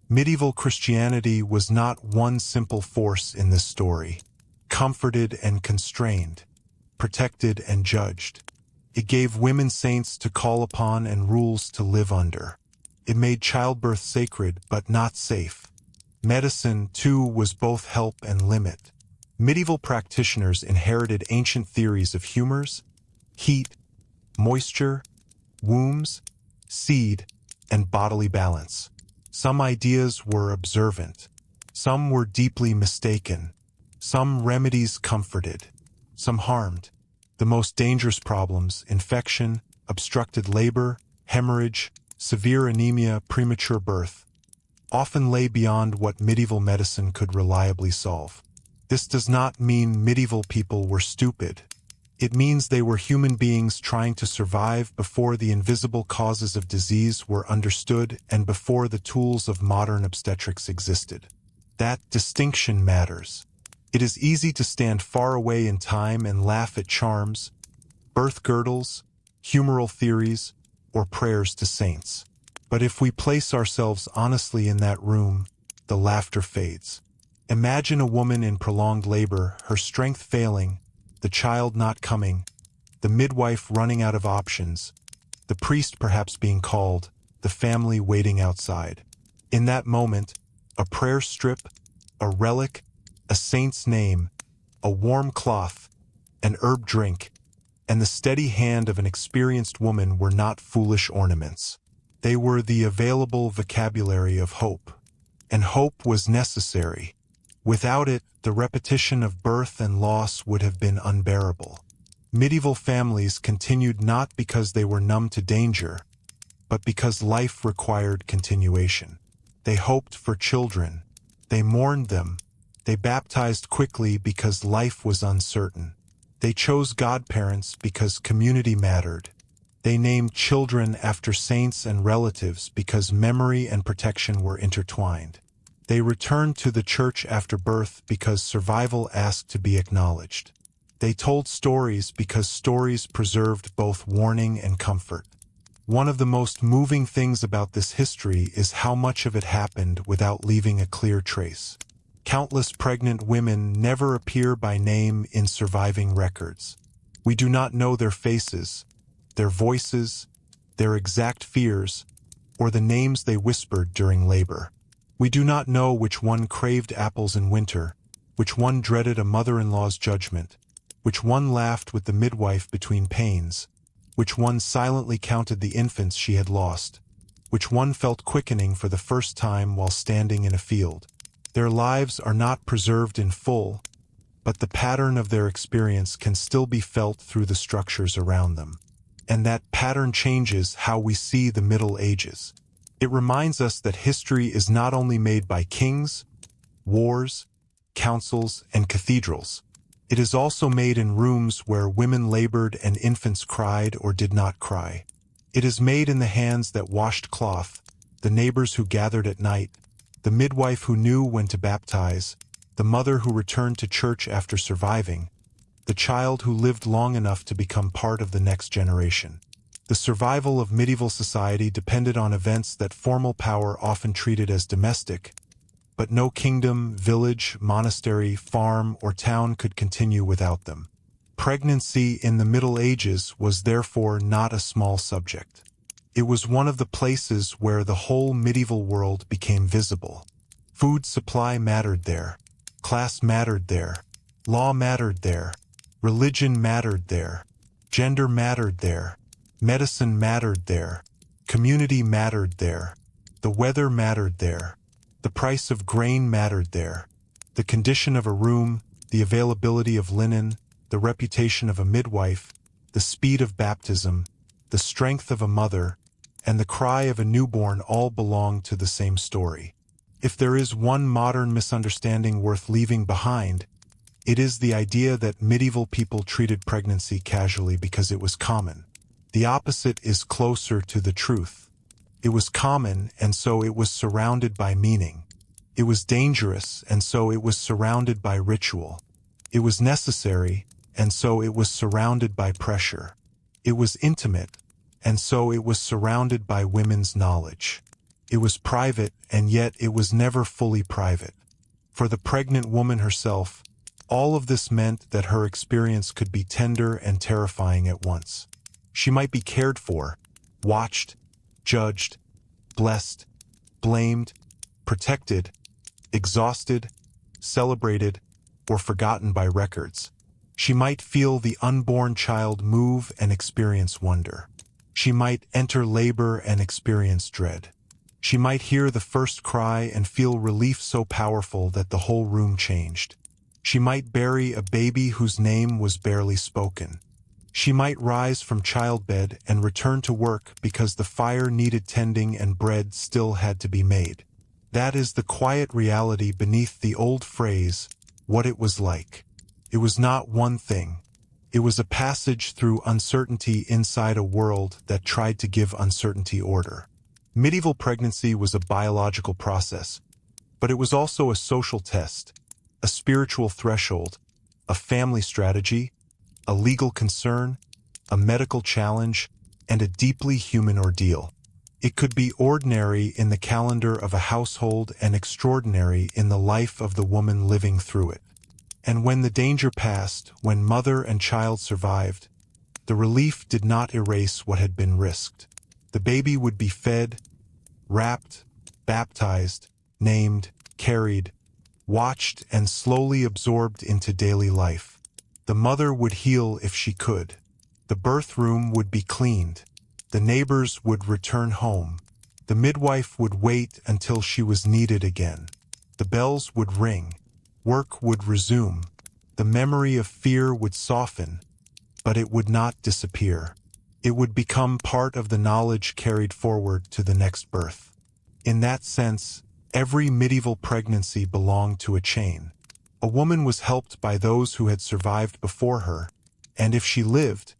Speaker 1: Medieval Christianity was not one simple force in this story, comforted and constrained, protected and judged. It gave women saints to call upon and rules to live under. It made childbirth sacred but not safe. Medicine, too, was both help and limit. Medieval practitioners inherited ancient theories of humors, heat, moisture, wombs, seed, and bodily balance. Some ideas were observant. Some were deeply mistaken. Some remedies comforted. Some harmed. The most dangerous problems, infection, obstructed labor, hemorrhage, severe anemia, premature birth, often lay beyond what medieval medicine could reliably solve. This does not mean medieval people were stupid. It means they were human beings trying to survive before the invisible causes of disease were understood and before the tools of modern obstetrics existed. That distinction matters. It is easy to stand far away in time and laugh at charms, birth girdles, humoral theories, or prayers to saints. But if we place ourselves honestly in that room, the laughter fades. Imagine a woman in prolonged labor, her strength failing, the child not coming, the midwife running out of options, the priest perhaps being called, the family waiting outside. In that moment, a prayer strip, a relic, a saint's name, a warm cloth, an herb drink, and the steady hand of an experienced woman were not foolish ornaments. They were the available vocabulary of hope. And hope was necessary. Without it, the repetition of birth and loss would have been unbearable. Medieval families continued not because they were numb to danger, but because life required continuation. They hoped for children. They mourned them. They baptized quickly because life was uncertain. They chose godparents because community mattered. They named children after saints and relatives because memory and protection were intertwined. They returned to the church after birth because survival asked to be acknowledged. They told stories because stories preserved both warning and comfort. One of the most moving things about this history is how much of it happened without leaving a clear trace. Countless pregnant women never appear by name in surviving records. We do not know their faces, their voices, their exact fears, or the names they whispered during labor. We do not know which one craved apples in winter, which one dreaded a mother-in-law's judgment, which one laughed with the midwife between pains, which one silently counted the infants she had lost, which one felt quickening for the first time while standing in a field. Their lives are not preserved in full, but the pattern of their experience can still be felt through the structures around them. And that pattern changes how we see the Middle Ages. It reminds us that history is not only made by kings, wars, councils, and cathedrals. It is also made in rooms where women labored and infants cried or did not cry. It is made in the hands that washed cloth, the neighbors who gathered at night, the midwife who knew when to baptize, the mother who returned to church after surviving, the child who lived long enough to become part of the next generation. The survival of medieval society depended on events that formal power often treated as domestic, but no kingdom, village, monastery, farm, or town could continue without them. Pregnancy in the Middle Ages was therefore not a small subject. It was one of the places where the whole medieval world became visible. Food supply mattered there. Class mattered there. Law mattered there. Religion mattered there. Gender mattered there. Medicine mattered there. Community mattered there. The weather mattered there. The price of grain mattered there. The condition of a room, the availability of linen, the reputation of a midwife, the speed of baptism, the strength of a mother, and the cry of a newborn all belong to the same story. If there is one modern misunderstanding worth leaving behind, it is the idea that medieval people treated pregnancy casually because it was common. The opposite is closer to the truth. It was common, and so it was surrounded by meaning. It was dangerous, and so it was surrounded by ritual. It was necessary, and so it was surrounded by pressure. It was intimate, and so it was surrounded by women's knowledge. It was private, and yet it was never fully private. For the pregnant woman herself, all of this meant that her experience could be tender and terrifying at once. She might be cared for, watched, judged, blessed, blamed, protected, exhausted, celebrated, or forgotten by records. She might feel the unborn child move and experience wonder. She might enter labor and experience dread. She might hear the first cry and feel relief so powerful that the whole room changed. She might bury a baby whose name was barely spoken. She might rise from childbed and return to work because the fire needed tending and bread still had to be made. That is the quiet reality beneath the old phrase, what it was like. It was not one thing. It was a passage through uncertainty inside a world that tried to give uncertainty order. Medieval pregnancy was a biological process, but it was also a social test, a spiritual threshold, a family strategy, a legal concern, a medical challenge, and a deeply human ordeal. It could be ordinary in the calendar of a household and extraordinary in the life of the woman living through it. And when the danger passed, when mother and child survived, the relief did not erase what had been risked. The baby would be fed, wrapped, baptized, named, carried, watched, and slowly absorbed into daily life. The mother would heal if she could. The birth room would be cleaned. The neighbors would return home. The midwife would wait until she was needed again. The bells would ring. Work would resume. The memory of fear would soften, but it would not disappear. It would become part of the knowledge carried forward to the next birth. In that sense, every medieval pregnancy belonged to a chain. A woman was helped by those who had survived before her, and if she lived,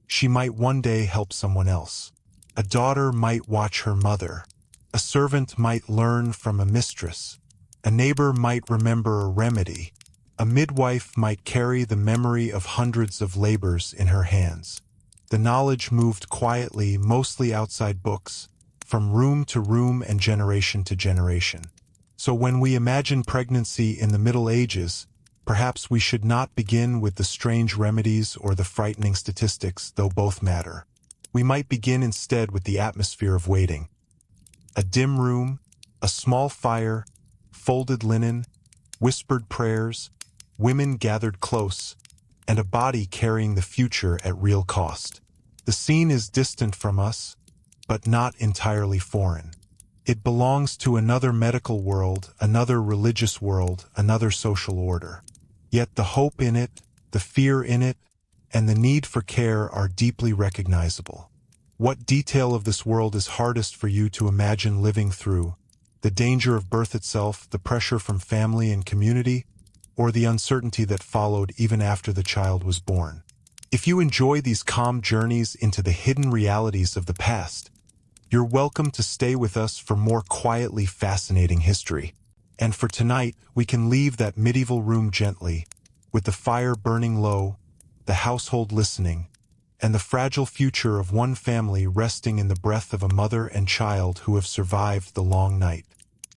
Speaker 1: she might one day help someone else. A daughter might watch her mother. A servant might learn from a mistress. A neighbor might remember a remedy. A midwife might carry the memory of hundreds of labors in her hands. The knowledge moved quietly, mostly outside books, from room to room and generation to generation. So when we imagine pregnancy in the Middle Ages, perhaps we should not begin with the strange remedies or the frightening statistics, though both matter. We might begin instead with the atmosphere of waiting. A dim room, a small fire, folded linen, whispered prayers, women gathered close, and a body carrying the future at real cost. The scene is distant from us, but not entirely foreign. It belongs to another medical world, another religious world, another social order. Yet the hope in it, the fear in it, and the need for care are deeply recognizable. What detail of this world is hardest for you to imagine living through? The danger of birth itself, the pressure from family and community, or the uncertainty that followed even after the child was born? If you enjoy these calm journeys into the hidden realities of the past, you're welcome to stay with us for more quietly fascinating history. And for tonight, we can leave that medieval room gently, with the fire burning low, the household listening, and the fragile future of one family resting in the breath of a mother and child who have survived the long night.